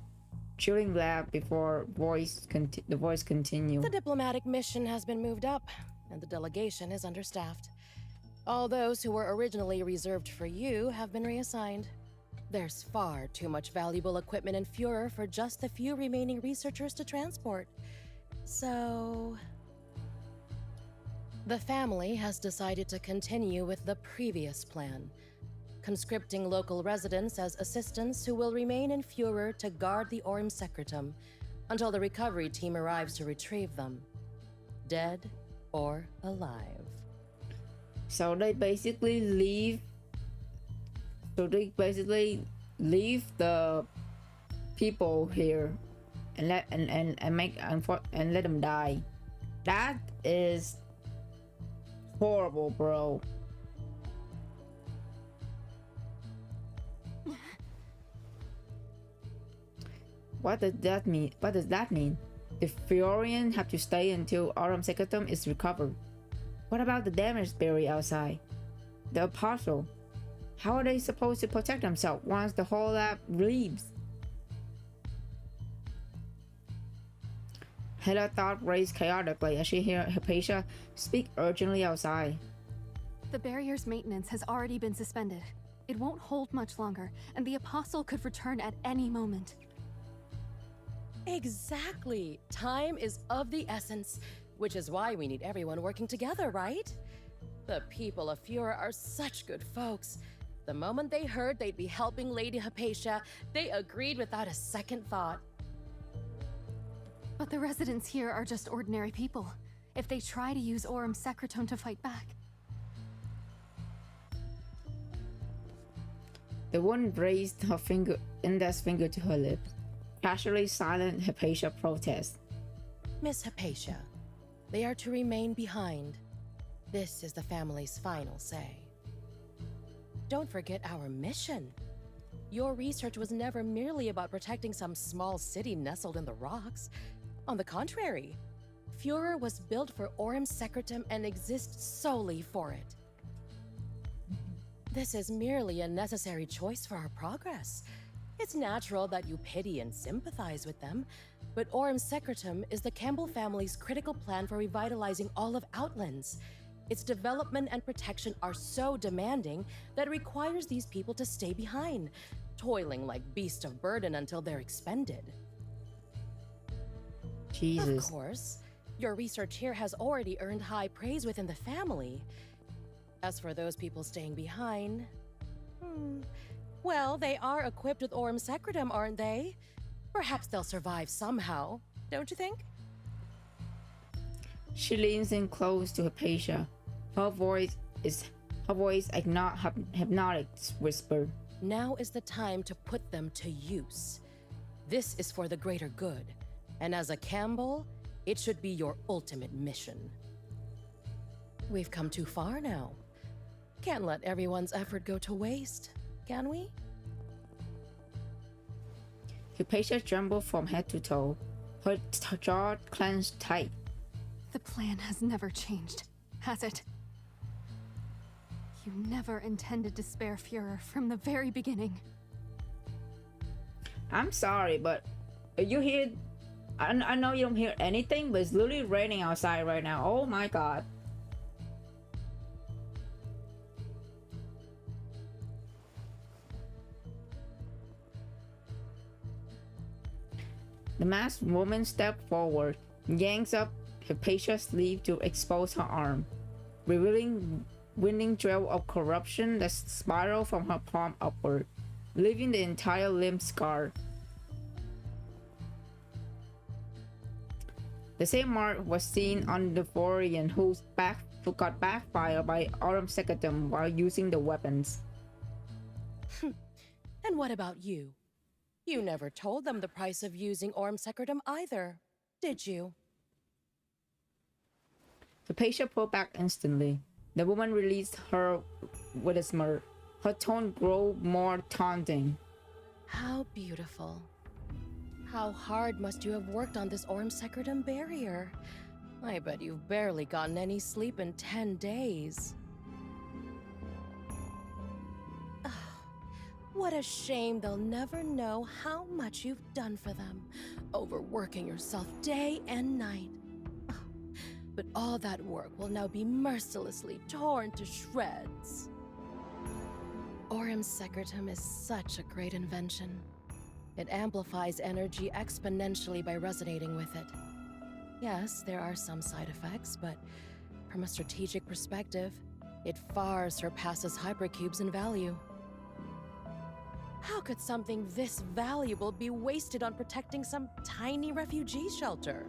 chilling laugh before the voice continued. The diplomatic mission has been moved up, and the delegation is understaffed. All those who were originally reserved for you have been reassigned. There's far too much valuable equipment in Führer for just the few remaining researchers to transport. So... the family has decided to continue with the previous plan, conscripting local residents as assistants who will remain in Führer to guard the Orm Secretum until the recovery team arrives to retrieve them, dead or alive. So they basically leave. The people here and let them die. That is horrible, bro. What does that mean? The Furian have to stay until Aurum Secretum is recovered. What about the damaged berry outside? The Apostle? How are they supposed to protect themselves once the whole lab leaves? Hela's thought raced chaotically as she heard Hypatia speak urgently outside. The barrier's maintenance has already been suspended. It won't hold much longer, and the Apostle could return at any moment. Exactly. Time is of the essence, which is why we need everyone working together, right? The people of Führer are such good folks. The moment they heard they'd be helping Lady Hypatia, they agreed without a second thought. But the residents here are just ordinary people. If they try to use Aurum Secretum to fight back... The woman raised her index finger to her lips. Casually silent Hypatia protests. Miss Hypatia, they are to remain behind. This is the family's final say. Don't forget our mission. Your research was never merely about protecting some small city nestled in the rocks. On the contrary, Führer was built for Aurum Secretum and exists solely for it. This is merely a necessary choice for our progress. It's natural that you pity and sympathize with them, but Aurum Secretum is the Campbell family's critical plan for revitalizing all of Outlands. Its development and protection are so demanding that it requires these people to stay behind, toiling like beasts of burden until they're expended. Jesus. Of course, your research here has already earned high praise within the family. As for those people staying behind, well, they are equipped with Aurum Secretum, aren't they? Perhaps they'll survive somehow, don't you think? She leans in close to Hypatia. Her voice hypnotic whisper. Now is the time to put them to use. This is for the greater good, and as a Campbell, it should be your ultimate mission. We've come too far now. Can't let everyone's effort go to waste, can we? Hypatia trembled from head to toe. Her jaw clenched tight. The plan has never changed, has it? You never intended to spare Führer from the very beginning. I'm sorry, but you hear... I know you don't hear anything, but it's literally raining outside right now. Oh my god. The masked woman stepped forward, yanks up Hypatia's sleeve to expose her arm, revealing winding trail of corruption that spiraled from her palm upward, leaving the entire limb scarred. The same mark was seen on the Vorian who got backfired by Aurum Secretum while using the weapons. And what about you? You never told them the price of using Aurum Secretum either, Did you? Hypatia pulled back instantly. The woman released her with a smirk. Her tone grew more taunting. How beautiful. How hard must you have worked on this Orm Secretum barrier? I bet you've barely gotten any sleep in 10 days. Ugh, what a shame they'll never know how much you've done for them, overworking yourself day and night. Ugh, but all that work will now be mercilessly torn to shreds. Orm Secretum is such a great invention. It amplifies energy exponentially by resonating with it. Yes, there are some side effects, but from a strategic perspective, it far surpasses hypercubes in value. How could something this valuable be wasted on protecting some tiny refugee shelter?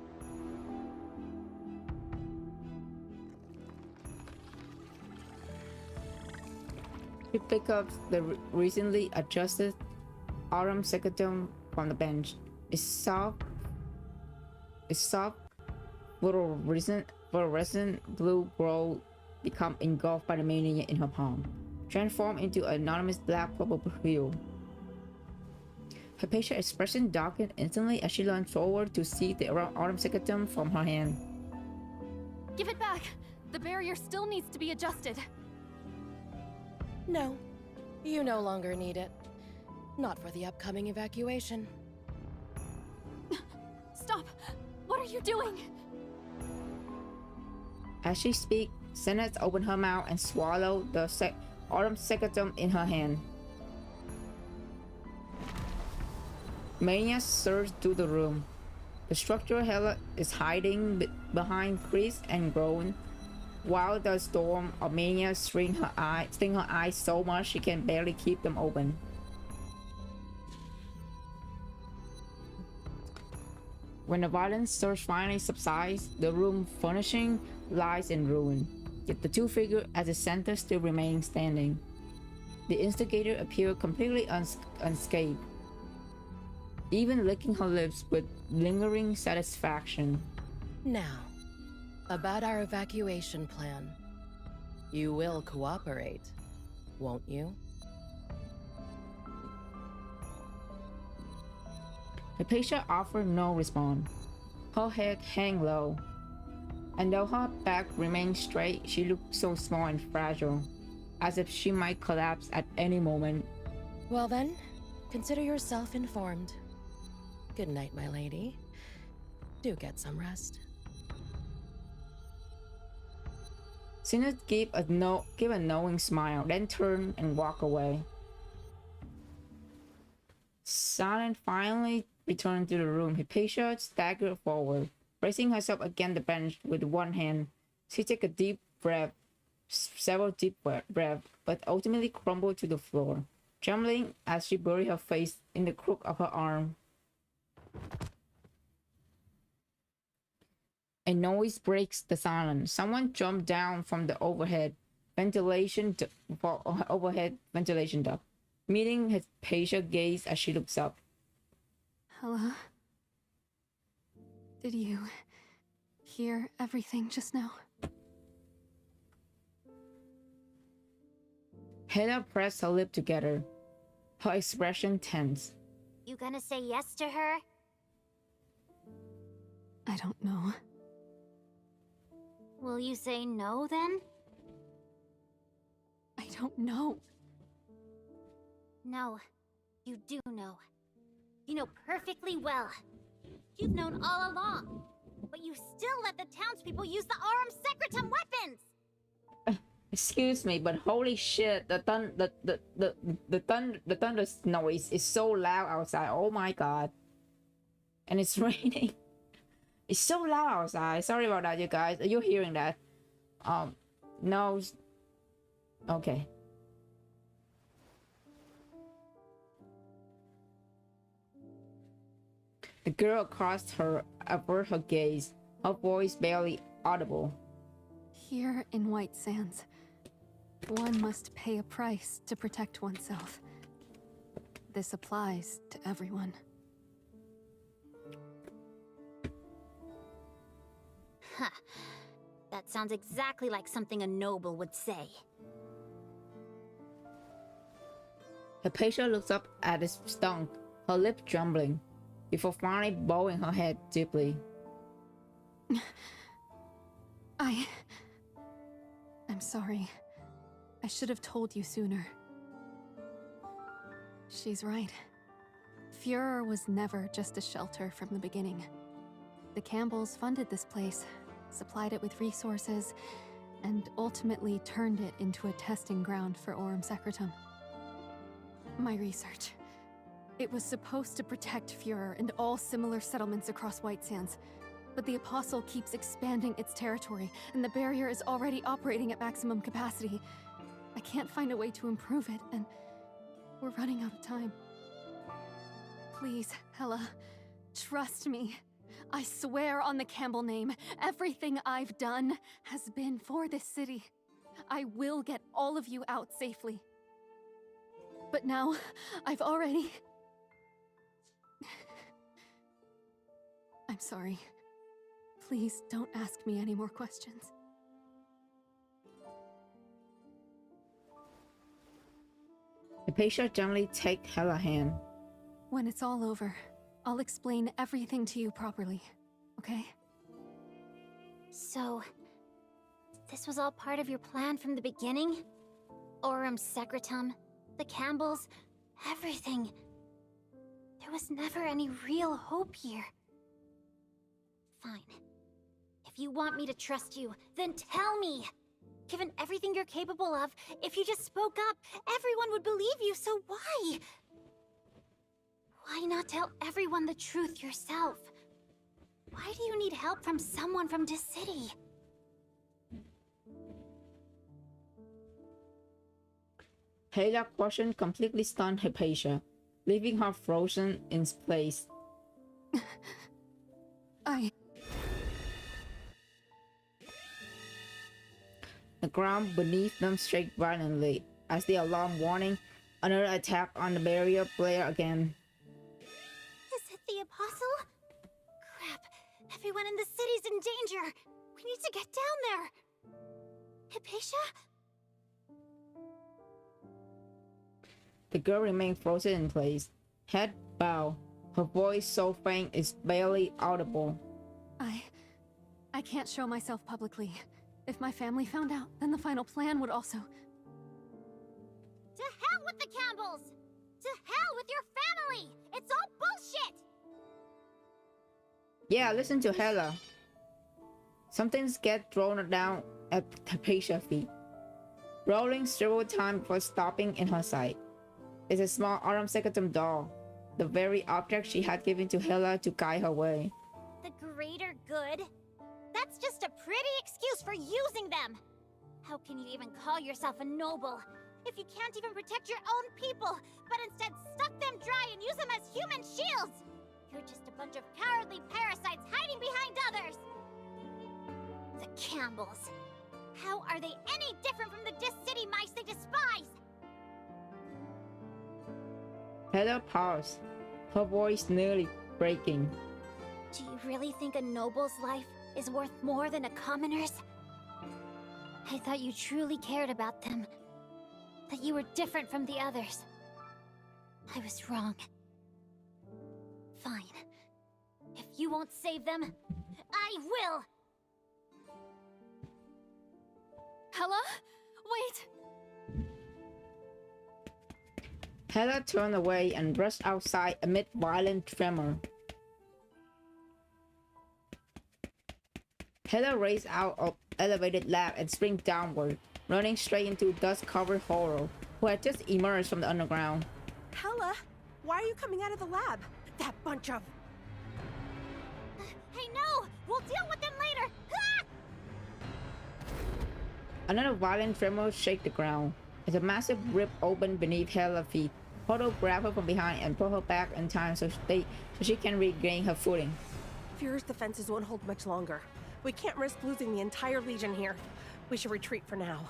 She picked up the recently adjusted Autumn Secretum from the bench. Its soft fluorescent blue glow become engulfed by the mania in her palm, transformed into an anonymous black purple hue. Her patient expression darkened instantly as she leaned forward to see the Autumn Secretum from her hand. Give it back! The barrier still needs to be adjusted. No, you no longer need it. Not for the upcoming evacuation. Stop! What are you doing? As she speaks, Senates opened her mouth and swallowed the Autumn Secretum in her hand. Mania surged through the room. The structure Hela is hiding behind creased and grown, while the storm of mania sting her eyes so much she can barely keep them open. When the violent surge finally subsides, the room furnishing lies in ruin, yet the two figures at the center still remain standing. The instigator appeared completely unscathed, even licking her lips with lingering satisfaction. Now, about our evacuation plan. You will cooperate, won't you? Hypatia offered no response. Her head hung low, and though her back remained straight, she looked so small and fragile, as if she might collapse at any moment. Well then, consider yourself informed. Good night, my lady. Do get some rest. Sinnet gave a knowing smile, then turned and walked away. Silent finally returned to the room. Hypatia staggered forward, bracing herself against the bench with one hand. She took a deep breath, several deep breaths, but ultimately crumbled to the floor, trembling as she buried her face in the crook of her arm. A noise breaks the silence. Someone jumped down from the overhead ventilation duct, meeting his patient gaze as she looks up. Hello? Did you hear everything just now? Hela pressed her lips together, her expression tense. You gonna say yes to her? I don't know. Will you say no then? I don't know. No, you do know. You know perfectly well. You've known all along. But you still let the townspeople use the Aurum Secretum weapons! Excuse me, but holy shit, the thunder noise is so loud outside. Oh my god. And it's raining. It's so loud outside. Sorry about that, you guys. Are you hearing that? No. Okay. The girl across her averted her gaze, her voice barely audible. Here in White Sands, one must pay a price to protect oneself. This applies to everyone. sounds exactly like something a noble would say. Hypatia looks up at his stunk, her lips trembling, before finally bowing her head deeply. I'm sorry. I should have told you sooner. She's right. Führer was never just a shelter from the beginning. The Campbells funded this place, supplied it with resources, and ultimately turned it into a testing ground for Aurum Secretum. My research. It was supposed to protect Führer and all similar settlements across White Sands, but the Apostle keeps expanding its territory, and the barrier is already operating at maximum capacity. I can't find a way to improve it, and we're running out of time. Please, Hela, trust me. I swear on the Campbell name, everything I've done has been for this city. I will get all of you out safely. But now, I've already... I'm sorry. Please don't ask me any more questions. Hypatia gently takes Hela's hand. When it's all over, I'll explain everything to you properly, okay? So, this was all part of your plan from the beginning? Aurum Secretum, the Campbells, everything. There was never any real hope here. Fine. If you want me to trust you, then tell me! Given everything you're capable of, if you just spoke up, everyone would believe you, so why? Why not tell everyone the truth yourself? Why do you need help from someone from this city? Hela's question completely stunned Hypatia, leaving her frozen in place. The ground beneath them shook violently as the alarm warning another attack on the barrier blared again. Is it the Apostle? Crap, everyone in the city's in danger. We need to get down there. Hypatia? The girl remained frozen in place, head bowed, her voice so faint it's barely audible. I can't show myself publicly. If my family found out, then the final plan would also... To hell with the Campbells! To hell with your family! It's all bullshit! Yeah, listen to Hela. Something's get thrown down at Hypatia's feet, rolling several times before stopping in her sight. It's a small Aurum Secretum doll, the very object she had given to Hela to guide her way. The greater good? That's just a pretty excuse for using them! How can you even call yourself a noble if you can't even protect your own people, but instead suck them dry and use them as human shields? You're just a bunch of cowardly parasites hiding behind others! The Campbells. How are they any different from the Dis City mice they despise? Hela paused, her voice nearly breaking. Do you really think a noble's life is worth more than a commoner's? I thought you truly cared about them. That you were different from the others. I was wrong. Fine. If you won't save them, I will! Hela? Wait! Hela turned away and rushed outside amid violent tremor. Hela raced out of elevated lab and sprang downward, running straight into dust-covered Horror, who had just emerged from the underground. Hela, why are you coming out of the lab? That bunch of... Hey, no! We'll deal with them later! Ah! Another violent tremor shook the ground, as a massive rip opened beneath Hela's feet. Horror grabbed her from behind and pulled her back in time so she can regain her footing. Führer's defenses won't hold much longer. We can't risk losing the entire Legion here. We should retreat for now.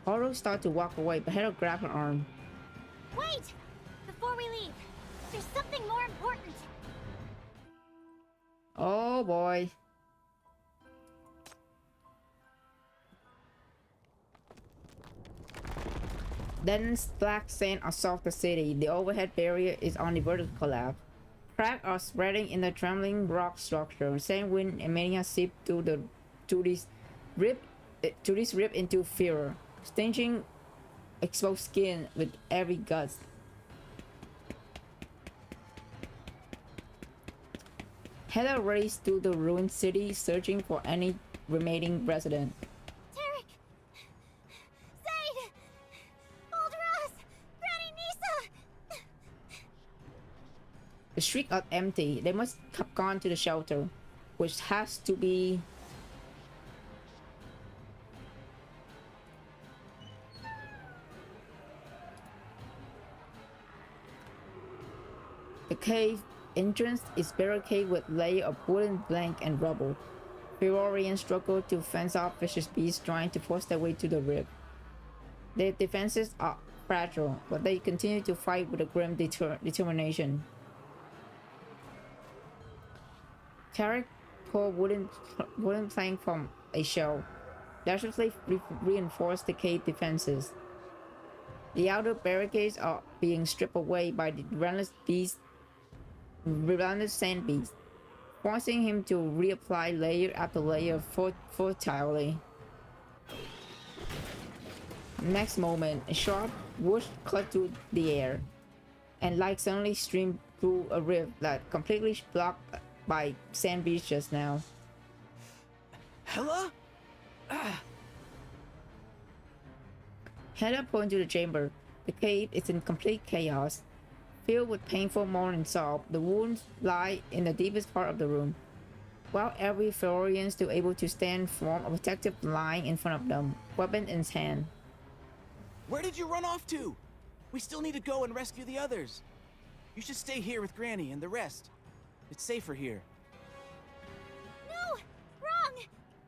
Horror started to walk away, but Hela grabbed her arm. Wait! Before we leave, there's something more important. Oh boy. Dense black sand assault the city. The overhead barrier is on the vertical collapse. Cracks are spreading in the trembling rock structure. Sand wind and mania seep to this rip into fear, stinging exposed skin with every gust. Heather raced through the ruined city, searching for any remaining resident. Tarek! Zaid! Old Ross! Granny Nisa! The streets are empty. They must have gone to the shelter, which has to be... The cave entrance is barricaded with layers of wooden plank and rubble. Furorians struggle to fence off vicious beasts trying to force their way to the rift. Their defenses are fragile, but they continue to fight with a grim determination. Tarek pulled wooden plank from a shelf, desperately reinforced the cave defenses. The outer barricades are being stripped away by the relentless sand beast, forcing him to reapply layer after layer futilely. Next moment, a sharp whoosh cut through the air, and light suddenly streamed through a rift that completely blocked by sand beast just now. Hella? Heather pointed to the chamber. The cave is in complete chaos. Filled with painful moan and sob, the wounds lie in the deepest part of the room, while every Florian still able to stand form a protective line in front of them, weapon in hand. Where did you run off to? We still need to go and rescue the others. You should stay here with Granny and the rest. It's safer here. No! Wrong!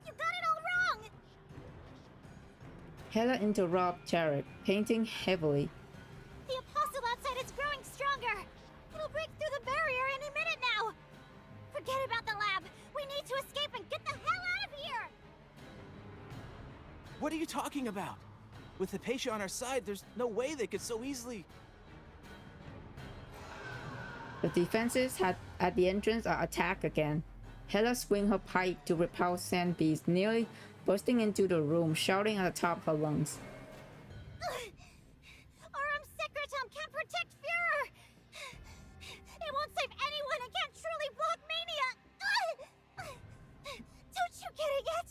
You got it all wrong! Hela interrupts Tarek, painting heavily. The apostle outside is growing stronger! It'll break through the barrier any minute now! Forget about the lab! We need to escape and get the hell out of here! What are you talking about? With Hypatia on our side, there's no way they could so easily... The defenses at the entrance are attacked again. Hela swings her pipe to repel sand beast, nearly bursting into the room, shouting at the top of her lungs. Aurum Secretum can't protect Führer! It won't save anyone and can't truly block mania! Don't you get it yet?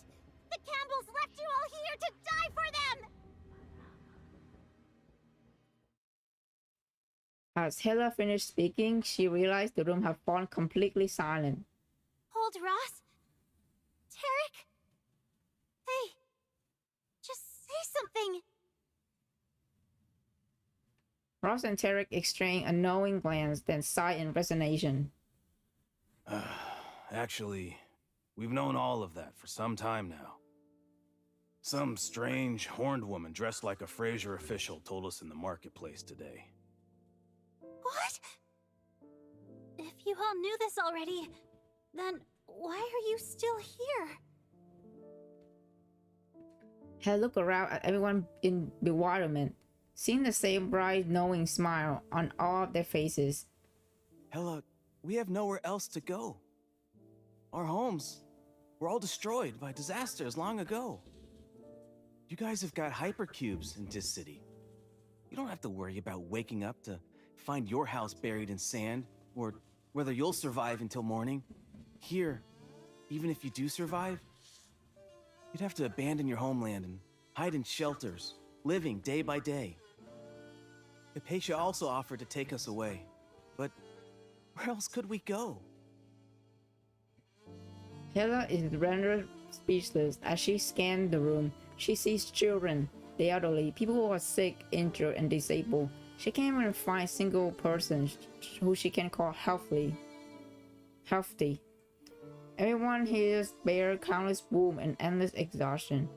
The Campbells left you all here to die for them! As Hela finished speaking, she realized the room had fallen completely silent. Old Ross? Tarek? Hey, just say something. Ross and Tarek exchanged a knowing glance, then sighed in resignation. Actually, we've known all of that for some time now. Some strange, horned woman dressed like a Fraser official told us in the marketplace today. What? If you all knew this already, then why are you still here? Hela looked around at everyone in bewilderment, seeing the same bright, knowing smile on all of their faces. Hela, we have nowhere else to go. Our homes were all destroyed by disasters long ago. You guys have got hypercubes in this city. You don't have to worry about waking up to find your house buried in sand, or whether you'll survive until morning. Here, even if you do survive, you'd have to abandon your homeland and hide in shelters, living day by day. Hypatia also offered to take us away, but where else could we go? Hela is rendered speechless as she scanned the room. She sees children, the elderly, people who are sick, injured, and disabled. She can't even find a single person who she can call healthy. Everyone here bears countless wounds and endless exhaustion.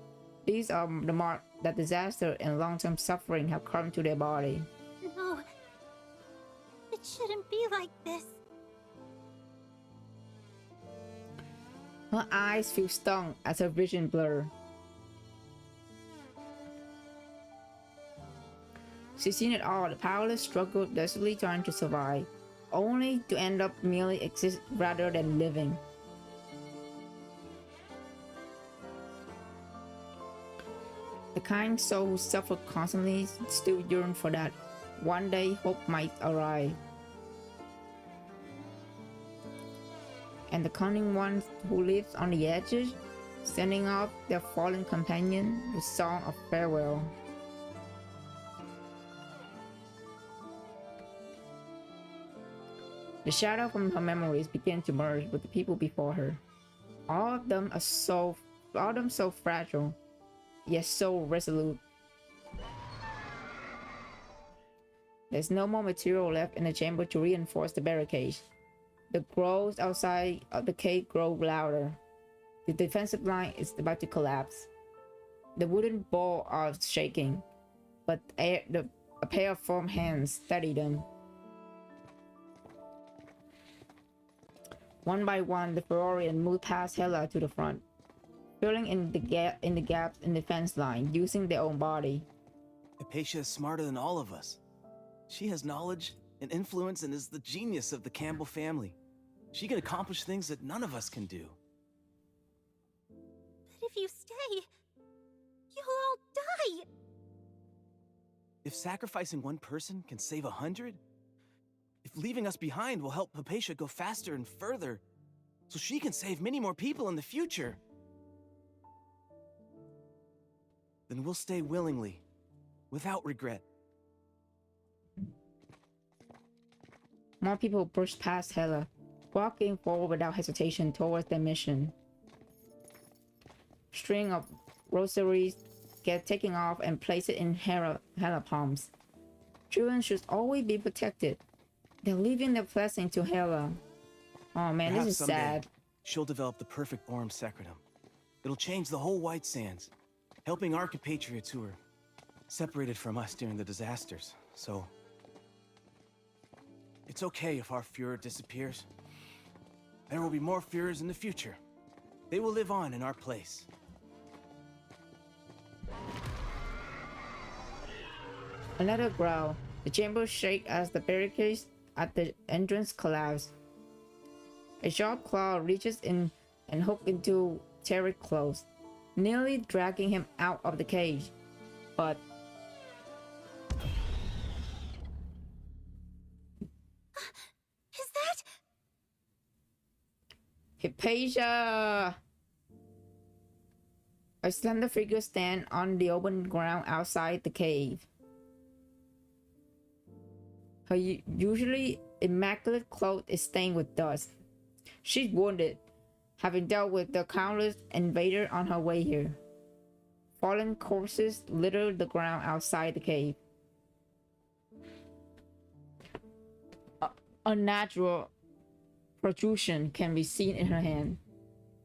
These are the mark that disaster and long-term suffering have come to their body. No. It shouldn't be like this. Her eyes feel stung as her vision blurs. She's seen it all. The powerless struggle desperately trying to survive, only to end up merely exist rather than living. The kind soul who suffer constantly still yearn for that one day hope might arrive. And the cunning one who lives on the edges, sending off their fallen companion with song of farewell. The shadow from her memories began to merge with the people before her. All of them so fragile, yet so resolute. There's no more material left in the chamber to reinforce the barricades. The growls outside of the cave grow louder. The defensive line is about to collapse. The wooden ball are shaking, but a pair of firm hands steady them. One by one, the Ferrarian moved past Hela to the front, filling in the gaps in the fence line, using their own body. Hypatia is smarter than all of us. She has knowledge and influence and is the genius of the Campbell family. She can accomplish things that none of us can do. But if you stay, you'll all die! If sacrificing one person can save 100, if leaving us behind will help Hypatia go faster and further, so she can save many more people in the future, then we'll stay willingly, without regret. More people pushed past Hela, walking forward without hesitation towards their mission. String of rosaries get taken off and placed in Hela palms. Children should always be protected. They're leaving their blessing to Hela. Oh man, Perhaps this is someday sad. She'll develop the perfect Aurum Secretum. It'll change the whole White Sands, helping our compatriots who were separated from us during the disasters. So it's okay if our Führer disappears. There will be more Führers in the future. They will live on in our place. Another growl. The chamber shakes as the barricades at the entrance collapse. A sharp claw reaches in and hooks into Tarek close, nearly dragging him out of the cage. But Is that? Hypatia! A slender figure stands on the open ground outside the cave. Her usually immaculate clothes is stained with dust. She's wounded, having dealt with the countless invaders on her way here. Fallen corpses litter the ground outside the cave. Unnatural protrusion can be seen in her hand.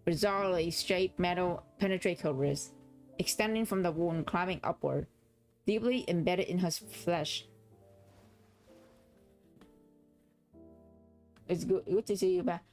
Bizarrely shaped metal penetrates her wrist, extending from the wound, climbing upward, deeply embedded in her flesh. It's good to see you back.